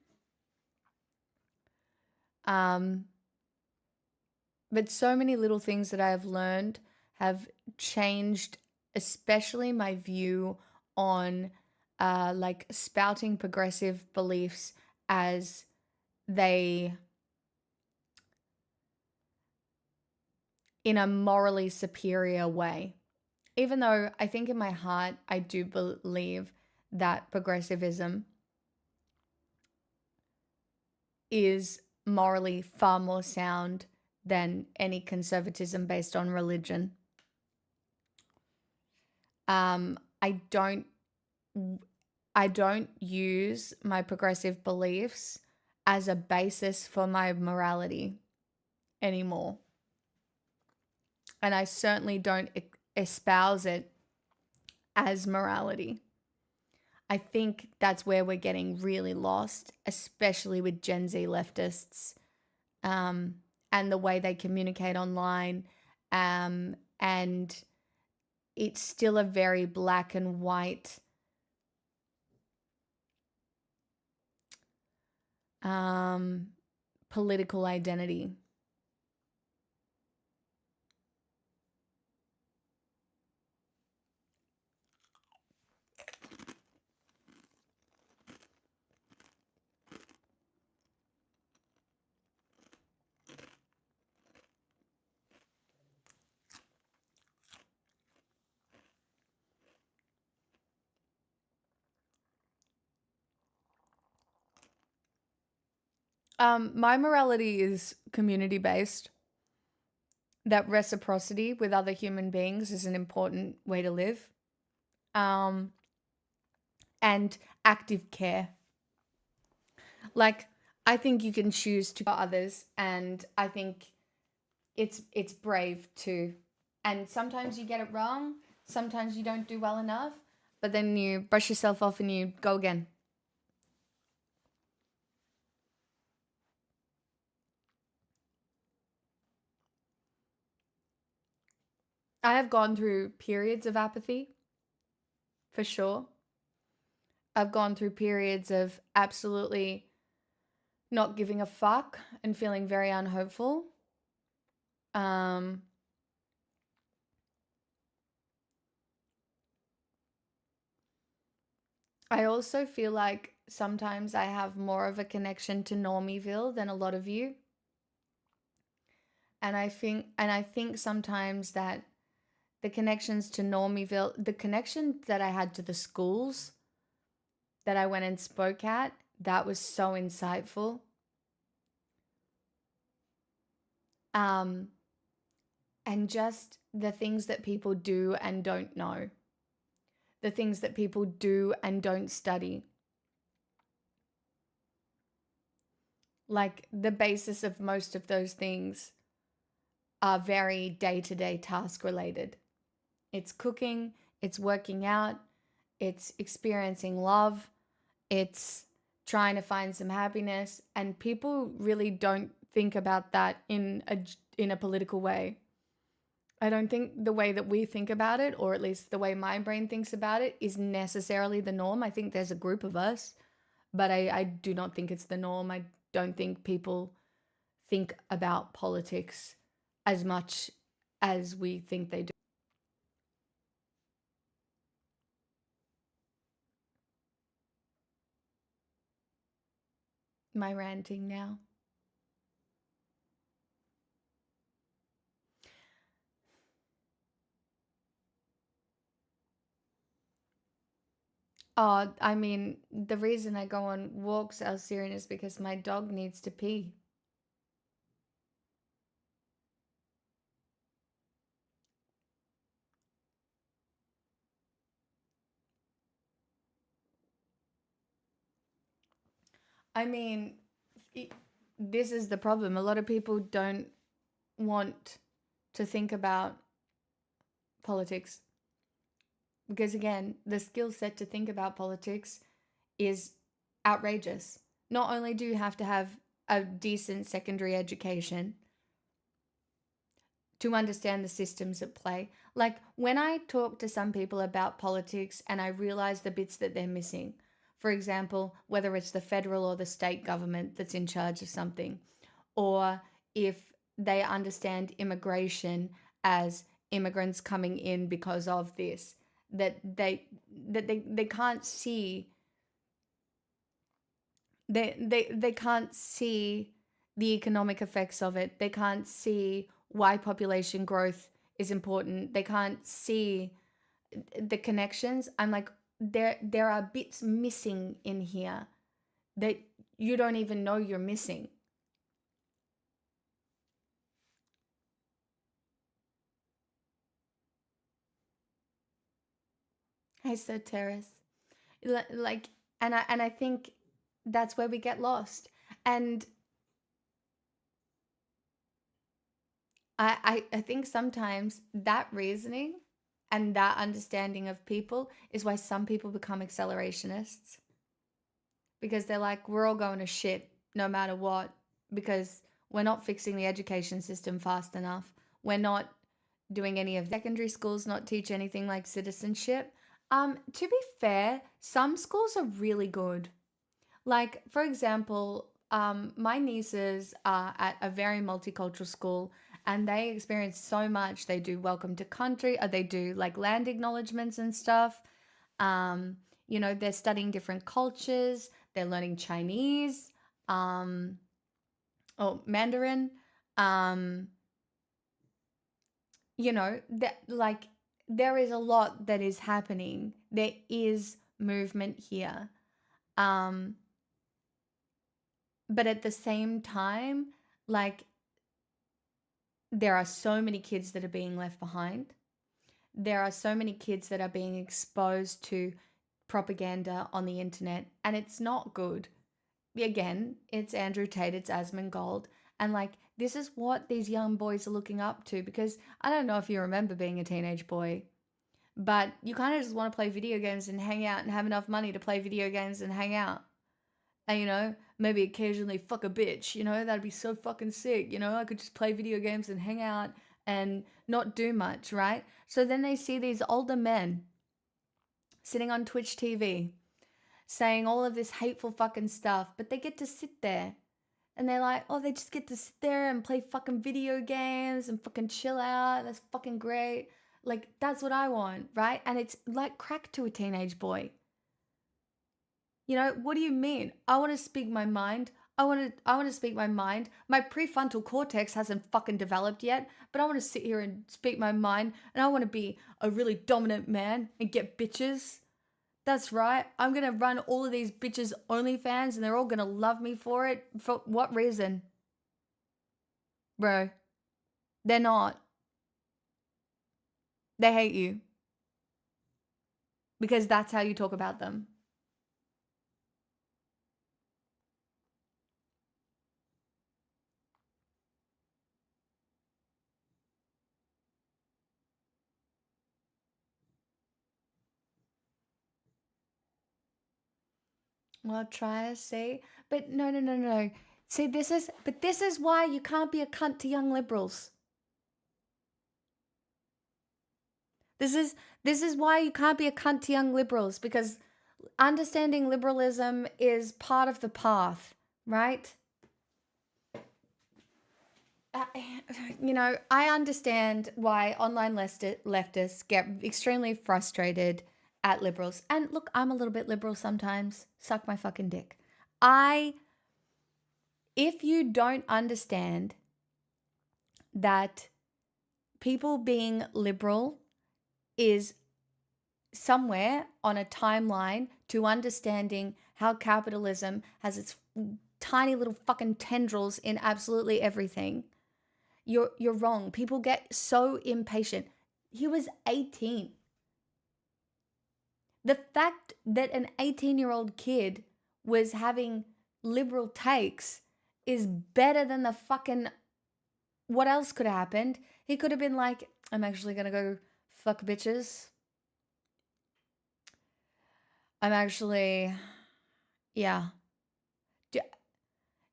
But so many little things that I have learned have changed, especially my view on like spouting progressive beliefs as they in a morally superior way. Even though I think in my heart I do believe that progressivism is morally far more sound than any conservatism based on religion. I don't use my progressive beliefs as a basis for my morality anymore. And I certainly don't espouse it as morality. I think that's where we're getting really lost, especially with Gen Z leftists, and the way they communicate online. And it's still a very black and white political identity. My morality is community based. That reciprocity with other human beings is an important way to live. And active care. Like, I think you can choose to others, and I think it's brave too. And sometimes you get it wrong, sometimes you don't do well enough, but then you brush yourself off and you go again. I have gone through periods of apathy, for sure. I've gone through periods of absolutely not giving a fuck and feeling very unhopeful. I also feel like sometimes I have more of a connection to Normieville than a lot of you. And I think sometimes that the connections to Normieville, the connection that I had to the schools that I went and spoke at, that was so insightful. And just the things that people do and don't know. The things that people do and don't study. Like, the basis of most of those things are very day-to-day task related. It's cooking, it's working out, it's experiencing love, it's trying to find some happiness, and people really don't think about that in a political way. I don't think the way that we think about it, or at least the way my brain thinks about it, is necessarily the norm. I think there's a group of us, but I do not think it's the norm. I don't think people think about politics as much as we think they do. Am I ranting now? Oh, I mean, the reason I go on walks, Alcerian, is because my dog needs to pee. I mean, this is the problem. A lot of people don't want to think about politics. Because again, the skill set to think about politics is outrageous. Not only do you have to have a decent secondary education to understand the systems at play. Like, when I talk to some people about politics and I realize the bits that they're missing, for example, whether it's the federal or the state government that's in charge of something, or if they understand immigration as immigrants coming in because of this, that they can't see they can't see the economic effects of it. They can't see why population growth is important. They can't see the connections. I'm like, there are bits missing in here that you don't even know you're missing. Hey, Sir Terrace. Like, and I think that's where we get lost. And I think sometimes that reasoning and that understanding of people is why some people become accelerationists. Because they're like, we're all going to shit no matter what, because we're not fixing the education system fast enough. We're not doing any of secondary schools, not teach anything like citizenship. To be fair, some schools are really good. Like, for example, my nieces are at a very multicultural school and they experience so much. They do welcome to country, or they do like land acknowledgements and stuff. You know, they're studying different cultures, they're learning Chinese, or Mandarin. You know, that like there is a lot that is happening. There is movement here. But at the same time, like, there are so many kids that are being left behind. There are so many kids that are being exposed to propaganda on the internet, and it's not good. Again, it's Andrew Tate, it's Asmongold, and like, this is what these young boys are looking up to, because I don't know if you remember being a teenage boy, but you kind of just want to play video games and hang out and have enough money to play video games and hang out. And, you know, maybe occasionally fuck a bitch, you know, that'd be so fucking sick, you know, I could just play video games and hang out and not do much, right? So then they see these older men sitting on Twitch TV saying all of this hateful fucking stuff, but they get to sit there and they're like, oh, they just get to sit there and play fucking video games and fucking chill out. That's fucking great. Like, that's what I want, right? And it's like crack to a teenage boy. You know, what do you mean? I want to speak my mind. I want to speak my mind. My prefrontal cortex hasn't fucking developed yet, but I want to sit here and speak my mind, and I want to be a really dominant man and get bitches. That's right. I'm going to run all of these bitches OnlyFans, and they're all going to love me for it. For what reason? Bro, they're not. They hate you. Because that's how you talk about them. Well, try to see. But no. See, this is why you can't be a cunt to young liberals. This is why you can't be a cunt to young liberals, because understanding liberalism is part of the path, right? You know, I understand why online leftists get extremely frustrated at liberals. And look, I'm a little bit liberal sometimes. Suck my fucking dick. If you don't understand that people being liberal is somewhere on a timeline to understanding how capitalism has its tiny little fucking tendrils in absolutely everything, you're wrong. People get so impatient. He was 18. The fact that an 18-year-old kid was having liberal takes is better than the fucking... What else could have happened? He could have been like, I'm actually going to go fuck bitches. I'm actually... Yeah.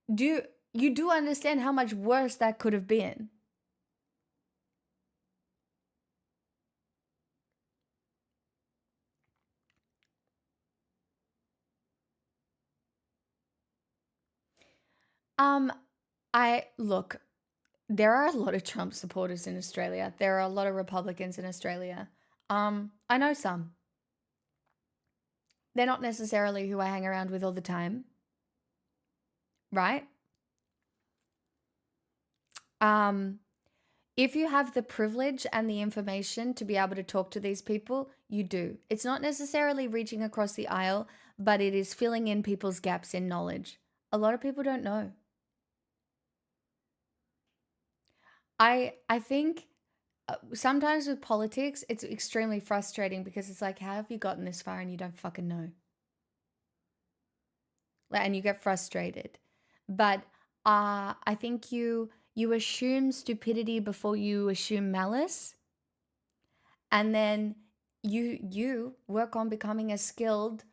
You do understand how much worse that could have been? Look, there are a lot of Trump supporters in Australia. There are a lot of Republicans in Australia. I know some. They're not necessarily who I hang around with all the time, right? If you have the privilege and the information to be able to talk to these people, you do. It's not necessarily reaching across the aisle, but it is filling in people's gaps in knowledge. A lot of people don't know. I think sometimes with politics, it's extremely frustrating because it's like, how have you gotten this far and you don't fucking know? And you get frustrated. But I think you assume stupidity before you assume malice, and then you work on becoming a skilled,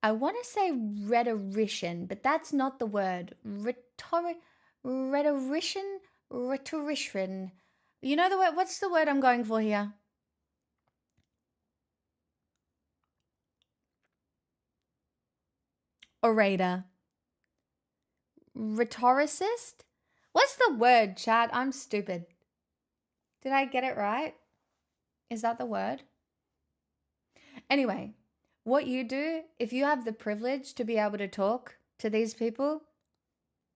I want to say rhetorician, but that's not the word. Rhetorician. You know the word? What's the word I'm going for here? Orator. Rhetoricist? What's the word, chat? I'm stupid. Did I get it right? Is that the word? Anyway, what you do, if you have the privilege to be able to talk to these people,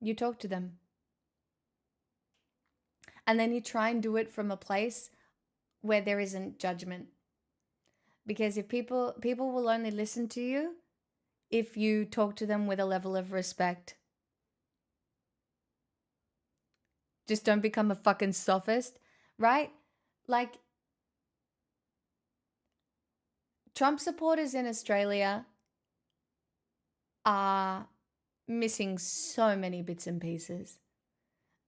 you talk to them. And then you try and do it from a place where there isn't judgment. Because if people will only listen to you if you talk to them with a level of respect. Just don't become a fucking sophist, right? Like, Trump supporters in Australia are missing so many bits and pieces.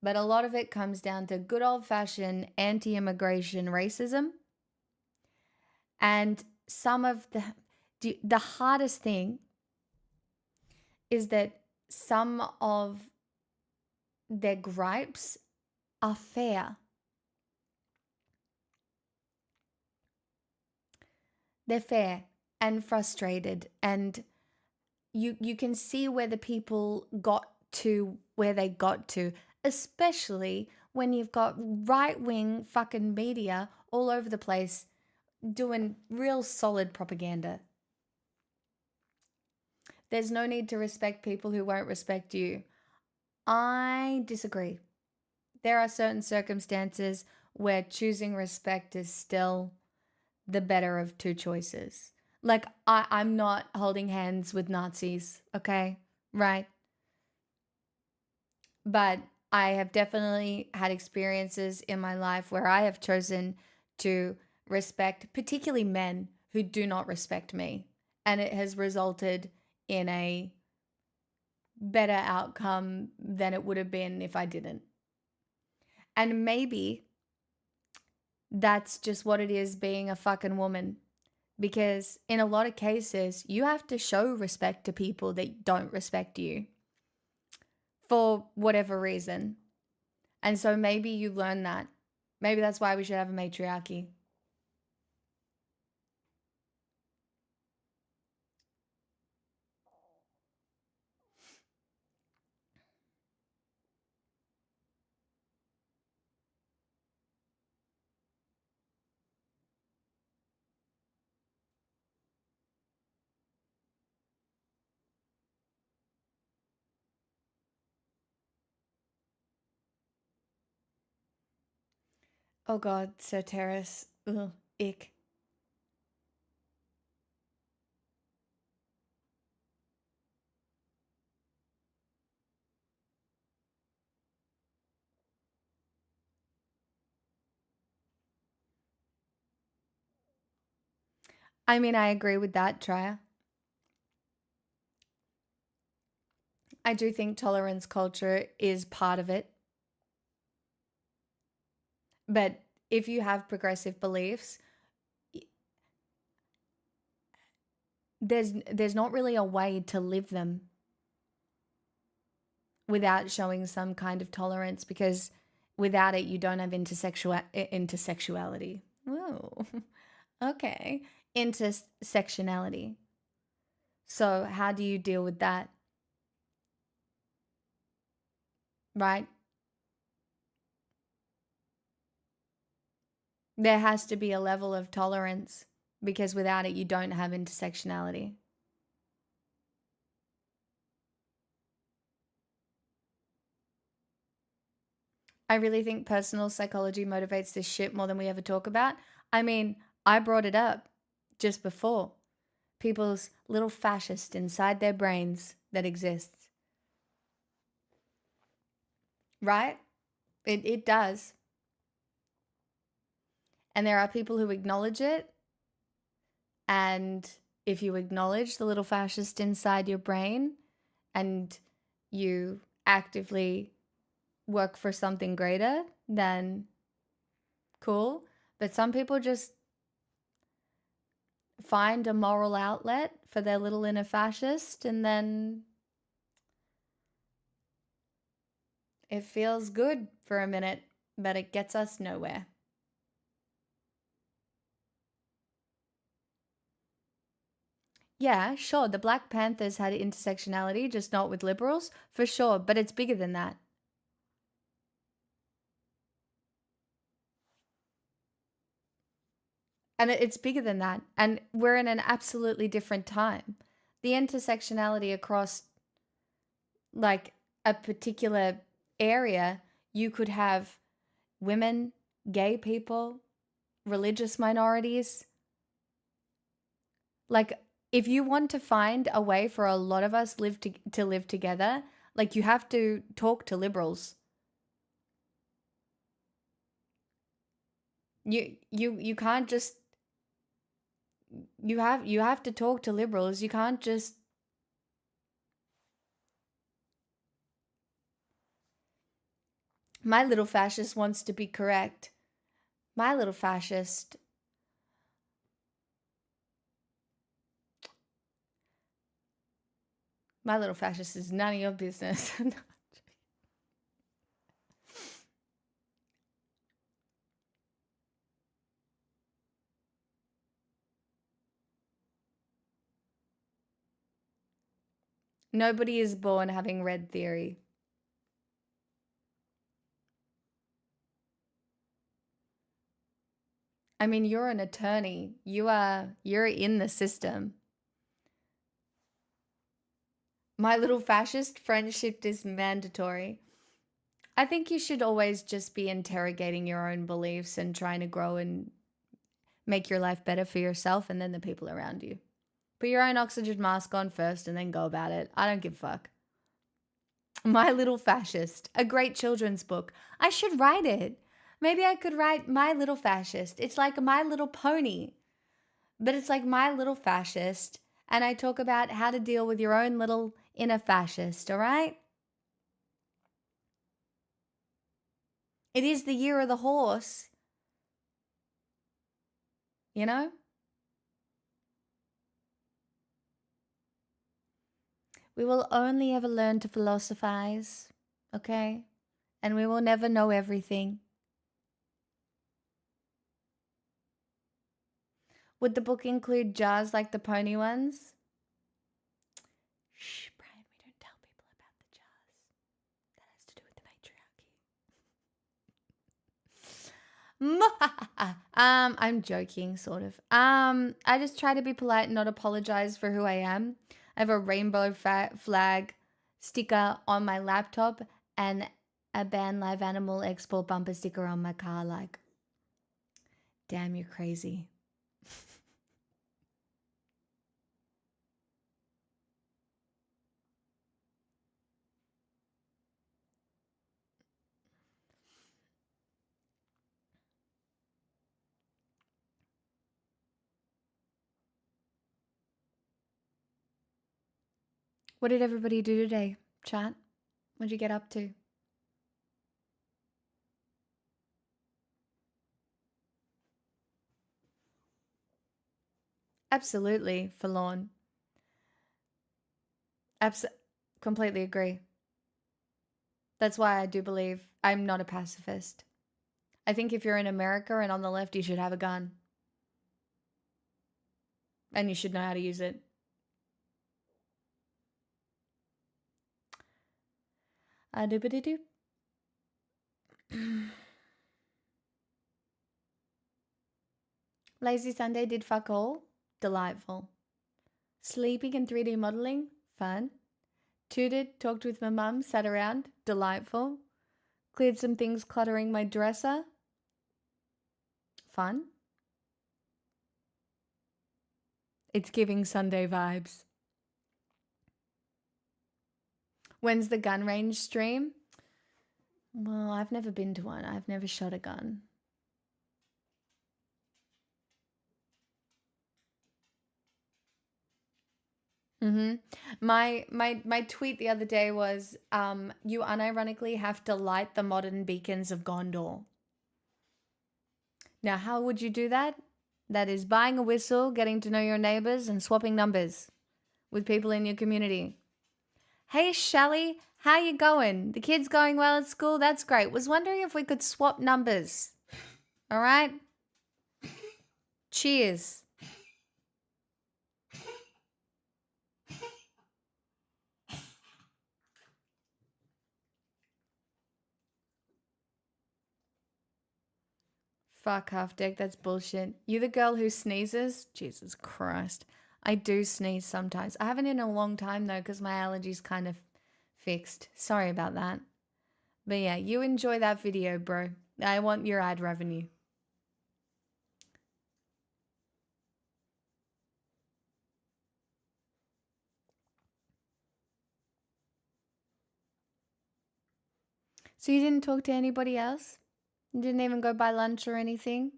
But a lot of it comes down to good old-fashioned anti-immigration racism. And some of the hardest thing is that some of their gripes are fair. They're fair and frustrated, and you can see where the people got to where they got to, especially when you've got right-wing fucking media all over the place doing real solid propaganda. There's no need to respect people who won't respect you. I disagree. There are certain circumstances where choosing respect is still the better of two choices. Like, I'm not holding hands with Nazis, okay? Right? But I have definitely had experiences in my life where I have chosen to respect, particularly men who do not respect me. And it has resulted in a better outcome than it would have been if I didn't. And maybe that's just what it is being a fucking woman. Because in a lot of cases, you have to show respect to people that don't respect you for whatever reason. And so maybe you learn that. Maybe that's why we should have a matriarchy. Oh God, Sir Terrace. Ugh, ick. I mean, I agree with that, Trya. I do think tolerance culture is part of it. But if you have progressive beliefs, there's not really a way to live them without showing some kind of tolerance, because without it you don't have intersexuality. Oh, okay. Intersectionality. So how do you deal with that? Right? There has to be a level of tolerance because without it, you don't have intersectionality. I really think personal psychology motivates this shit more than we ever talk about. I mean, I brought it up just before. People's little fascist inside their brains that exists. Right? It does. And there are people who acknowledge it. And if you acknowledge the little fascist inside your brain and you actively work for something greater, then cool. But some people just find a moral outlet for their little inner fascist and then it feels good for a minute, but it gets us nowhere. Yeah, sure, the Black Panthers had intersectionality, just not with liberals, for sure, but it's bigger than that. And it's bigger than that. And we're in an absolutely different time. The intersectionality across like a particular area, you could have women, gay people, religious minorities. Like if you want to find a way for a lot of us to live together, like you have to talk to liberals. You can't just you have to talk to liberals. You can't just my little fascist wants to be correct. My little fascist is none of your business. Nobody is born having read theory. I mean, you're an attorney. You're in the system. My little fascist, friendship is mandatory. I think you should always just be interrogating your own beliefs and trying to grow and make your life better for yourself and then the people around you. Put your own oxygen mask on first and then go about it. I don't give a fuck. My Little Fascist, a great children's book. I should write it. Maybe I could write My Little Fascist. It's like My Little Pony, but it's like My Little Fascist. And I talk about how to deal with your own little inner fascist, all right? It is the year of the horse. You know? We will only ever learn to philosophize, okay? And we will never know everything. Would the book include jars like the pony ones? Shh, Brian, we don't tell people about the jars. That has to do with the matriarchy. I'm joking, sort of. I just try to be polite and not apologize for who I am. I have a rainbow flag sticker on my laptop and a Band Live Animal Export bumper sticker on my car. Like, damn, you're crazy. What did everybody do today, chat? What'd you get up to? Absolutely, forlorn. Completely agree. That's why I do believe I'm not a pacifist. I think if you're in America and on the left, you should have a gun. And you should know how to use it. Doobity-doo. Lazy Sunday did fuck all. Delightful. Sleeping and 3D modeling. Fun. Tutored, talked with my mum, sat around. Delightful. Cleared some things cluttering my dresser. Fun. It's giving Sunday vibes. When's the gun range stream? Well, I've never been to one. I've never shot a gun. My tweet the other day was you unironically have to light the modern beacons of Gondor. Now, how would you do that? That is buying a whistle, getting to know your neighbors, and swapping numbers with people in your community. Hey, Shelly, how you going? The kids going well at school? That's great. Was wondering if we could swap numbers. All right? Cheers. Fuck, Half Deck, that's bullshit. You the girl who sneezes? Jesus Christ. I do sneeze sometimes. I haven't in a long time though because my allergies kind of fixed. Sorry about that. But yeah, you enjoy that video, bro. I want your ad revenue. So you didn't talk to anybody else? You didn't even go buy lunch or anything?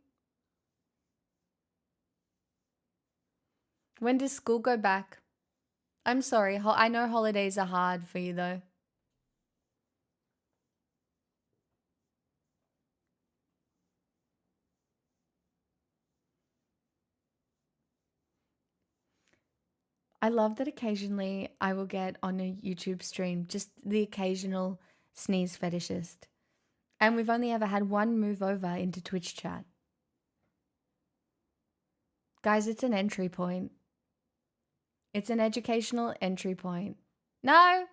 When does school go back? I'm sorry. I know holidays are hard for you though. I love that occasionally I will get on a YouTube stream just the occasional sneeze fetishist. And we've only ever had one move over into Twitch chat. Guys, it's an entry point. It's an educational entry point. No!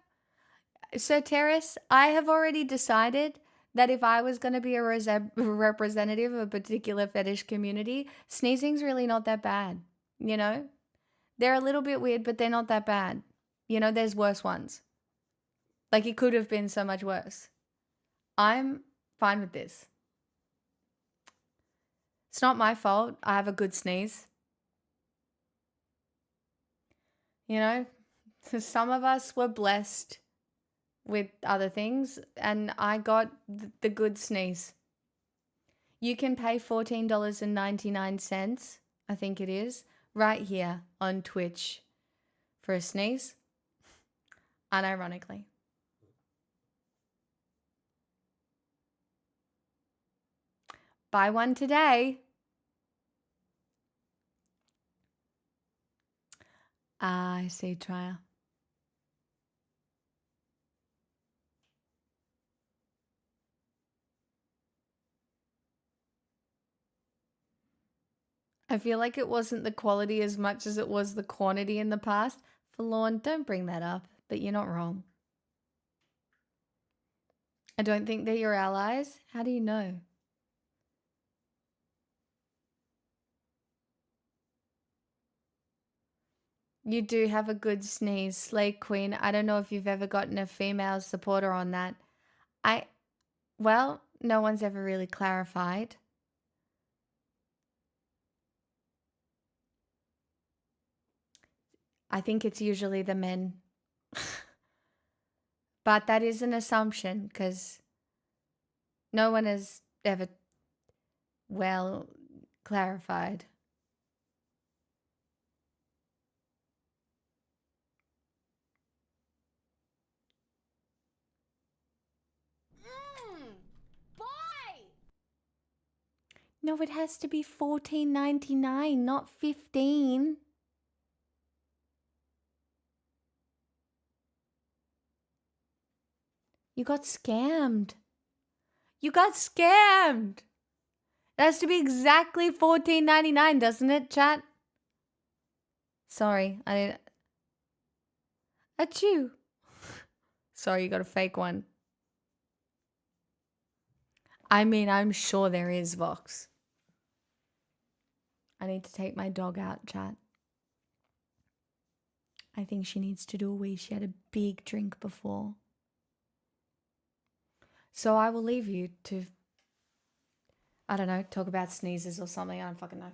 Sir Terrace, I have already decided that if I was going to be a representative of a particular fetish community, sneezing's really not that bad. You know? They're a little bit weird, but they're not that bad. You know, there's worse ones. Like, it could have been so much worse. I'm fine with this. It's not my fault. I have a good sneeze. You know, some of us were blessed with other things, and I got the good sneeze. You can pay $14.99, I think it is, right here on Twitch for a sneeze, unironically. Buy one today. I see, Trial. I feel like it wasn't the quality as much as it was the quantity in the past. Forlorn, don't bring that up, but you're not wrong. I don't think they're your allies. How do you know? You do have a good sneeze, Slay Queen. I don't know if you've ever gotten a female supporter on that. Well, no one's ever really clarified. I think it's usually the men. But that is an assumption because no one has ever, well, clarified. No, it has to be $14.99, not $15. You got scammed. You got scammed. It has to be exactly $14.99, doesn't it, chat? Sorry, I didn't. Achoo. Sorry, you got a fake one. I mean, I'm sure there is, Vox. I need to take my dog out, chat. I think she needs to do a wee. She had a big drink before. So I will leave you to, I don't know, talk about sneezes or something. I don't fucking know.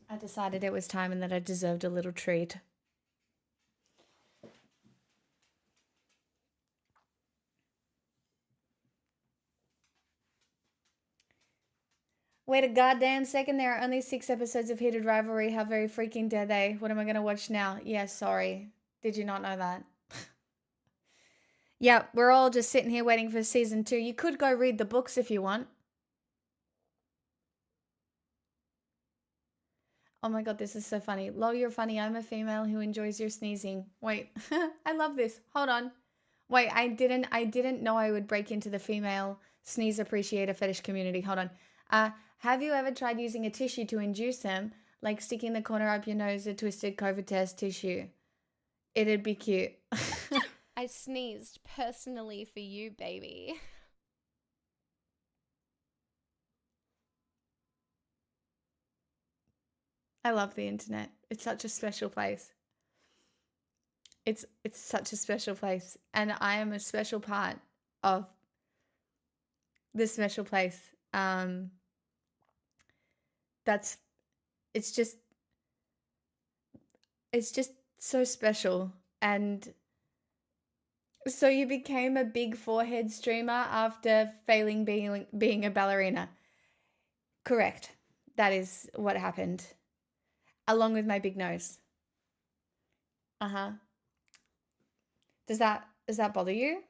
I decided it was time and that I deserved a little treat. Wait a goddamn second, there are only 6 episodes of Heated Rivalry. How very freaking dare they? What am I going to watch now? Yeah, sorry. Did you not know that? Yeah, we're all just sitting here waiting for season 2. You could go read the books if you want. Oh my god, this is so funny. Lol, you're funny. I'm a female who enjoys your sneezing. Wait, I love this. Hold on. Wait, I didn't know I would break into the female sneeze appreciator fetish community. Hold on. Have you ever tried using a tissue to induce them, like sticking the corner up your nose, a twisted COVID test tissue? It'd be cute. I sneezed personally for you, baby. I love the internet. It's such a special place. It's such a special place, and I am a special part of this special place. It's just so special. And so you became a big forehead streamer after failing being a ballerina. Correct. That is what happened. Along with my big nose. Uh-huh. Does that bother you?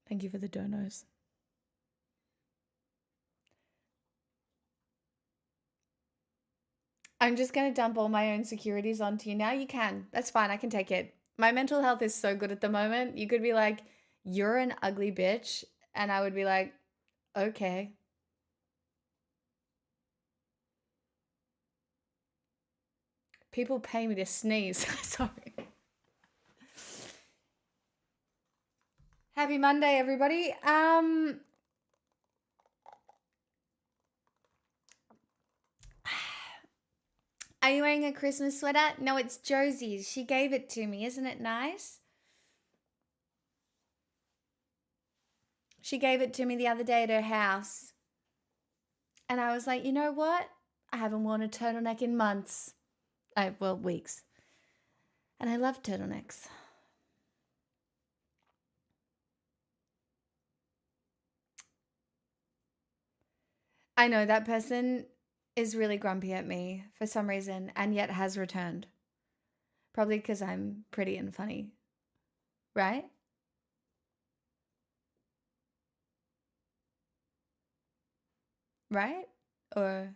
Thank you for the donos. I'm just going to dump all my own securities onto you now. You can. That's fine. I can take it. My mental health is so good at the moment. You could be like, you're an ugly bitch. And I would be like, okay. People pay me to sneeze. Sorry. Happy Monday, everybody. Are you wearing a Christmas sweater? No, it's Josie's. She gave it to me. Isn't it nice? She gave it to me the other day at her house. And I was like, you know what? I haven't worn a turtleneck in months. Well, weeks. And I love turtlenecks. I know that person is really grumpy at me for some reason and yet has returned. Probably because I'm pretty and funny. Right? Right? Or...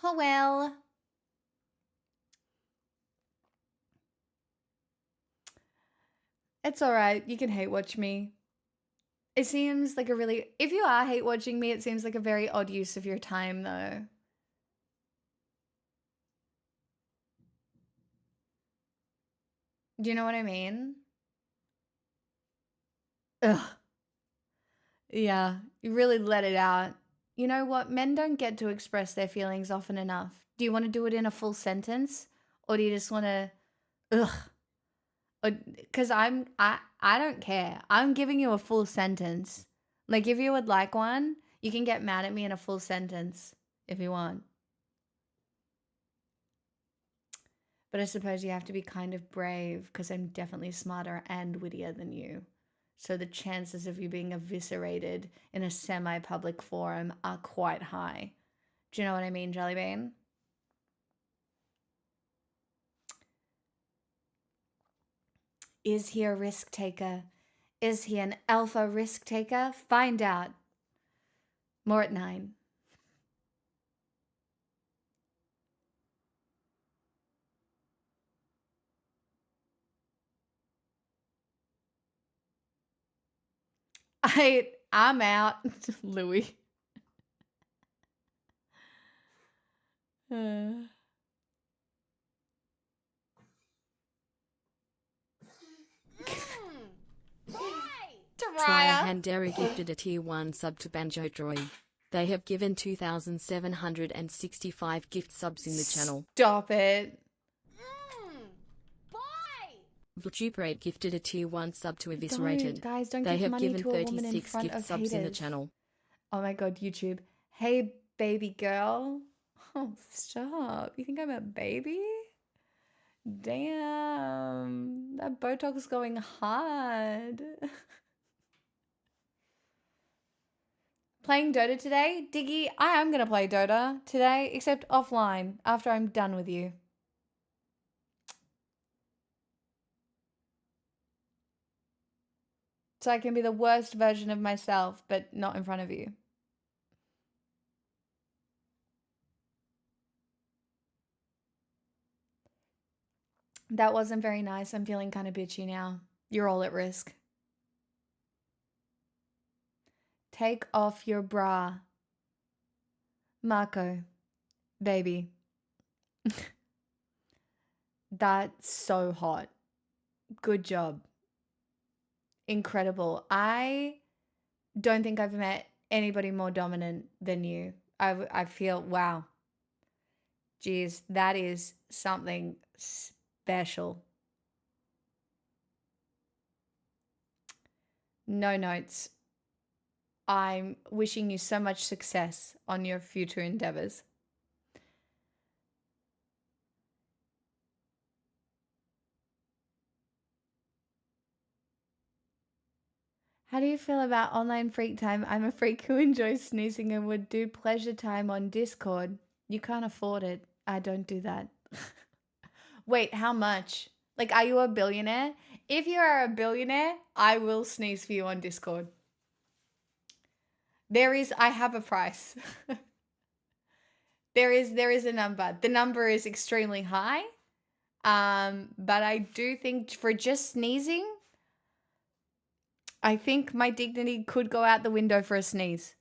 oh well. It's alright. You can hate watch me. It seems like a really... if you are hate watching me, it seems like a very odd use of your time, though. Do you know what I mean? Ugh. Yeah, you really let it out. You know what? Men don't get to express their feelings often enough. Do you want to do it in a full sentence? Or do you just want to... ugh. Because I don't care. I'm giving you a full sentence. Like, if you would like one, you can get mad at me in a full sentence if you want. But I suppose you have to be kind of brave because I'm definitely smarter and wittier than you. So the chances of you being eviscerated in a semi-public forum are quite high. Do you know what I mean, Jellybean? Is he a risk taker? Is he an alpha risk taker? Find out. More at 9. I'm out, Louis. Raya. Handera gifted a tier 1 sub to Banjo Droid. They have given 2,765 gift subs in the channel. Stop it. Vituperate gifted a tier 1 sub to Eviscerated. Guys, don't They give have money given to a woman in 36 front gift of subs in the haters. channel. Oh my god, YouTube. Hey, baby girl. Oh, stop. You think I'm a baby? Damn. That Botox is going hard. Playing Dota today? Diggy, I am going to play Dota today, except offline, after I'm done with you. So I can be the worst version of myself, but not in front of you. That wasn't very nice. I'm feeling kind of bitchy now. You're all at risk. Take off your bra. Marco, baby. That's so hot. Good job. Incredible. I don't think I've met anybody more dominant than you. I feel, wow. Geez, that is something special. No notes. I'm wishing you so much success on your future endeavors. How do you feel about online freak time? I'm a freak who enjoys sneezing and would do pleasure time on Discord. You can't afford it. I don't do that. Wait, how much? Like, are you a billionaire? If you are a billionaire, I will sneeze for you on Discord. I have a price. there is a number. The number is extremely high. But I do think for just sneezing, I think my dignity could go out the window for a sneeze.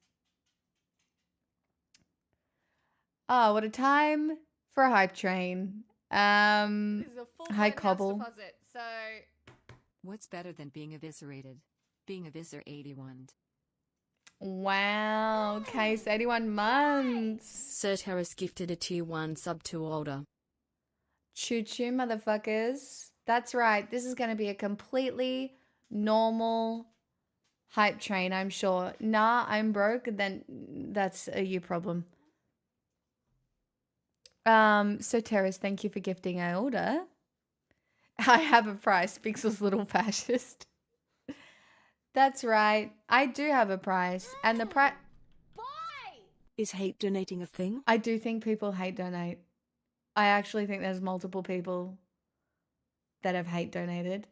Oh, what a time for a hype train. This is a full Hi, house Cobble. deposit, so What's better than being eviscerated? Being eviscer 81. Wow, case 81 months. Sir Terrace gifted a tier 1 sub to Older. Choo choo, motherfuckers. That's right. This is going to be a completely normal hype train, I'm sure. Nah, I'm broke. Then that's a you problem. So Terrace, thank you for gifting I order. I have a price, Pixel's little fascist. That's right. I do have a price. And the price... Is hate donating a thing? I do think people hate donate. I actually think there's multiple people that have hate donated.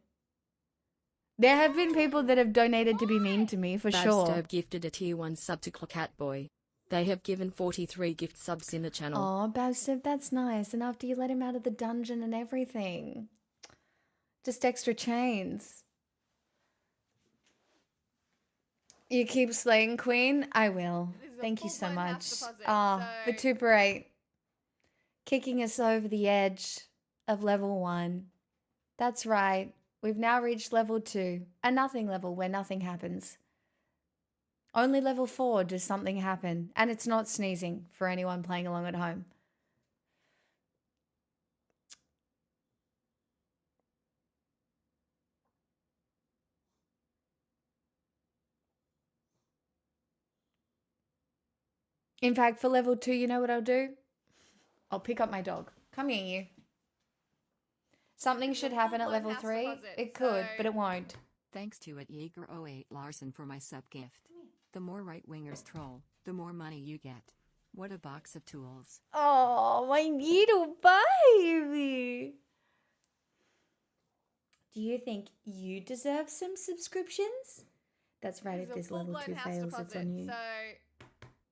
There have been people that have donated to be mean to me, for sure. Babstove gifted a tier 1 sub to Catboy. They have given 43 gift subs in the channel. Oh, Babstove, that's nice. And after you let him out of the dungeon and everything. Just extra chains. You keep slaying, Queen? I will. This is a Thank you so full-blown much. house deposit, Oh, so- Vituperate. Kicking us over the edge of level 1. That's right. We've now reached level 2. A nothing level where nothing happens. Only level 4 does something happen. And it's not sneezing for anyone playing along at home. In fact, for level 2, you know what I'll do? I'll pick up my dog. Come here, you. Something This is should a happen at full-blown level house 3. deposit, It could, so- but it won't. Thanks to @Jaeger08 Larson for my sub gift. The more right-wingers troll, the more money you get. What a box of tools. Oh, my little baby. Do you think you deserve some subscriptions? That's right, This if is a this level full-blown 2 house fails, it's deposit, on you. So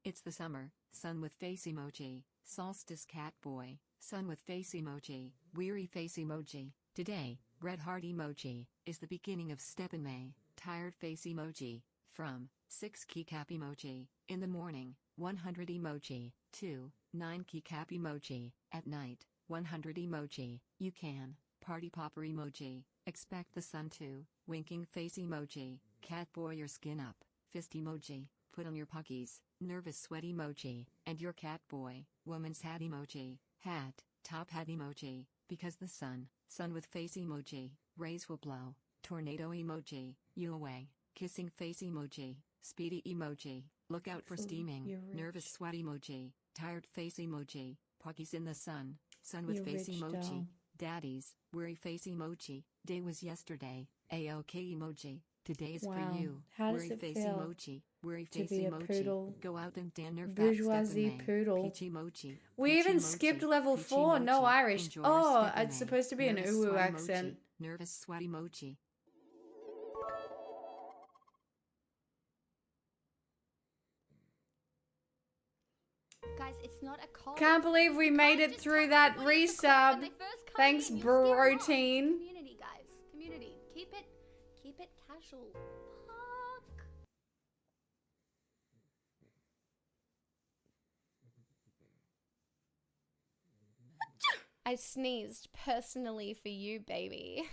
It's the summer, sun with face emoji, solstice cat boy, sun with face emoji, weary face emoji. Today, red heart emoji, is the beginning of step in May, tired face emoji, from 6 keycap emoji, in the morning, 100 emoji, 2, 9 keycap emoji, at night, 100 emoji, you can, party popper emoji, expect the sun to winking face emoji, cat boy your skin up, fist emoji, put on your puggies, nervous sweat emoji, and your cat boy, woman's hat emoji, hat, top hat emoji, because the sun with face emoji, rays will blow, tornado emoji, you away, kissing face emoji, speedy emoji, look out for Fool, steaming, you're nervous rich. sweat emoji, tired face emoji, puggies in the sun with You're face rich, emoji, doll. daddies, worry face emoji, day was yesterday, AOK emoji, today is Wow. for you, How does worry it face feel emoji, worry to face be a emoji, poodle? go out and dinner fat Bourgeoisie Stephanie, poodle. peach emoji, We peach even emoji, skipped level peach 4. No emoji, Irish. enjoy Oh, Stephanie, it's supposed to be an nervous uwu sweat accent. emoji, nervous sweat emoji. Guys, it's not a cold. Can't believe we made it Just through tell that everybody it's a cold when resub. they first come Thanks, in. You scare 'em off. It's Brotein. Community, guys. Community. Keep it casual. Fuck. I sneezed personally for you, baby.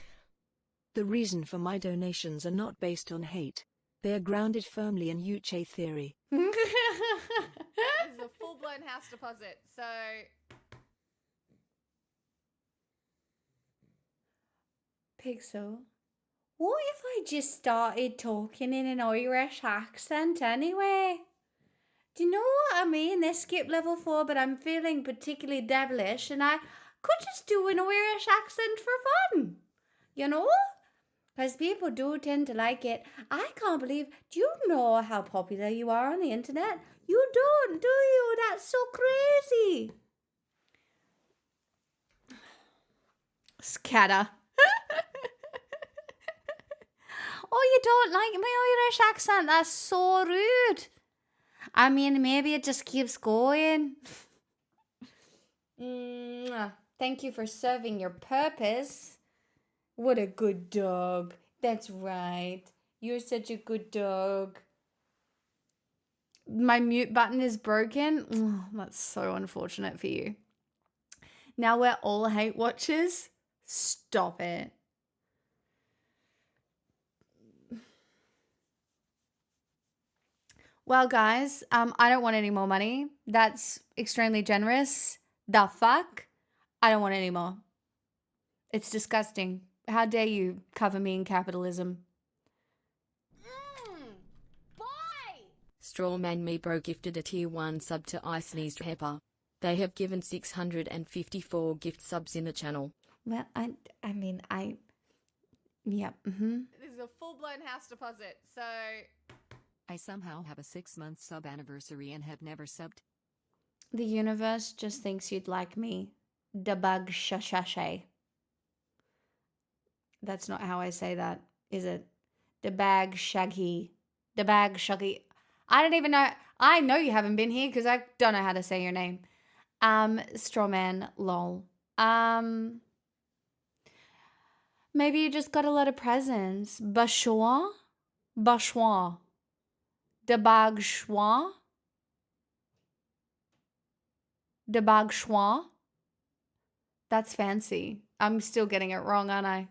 The reason for my donations are not based on hate. They are grounded firmly in Uche theory. This is a full-blown house deposit, so... Pixel, what if I just started talking in an Irish accent anyway? Do you know what I mean? They skipped level 4, but I'm feeling particularly devilish, and I could just do an Irish accent for fun. You know? Because people do tend to like it. I can't believe... Do you know how popular you are on the internet? You don't, do you? That's so crazy. Scatter. Oh, you don't like my Irish accent? That's so rude. I mean, maybe it just keeps going. Thank you for serving your purpose. What a good dog. That's right. You're such a good dog. My mute button is broken. Oh, that's so unfortunate for you. Now we're all hate watchers. Stop it. Well, guys, I don't want any more money. That's extremely generous. The fuck? I don't want any more. It's disgusting. How dare you cover me in capitalism? Bye! Strawman Me Bro gifted a tier 1 sub to I Sneezed Pepper. They have given 654 gift subs in the channel. Well, yeah, This is a full-blown house deposit, so... I somehow have a 6-month sub anniversary and have never subbed. The universe just thinks you'd like me. Debug shashashay. That's not how I say that, is it? Debag shaggy. Debag shaggy. I don't even know. I know you haven't been here because I don't know how to say your name. Strawman, lol. Maybe you just got a lot of presents. Bashois? Bashois. Debag schwa? Debag schwa? That's fancy. I'm still getting it wrong, aren't I?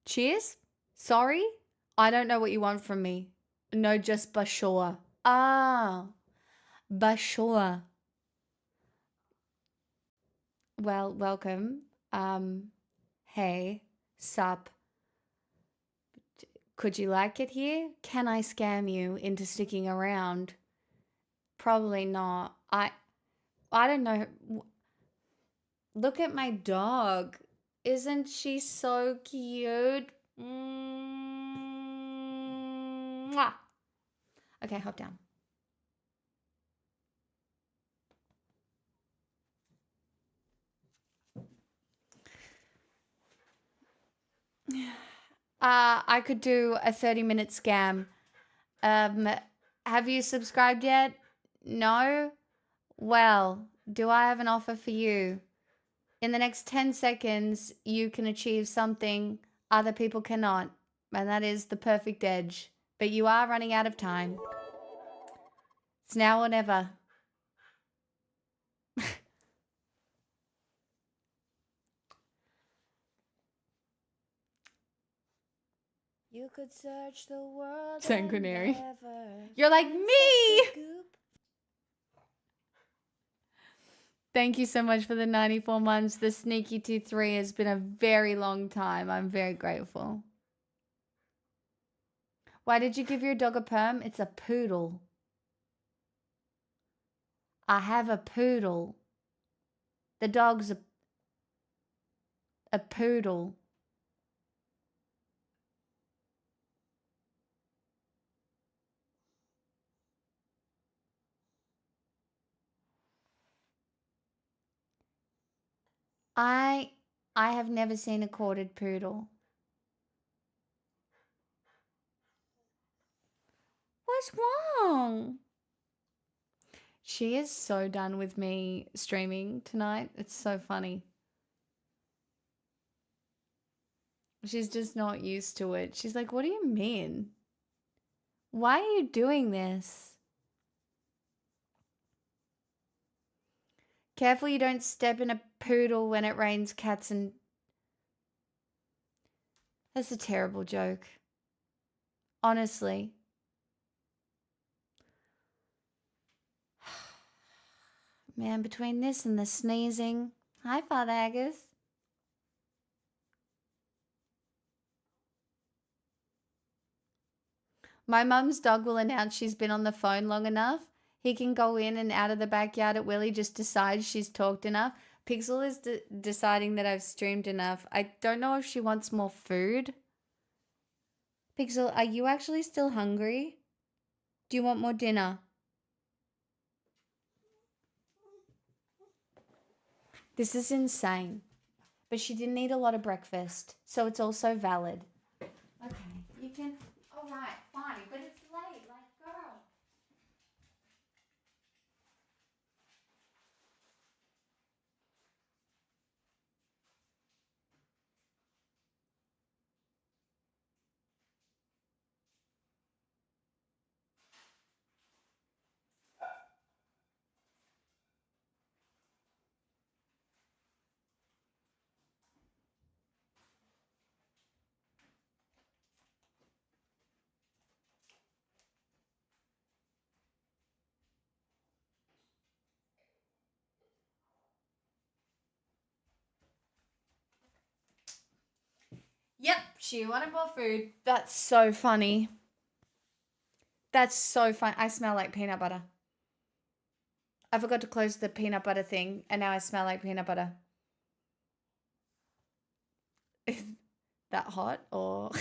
Cheers? Sorry? I don't know what you want from me. No, just Bashoa. Ah. Bashoa. Well, welcome. Hey. Sup. Could you like it here? Can I scam you into sticking around? Probably not. I don't know. Look at my dog. Isn't she so cute? Mwah. Okay, hop down. I could do a 30-minute scam. Have you subscribed yet? No? Well, do I have an offer for you? In the next 10 seconds, you can achieve something other people cannot, and that is the perfect edge. But you are running out of time. It's now or never. You could search the world Saint and Canary. never You're like find me. such a goop. Thank you so much for the 94 months. The Sneaky 2-3 has been a very long time. I'm very grateful. Why did you give your dog a perm? It's a poodle. I have a poodle. The dog's a poodle. I have never seen a corded poodle. What's wrong? She is so done with me streaming tonight. It's so funny. She's just not used to it. She's like, what do you mean? Why are you doing this? Careful you don't step in a poodle when it rains cats and... That's a terrible joke. Honestly. Man, between this and the sneezing. Hi, Father Agus. My mum's dog will announce she's been on the phone long enough. He can go in and out of the backyard at Willie, just decides she's talked enough. Pixel is deciding that I've streamed enough. I don't know if she wants more food. Pixel, are you actually still hungry? Do you want more dinner? This is insane. But she didn't eat a lot of breakfast, so it's also valid. Okay, you can... Alright, fine, but it's late, like, girl. Yep, she wanted more food. That's so funny. That's so fun. I smell like peanut butter. I forgot to close the peanut butter thing, and now I smell like peanut butter. Is that hot or...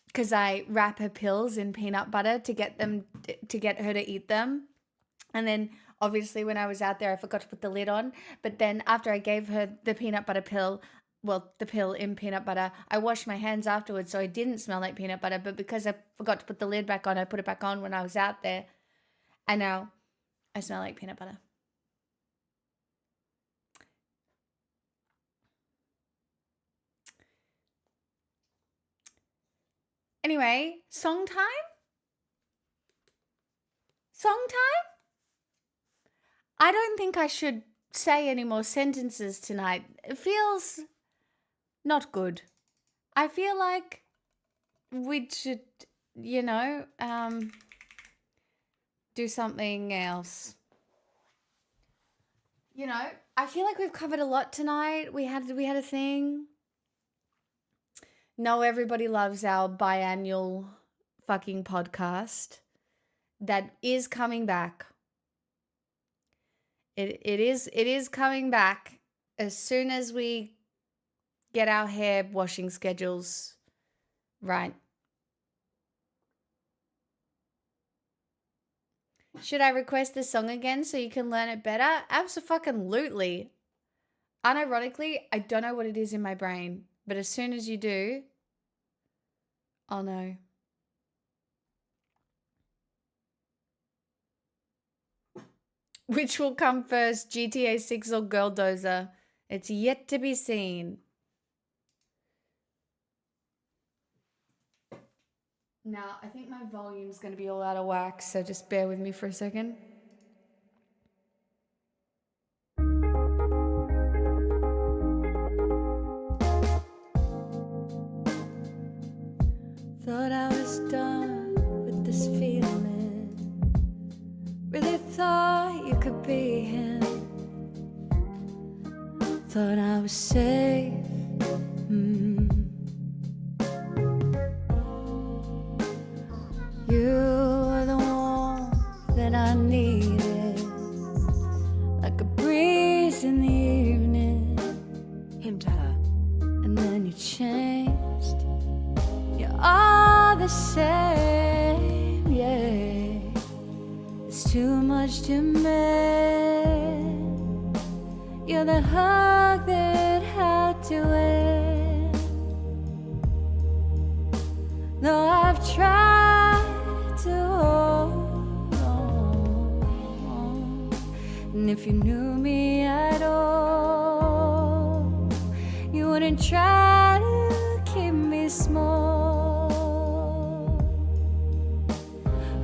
Because I wrap her pills in peanut butter to get her to eat them. And then obviously when I was out there, I forgot to put the lid on. But then after I gave her the peanut butter pill, well, the pill in peanut butter, I washed my hands afterwards so it didn't smell like peanut butter. But because I forgot to put the lid back on, I put it back on when I was out there. And now I smell like peanut butter. Anyway, song time? Song time? I don't think I should say any more sentences tonight. It feels not good. I feel like we should, do something else. I feel like we've covered a lot tonight. We had a thing. No, everybody loves our biannual fucking podcast that is coming back. It is coming back as soon as we get our hair washing schedules right. Should I request this song again so you can learn it better? Abso-fucking-lutely. Unironically, I don't know what it is in my brain. But as soon as you do, I'll know. Which will come first, GTA 6 or Girl Dozer? It's yet to be seen. Now, I think my volume's going to be all out of whack, so just bear with me for a second. Thought I was done with this feeling. Really thought you could be him. Thought I was safe. You were the one that I needed, like a breeze in the evening. Him to her. And then you changed. You're all the same, yeah. It's too much to mend. You're the hug that had to end. Though I've tried to hold on, and if you knew me at all, you wouldn't try to keep me small.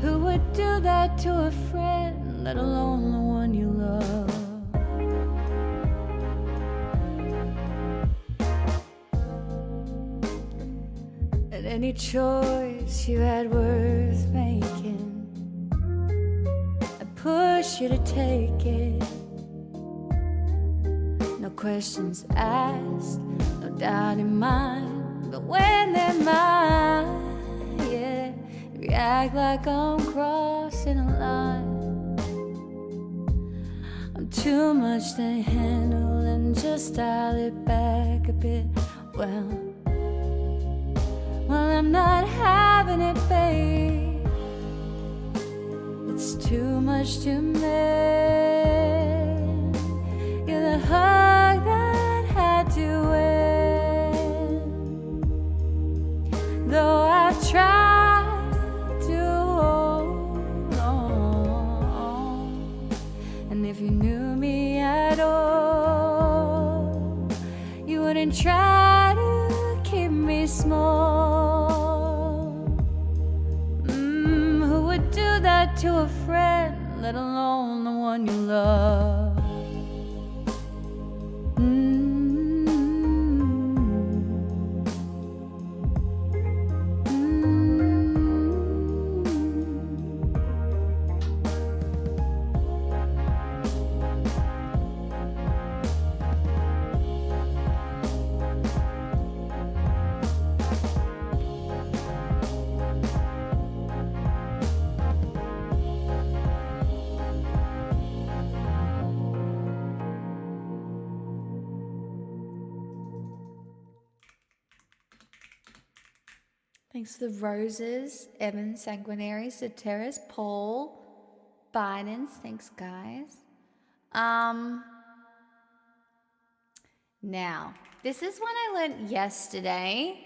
Who would do that to a friend, let alone the one you love? And any choice you had worth making, I'd push you to take it. No questions asked, no doubt in mind. But when they're mine, yeah, react like I'm crossing a line. I'm too much to handle and just dial it back a bit. Well, I'm not having it, babe. It's too much to mend. You're the hug that had to end. Though I've tried to hold on, and if you knew me at all, you wouldn't try to keep me small. Who would do that to a friend, let alone the one you love? Thanks to the Roses, Evan, Sanguinary, Soteris, Paul, Bidens. Thanks, guys. Now, this is one I learned yesterday.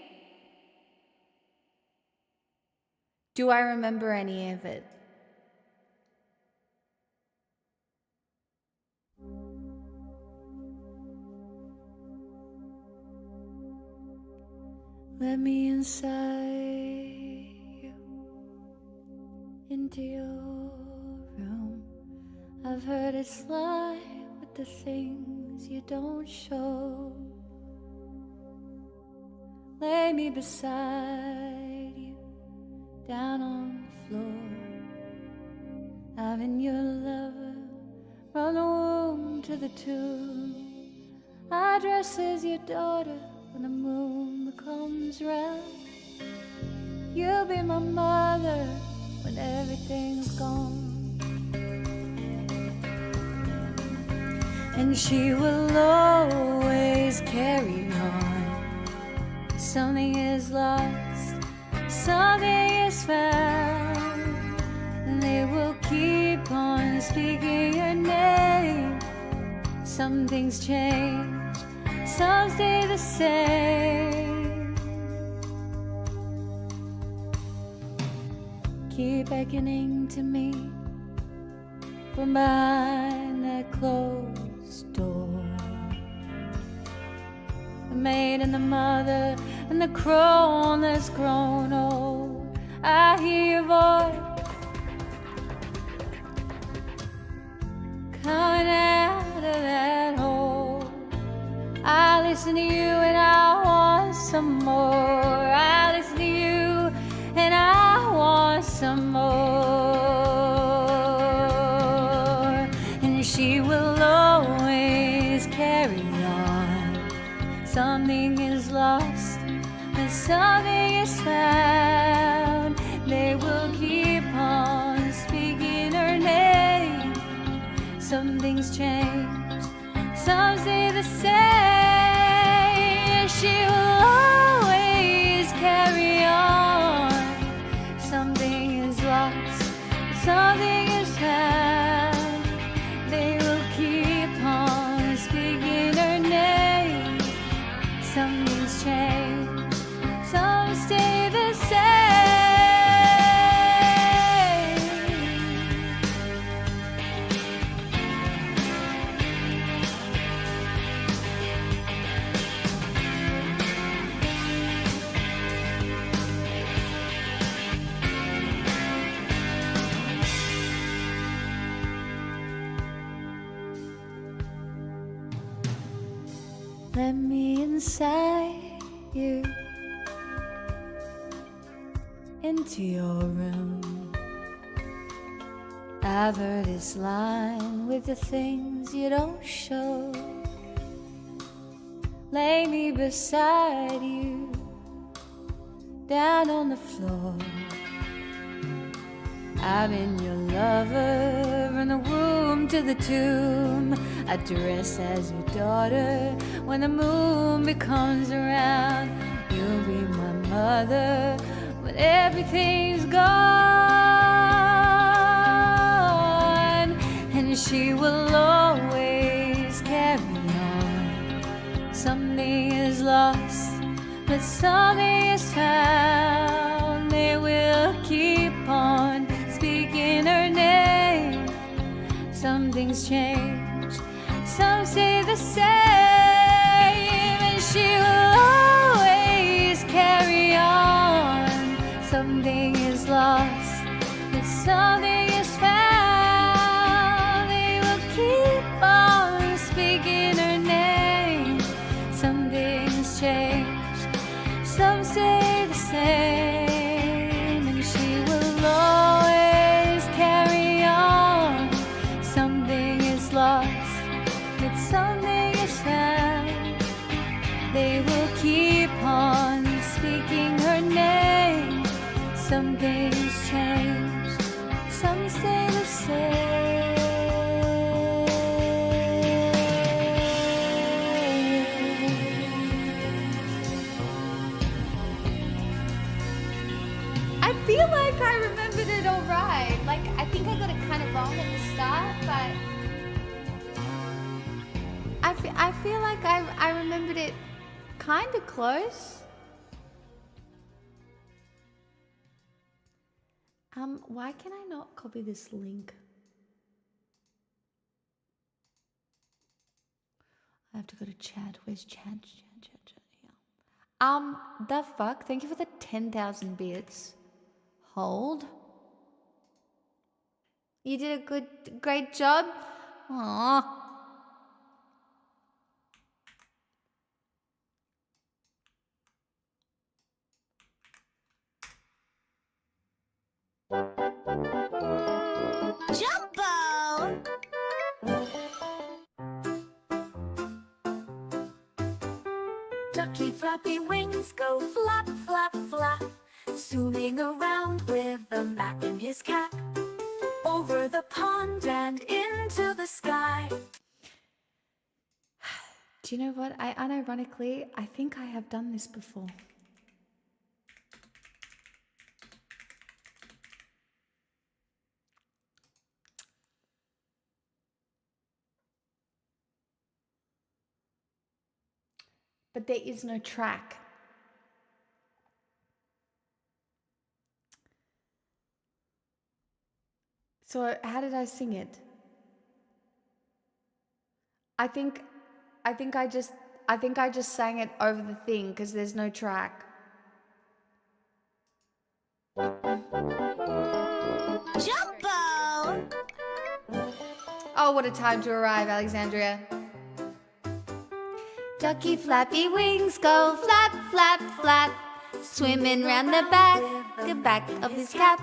Do I remember any of it? Let me inside you, into your room. I've heard it's like with the things you don't show. Lay me beside you, down on the floor. Having your lover run the womb to the tomb. I dress as your daughter when the moon comes round. You'll be my mother when everything's gone. And she will always carry on. Something is lost, something is found. And they will keep on speaking your name. Some things change, some stay the same. Keep beckoning to me from behind that closed door. The maid and the mother and the crone that's grown old. I hear your voice coming out of that hole. I listen to you and I want some more. I listen to you some more. And she will always carry on. Something is lost and something is found. They will keep on speaking her name. Some things change, some stay the same. She will always carry on. Something is lost, something is found. They will keep on speaking her name. Some things change, some stay the same. Let me inside you, into your room. I've heard this line with the things you don't show. Lay me beside you, down on the floor. I've been your lover, from the womb to the tomb. I dress as your daughter when the moon becomes around. You'll be my mother when everything's gone. And she will always carry on. Something is lost, but something is found. They will keep on speaking her name. Some things change, some stay the same. And she will always carry on. Something is lost, but something is found. They will keep on speaking her name. Some things change, some stay the same. And she will always carry on. Something is lost, but something is found. They will keep on speaking her name. Some things change, some stay the same. I feel like I remembered it all right. Like, I think I got it kind of wrong at the start, but I feel like I remembered it kind of close. Why can I not copy this link? I have to go to chat. Where's chat? Yeah. The fuck? Thank you for the 10,000 bits. Hold. You did a great job. Aww. Jumbo! Ducky flappy wings go flap, flap, flap, zooming around with a map in his cap, over the pond and into the sky. Do you know what? Unironically, I think I have done this before. But there is no track. So how did I sing it? I think I just sang it over the thing because there's no track. Jumbo! Oh, what a time to arrive, Alexandria. Ducky flappy wings go flap, flap, flap, swimming round the back of his cap,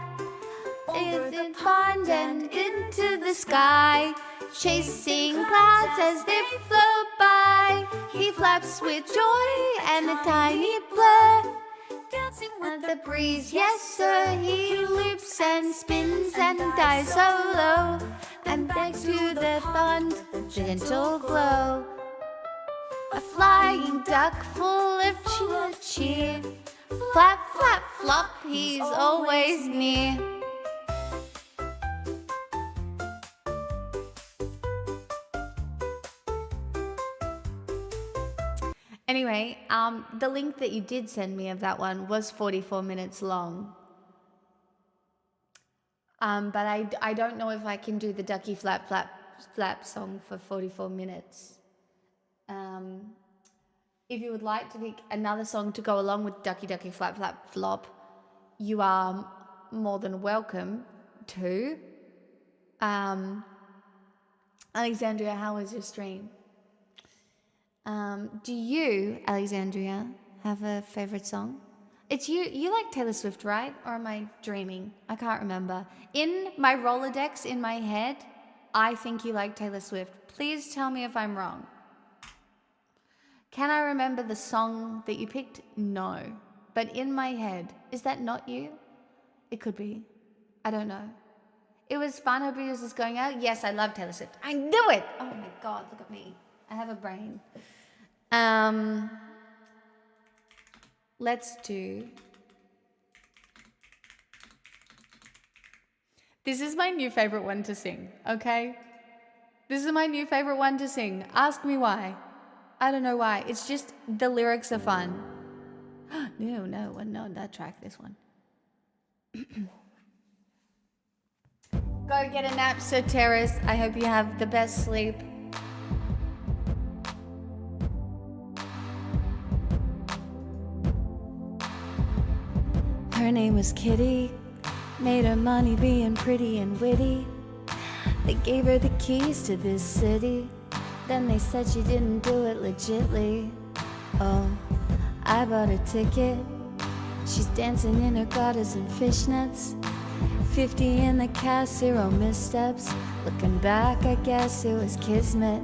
in pond and into the sky, chasing clouds as they float by. He flaps with joy and a tiny blur, dancing with the breeze. Yes, sir, he loops and spins and dives so low, and thanks to the pond, gentle glow. A flying duck full of cheer. Flap, flap, flop, he's always near. Anyway, the link that you did send me of that one was 44 minutes long. But I don't know if I can do the Ducky Flap Flap Flap song for 44 minutes. If you would like to pick another song to go along with Ducky Ducky Flap Flap Flop, you are more than welcome to. Alexandria, how was your stream? Do you, Alexandria, have a favorite song? It's you. You like Taylor Swift, right? Or am I dreaming? I can't remember. In my Rolodex in my head, I think you like Taylor Swift. Please tell me if I'm wrong. Can I remember the song that you picked? No. But in my head, is that not you? It could be. I don't know. It was fun. Hope yours is going out. Yes, I love Taylor Swift. I knew it. Oh my God, look at me. I have a brain. Let's do. This is my new favorite one to sing, okay? This is my new favorite one to sing. Ask me why. I don't know why. It's just the lyrics are fun. No, not that track, this one. Go get a nap, Sir Terrace. I hope you have the best sleep. Her name was Kitty, made her money being pretty and witty. They gave her the keys to this city, then they said she didn't do it legitly. Oh, I bought a ticket. She's dancing in her garters and fishnets. 50 in the cast, 0 missteps. Looking back, I guess it was kismet.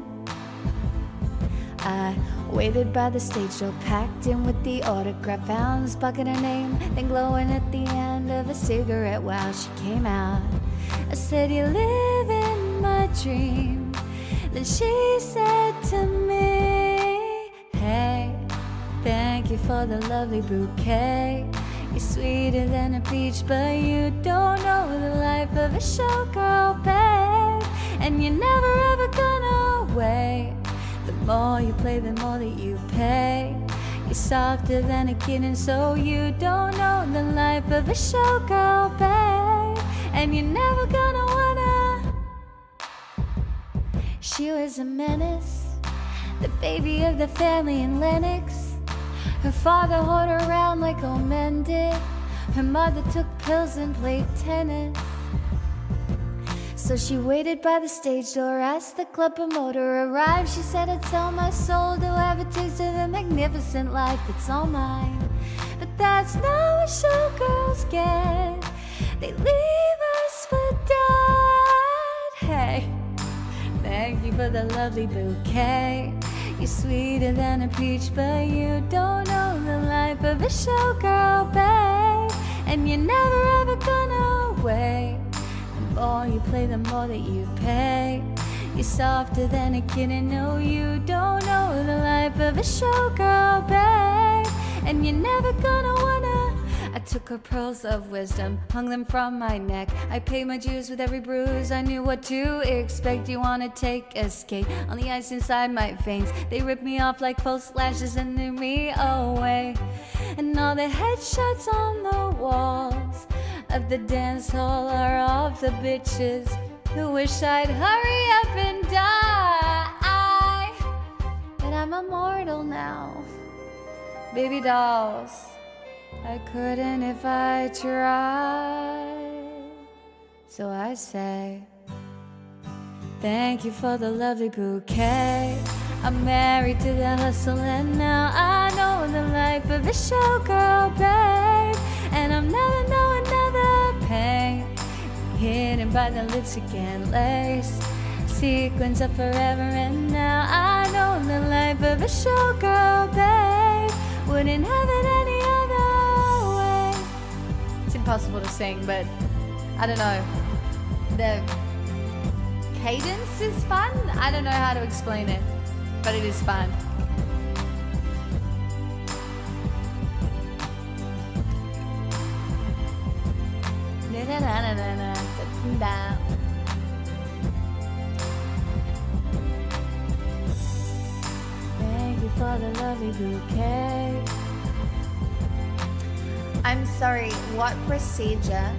I waited by the stage door, packed in with the autograph, found the bucket her name, then glowing at the end of a cigarette while she came out. I said, you live in my dream. Then she said to me, hey, thank you for the lovely bouquet. You're sweeter than a peach, but you don't know the life of a showgirl, babe. And you're never ever gonna wait. The more you play, the more that you pay. You're softer than a kitten, so you don't know the life of a showgirl, babe. And you're never gonna wanna. She was a menace, the baby of the family in Lennox. Her father hauled her around like old men did. Her mother took pills and played tennis. So she waited by the stage door, asked the club promoter arrive. She said, I'd sell my soul to have a taste of the magnificent life that's all mine. But that's not what showgirls get. They leave us for dead. Hey, thank you for the lovely bouquet. You're sweeter than a peach, but you don't know the life of a showgirl, babe. And you're never ever gonna wait. The more you play, the more that you pay. You're softer than a kitten, no, you don't know the life of a showgirl, babe. And you're never gonna wanna. I took her pearls of wisdom, hung them from my neck. I paid my dues with every bruise, I knew what to expect. You wanna take a skate on the ice inside my veins. They ripped me off like false lashes and threw me away. And all the headshots on the walls of the dance hall are of the bitches who wish I'd hurry up and die. But I'm immortal now. Baby dolls, I couldn't if I tried. So I say, thank you for the lovely bouquet. I'm married to the hustle and now I know the life of a showgirl, babe. And I'm never know another pain. hanging by the lips again. Lace sequins of forever, and now I know the life of a showgirl, babe. Wouldn't have it any other way. It's impossible to sing, but I don't know. The cadence is fun. I don't know how to explain it, but it is fun. Na, na, na, na, na, da, da. Thank you for the lovely bouquet. I'm sorry, what procedure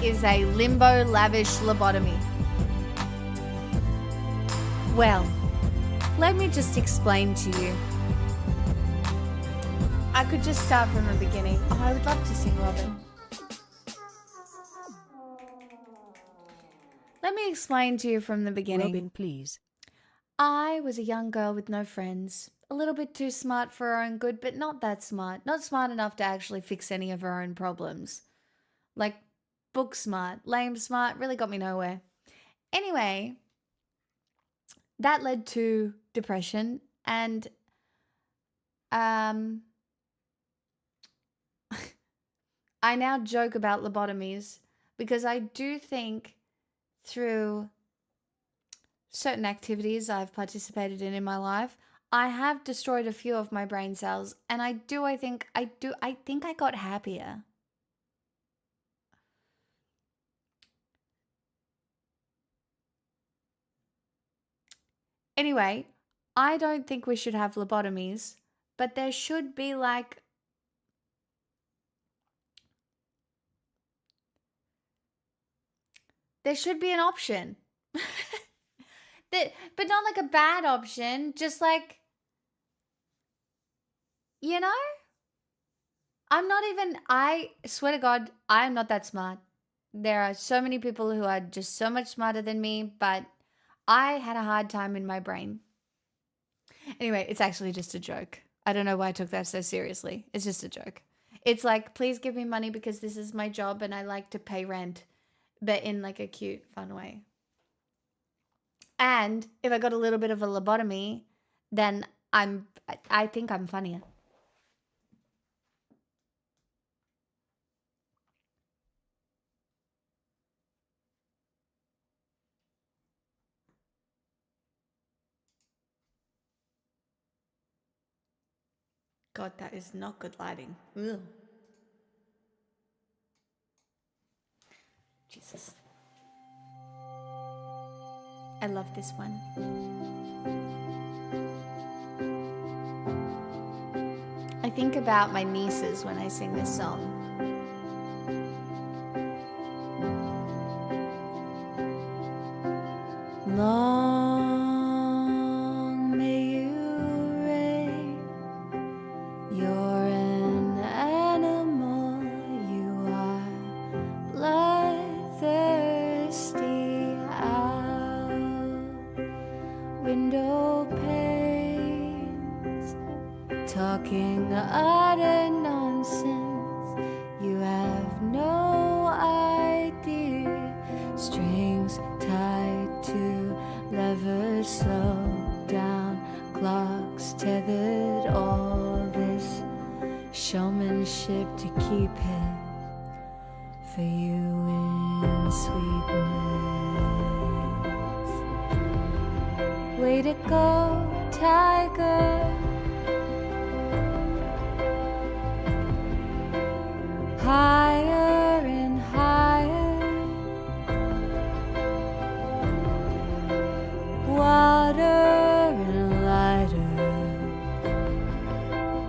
is a limbo lavish lobotomy? Well, let me just explain to you. I could just start from the beginning. Oh, I would love to sing Robin. Let me explain to you from the beginning. Robin, please. I was a young girl with no friends. A little bit too smart for her own good, but not that smart. Not smart enough to actually fix any of her own problems. Like, book smart, lame smart, really got me nowhere. Anyway, that led to depression and I now joke about lobotomies because I do think through certain activities I've participated in my life, I have destroyed a few of my brain cells, and I think I got happier. Anyway, I don't think we should have lobotomies, but there should be like there should be an option. But not like a bad option, just like, you know? I swear to God, I'm not that smart. There are so many people who are just so much smarter than me, but I had a hard time in my brain. Anyway, it's actually just a joke. I don't know why I took that so seriously. It's just a joke. It's like, please give me money because this is my job and I like to pay rent, but in like a cute, fun way. And if I got a little bit of a lobotomy, then I think I'm funnier. God, that is not good lighting. Ugh. Jesus. I love this one. I think about my nieces when I sing this song. Long may you reign. You're an animal. You are bloodthirsty out. Window panes, talking utter nonsense. You have no idea. Strings tied to levers, slow down clocks tethered. All this showmanship to keep it for you in sweetness. Way to go, tiger. Higher and higher. Water and lighter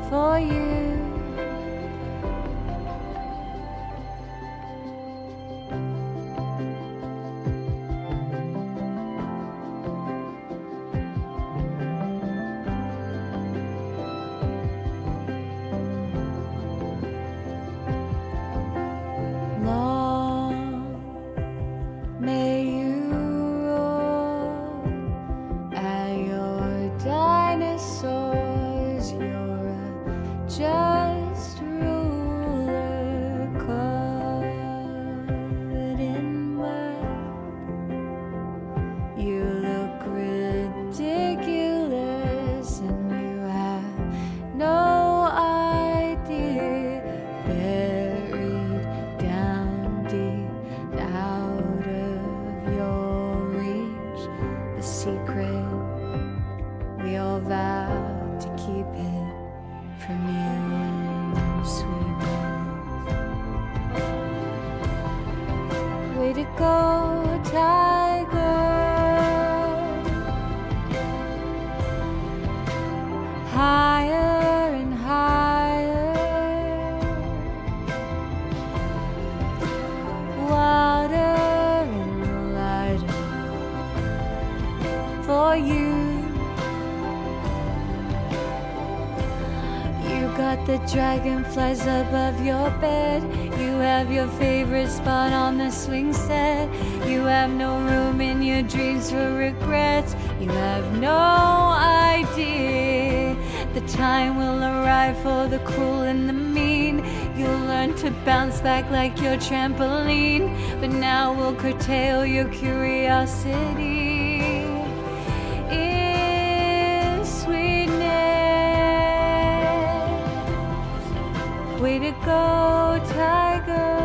for you. go, tiger. Higher and higher, wilder and lighter for you. You got the dragonflies above your bed. You have your favorite spot on the swing set. You have no room in your dreams for regrets. You have no idea. The time will arrive for the cruel and the mean. You'll learn to bounce back like your trampoline. But now we'll curtail your curiosity in sweetness. Way to go, tiger.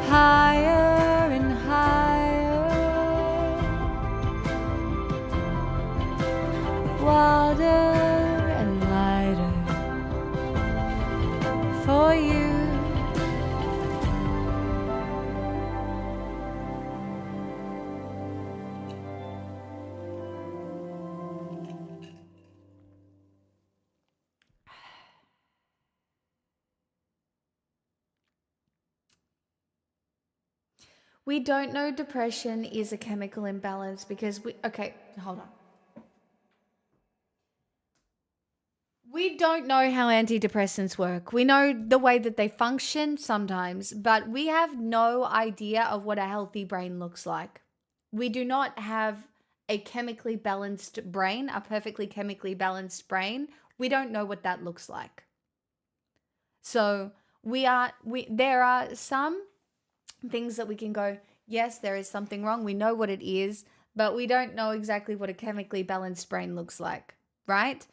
Higher and higher, wilder and lighter for you. We don't know depression is a chemical imbalance because okay, hold on. We don't know how antidepressants work. We know the way that they function sometimes, but we have no idea of what a healthy brain looks like. We do not have a chemically balanced brain, a perfectly chemically balanced brain. We don't know what that looks like. So there are some things that we can go, yes, there is something wrong. We know what it is, but we don't know exactly what a chemically balanced brain looks like, right?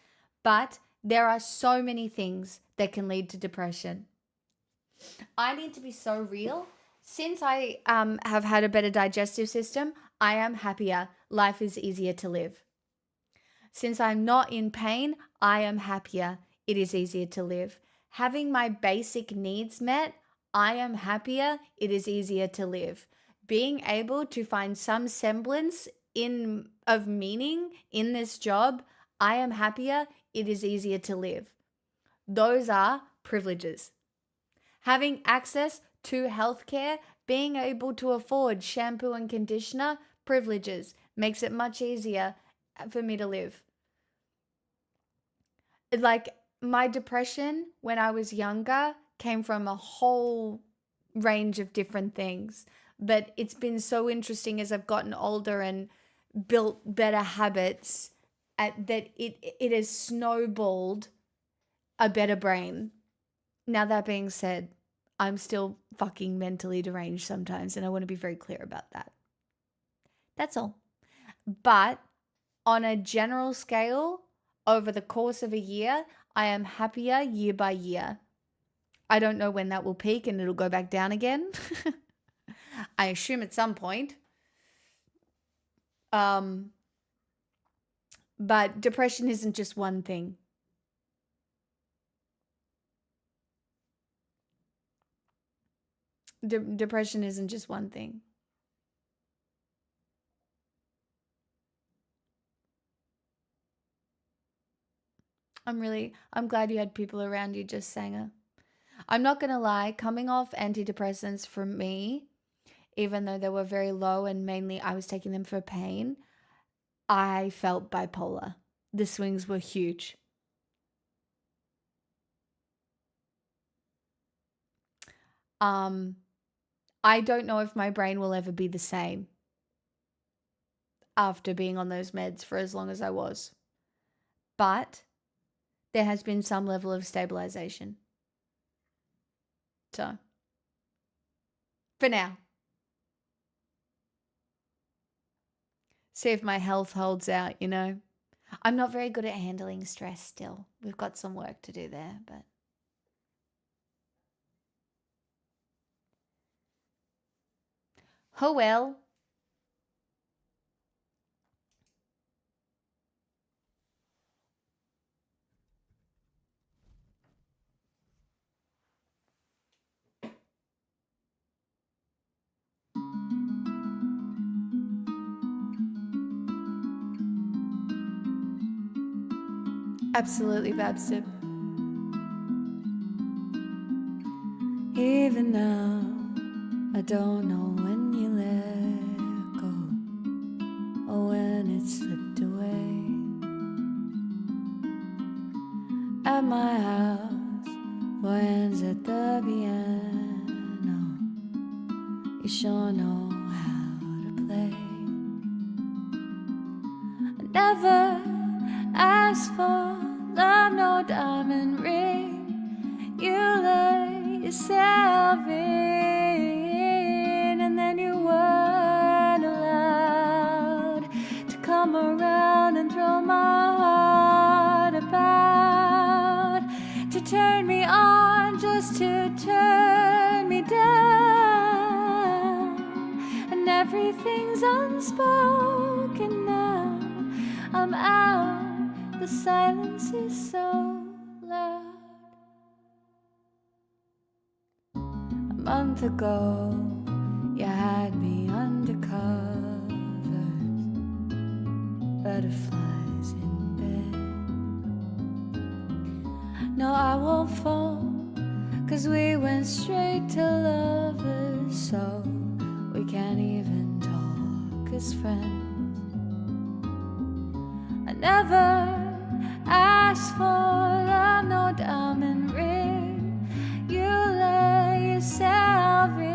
But there are so many things that can lead to depression. I need to be so real. Since I have had a better digestive system, I am happier. Life is easier to live. Since I'm not in pain, I am happier. It is easier to live. Having my basic needs met, I am happier. It is easier to live. Being able to find some semblance of meaning in this job, I am happier. It is easier to live. Those are privileges. Having access to healthcare, being able to afford shampoo and conditioner, privileges, makes it much easier for me to live. Like my depression when I was younger came from a whole range of different things. But it's been so interesting as I've gotten older and built better habits that it has snowballed a better brain. Now, that being said, I'm still fucking mentally deranged sometimes, and I want to be very clear about that. That's all. But on a general scale, over the course of a year, I am happier year by year. I don't know when that will peak and it'll go back down again. I assume at some point. But depression isn't just one thing. Depression isn't just one thing. I'm glad you had people around you, just Sanger. I'm not going to lie, coming off antidepressants for me, even though they were very low and mainly I was taking them for pain, I felt bipolar. The swings were huge. I don't know if my brain will ever be the same after being on those meds for as long as I was. But there has been some level of stabilization. So, for now. See if my health holds out, you know. I'm not very good at handling stress still. We've got some work to do there, but... oh well. Absolutely, Babstip. Even now, I don't know when you let go or when it slipped away. At my house, for hands at the piano, you sure know how to play. I never asked for love, no diamond ring. You let yourself in, and then you weren't allowed to come around and throw my heart about, to turn me on just to turn me down. And everything's unspoken now. I'm out, the silence is so loud. A month ago, you had me under covers, butterflies in bed. No, I won't phone, 'cause we went straight to lovers, so we can't even talk as friends. I never asked for love, no diamond ring. You let yourself in,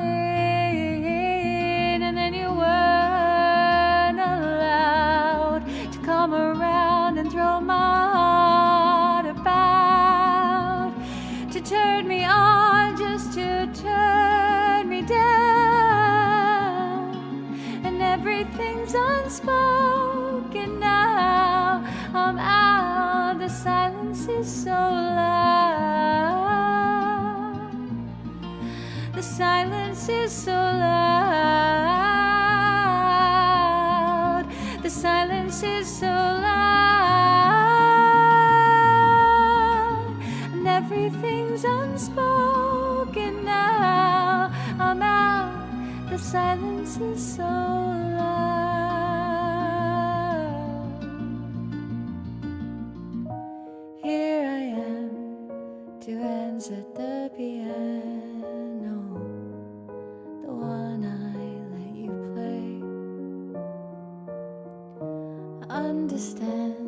and then you weren't allowed to come around and throw my heart about, to turn me on just to turn me down. And everything's unspoken now. I'm out, the silence is so loud. The silence is so loud. The silence is so loud. And everything's unspoken now. I'm out, the silence is so loud. Here I am, two hands at the piano, the one I let you play. I understand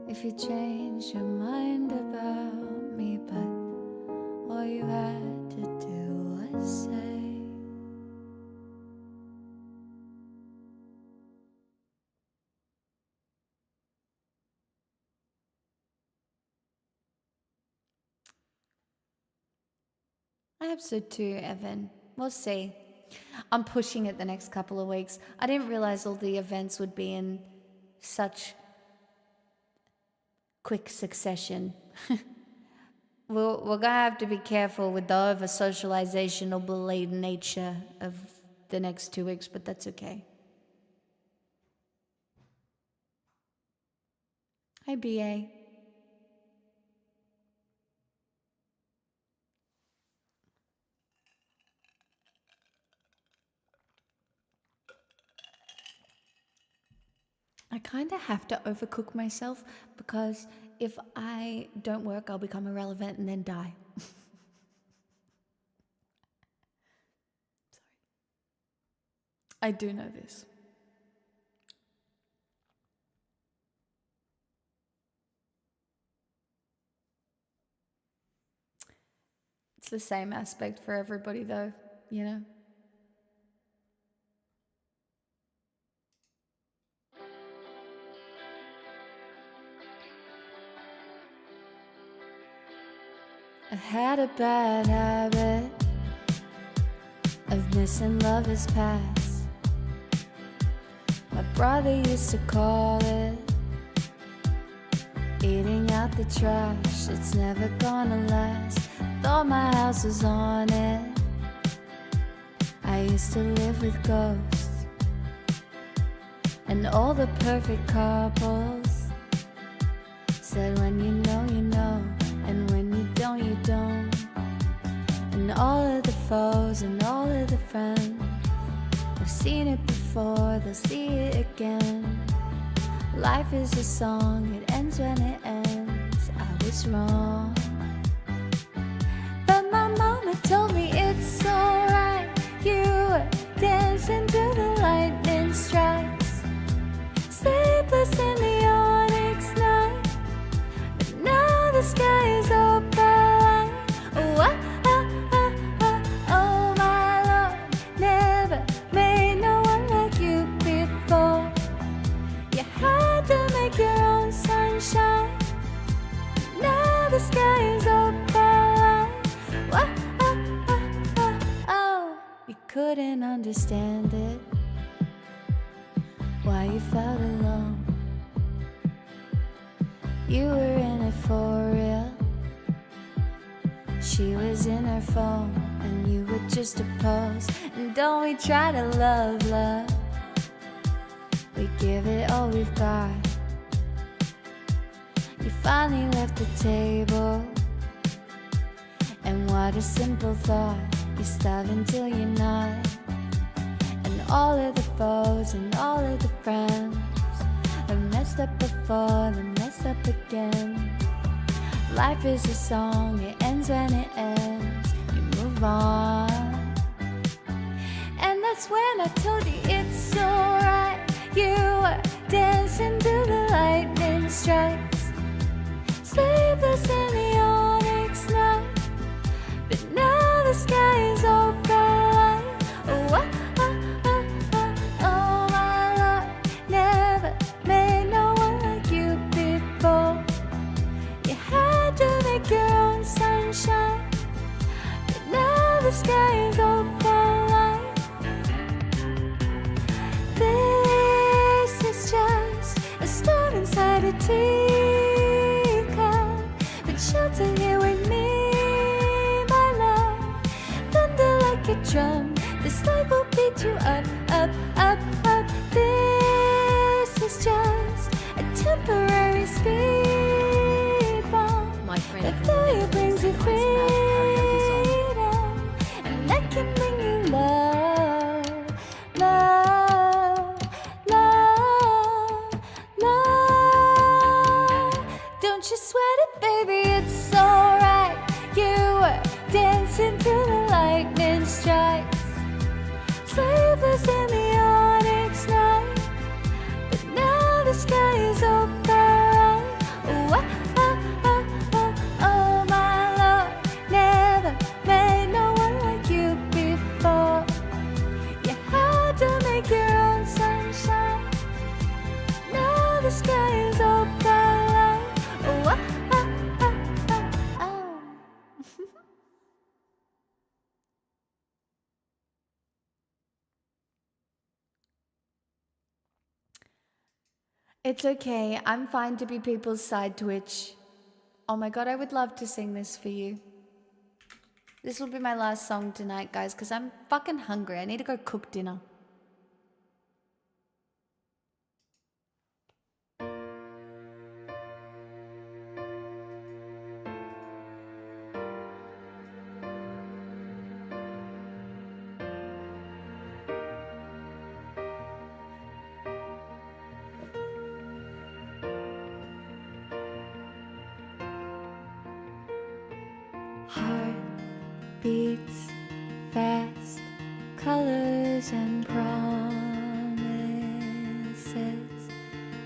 if you change your mind about me, but all you had to do was say. I have so too, Evan. We'll see. I'm pushing it the next couple of weeks. I didn't realize all the events would be in such quick succession. We're gonna have to be careful with the over socialization or belated nature of the next 2 weeks, but that's okay. Hi, BA. I kind of have to overcook myself because if I don't work, I'll become irrelevant and then die. Sorry. I do know this. It's the same aspect for everybody though, you know? I had a bad habit of missing lovers past. My brother used to call it eating out the trash. It's never gonna last. Thought my house was on it. I used to live with ghosts and all the perfect couples said when you know, you know, and when you don't, you don't. And all of the foes and all of the friends have seen it before, they'll see it again. Life is a song, it ends when it ends, was wrong. But my mama told me it's alright. You were dancing through the lightning strikes, sleepless in the onyx night. But now the sky is opaline. Oh, oh my Lord, never made no one like you before. You had to make your own sunshine. Now the sky is opaline. Oh, you couldn't understand it, why you felt alone. You were in it for real. She was in her phone, and you were just a pose. And don't we try to love, love? We give it all we've got. You finally left the table, and what a simple thought. You starve until you're not. And all of the foes and all of the friends have messed up before, they messed up again. Life is a song, it ends when it ends. You move on. And that's when I told you it's alright. You were dancing through the lightning strikes, sleepless in the onyx night. But now the sky is opaline. Oh, oh my Lord, never made no one like you before. You had to make your own sunshine. But now the sky is opaline. This is just a storm inside a teacup, but shelter here with me, my love. Thunder like a drum, this life will beat you up, up, up, up. This is just a temporary speed bump. My friend The from fire the brings you Netherlands knows how to karaoke song. freedom, and that can bring you love, love, love, love. Don't you sweat it, baby, it's alright. You were dancing through the lightning strikes, sleepless in the onyx night. But now the sky is opaline. Oh, oh my Lord, never made no one like you before. You had to make your own sunshine. Now the sky is opaline. Oh, oh. It's okay. I'm fine to be people's side twitch. Oh my god, I would love to sing this for you. This will be my last song tonight, guys, because I'm fucking hungry. I need to go cook dinner. Heart beats fast, colors and promises.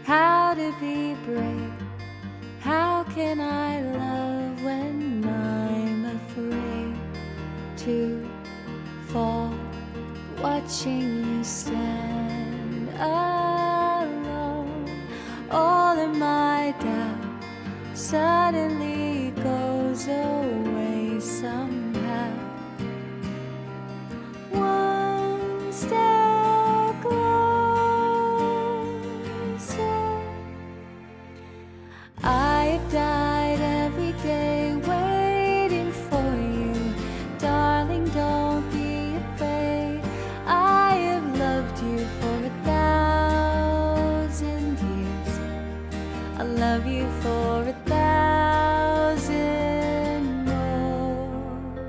How to be brave? How can I love when I'm afraid to fall? Watching you stand alone, all of my doubt suddenly goes away somehow. One step closer. I've died every day waiting for you. Darling, don't be afraid. I have loved you for 1,000 years. I'll love you for 1,000 more.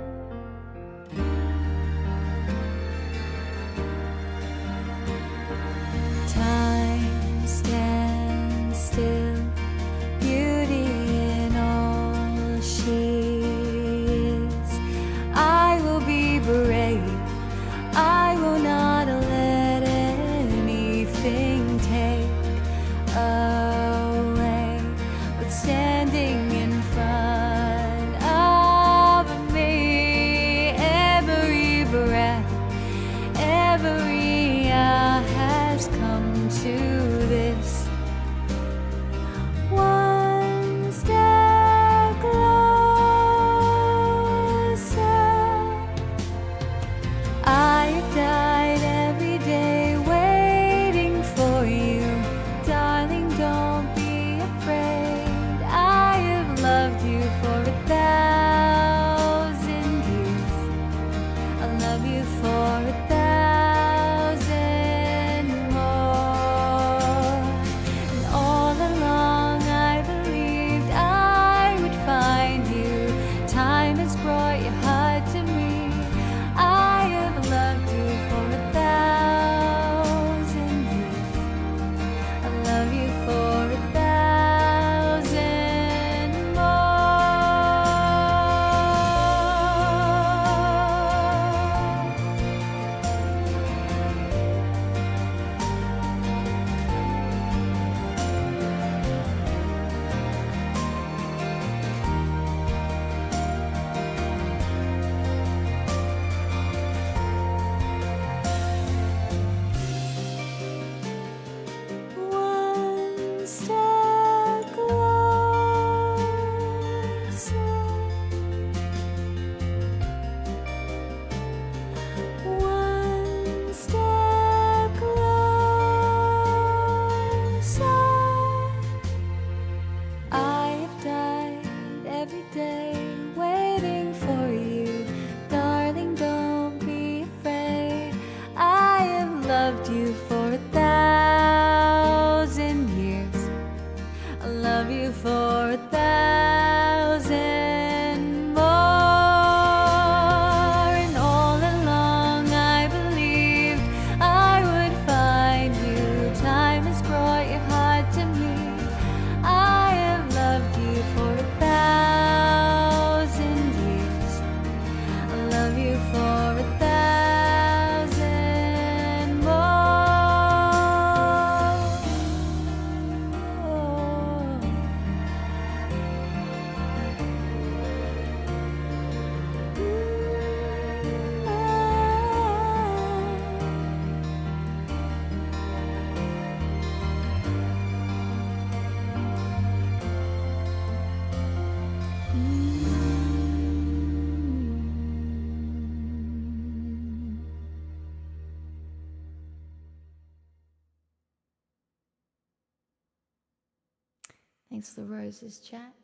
Thanks for the roses, chat.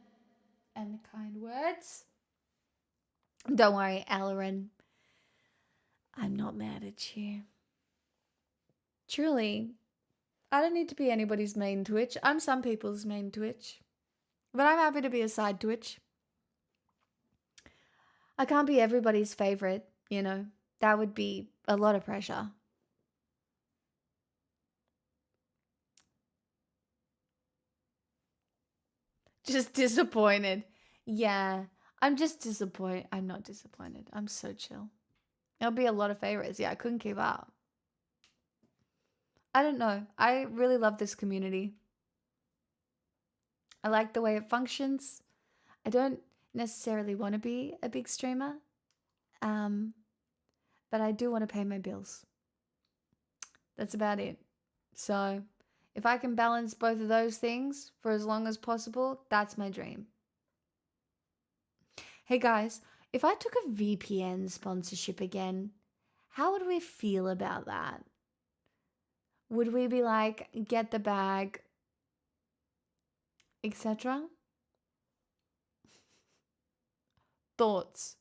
And the kind words. Don't worry, Alarin. I'm not mad at you. Truly, I don't need to be anybody's main Twitch. I'm some people's main Twitch. But I'm happy to be a side Twitch. I can't be everybody's favorite, you know. That would be a lot of pressure. Just disappointed. Yeah, I'm just disappointed. I'm not disappointed. I'm so chill. There'll be a lot of favorites. Yeah, I couldn't keep up. I don't know. I really love this community. I like the way it functions. I don't necessarily want to be a big streamer. But I do want to pay my bills. That's about it. So if I can balance both of those things for as long as possible, that's my dream. Hey guys, if I took a VPN sponsorship again, how would we feel about that? Would we be like, get the bag, etc.? Thoughts?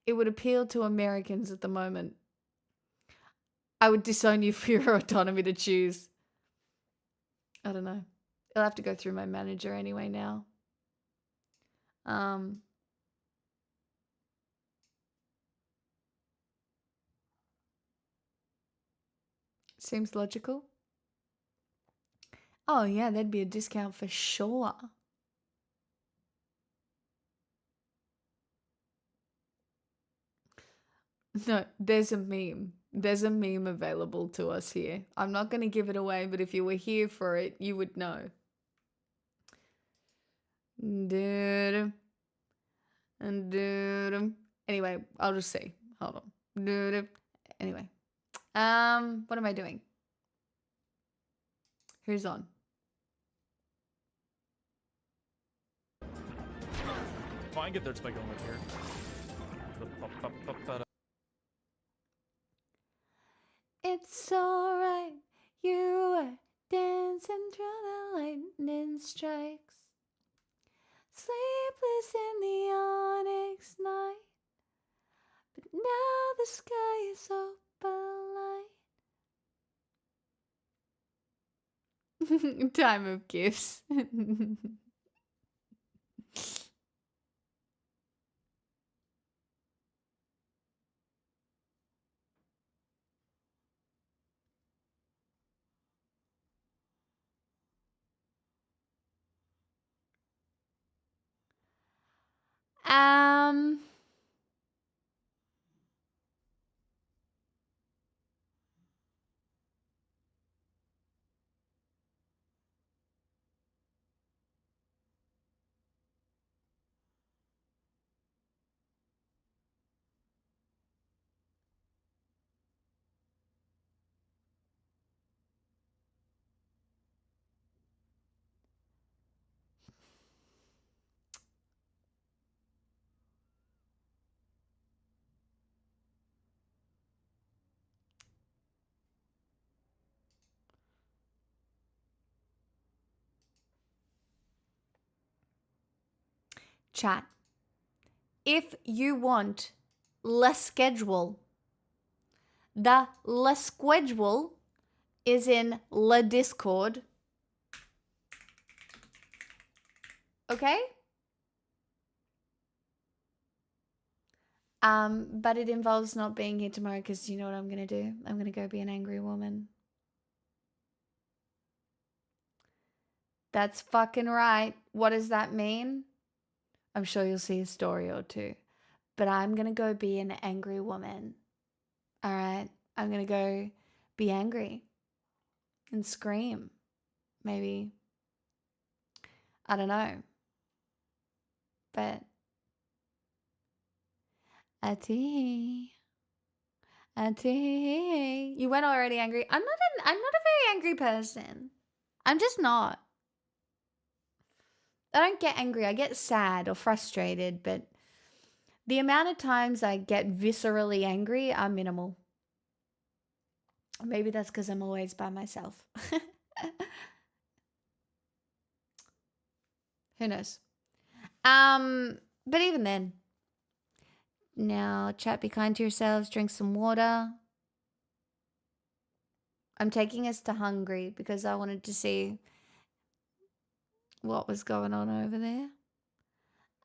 It would appeal to Americans at the moment. I would disown you for your autonomy to choose. I don't know. I'll have to go through my manager anyway now. Seems logical. Oh yeah, there'd be a discount for sure. No, there's a meme. There's a meme available to us here. I'm not going to give it away, but if you were here for it, you would know. Anyway, I'll just see. Hold on. Anyway. What am I doing? Who's on? Fine, get third spike going with here. It's alright, you were dancing through the lightning strikes, sleepless in the onyx night, but now the sky is open light. Time of gifts. Um, chat. If you want less schedule, the less schedule is in the Discord. Okay? But it involves not being here tomorrow because you know what I'm gonna do? I'm gonna go be an angry woman. That's fucking right. What does that mean? I'm sure you'll see a story or two. But I'm gonna go be an angry woman. Alright? I'm gonna go be angry. And scream. Maybe. I don't know. But Ati. You went already angry. I'm not a very angry person. I'm just not. I don't get angry. I get sad or frustrated, but the amount of times I get viscerally angry are minimal. Maybe that's because I'm always by myself. Who knows? But even then. Now, chat, be kind to yourselves, drink some water. I'm taking us to Hungary because I wanted to see what was going on over there.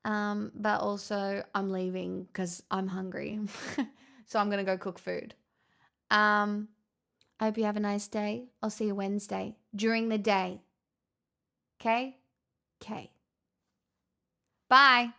But also I'm leaving because I'm hungry. So I'm going to go cook food. I hope you have a nice day. I'll see you Wednesday during the day. Okay? Okay. Bye.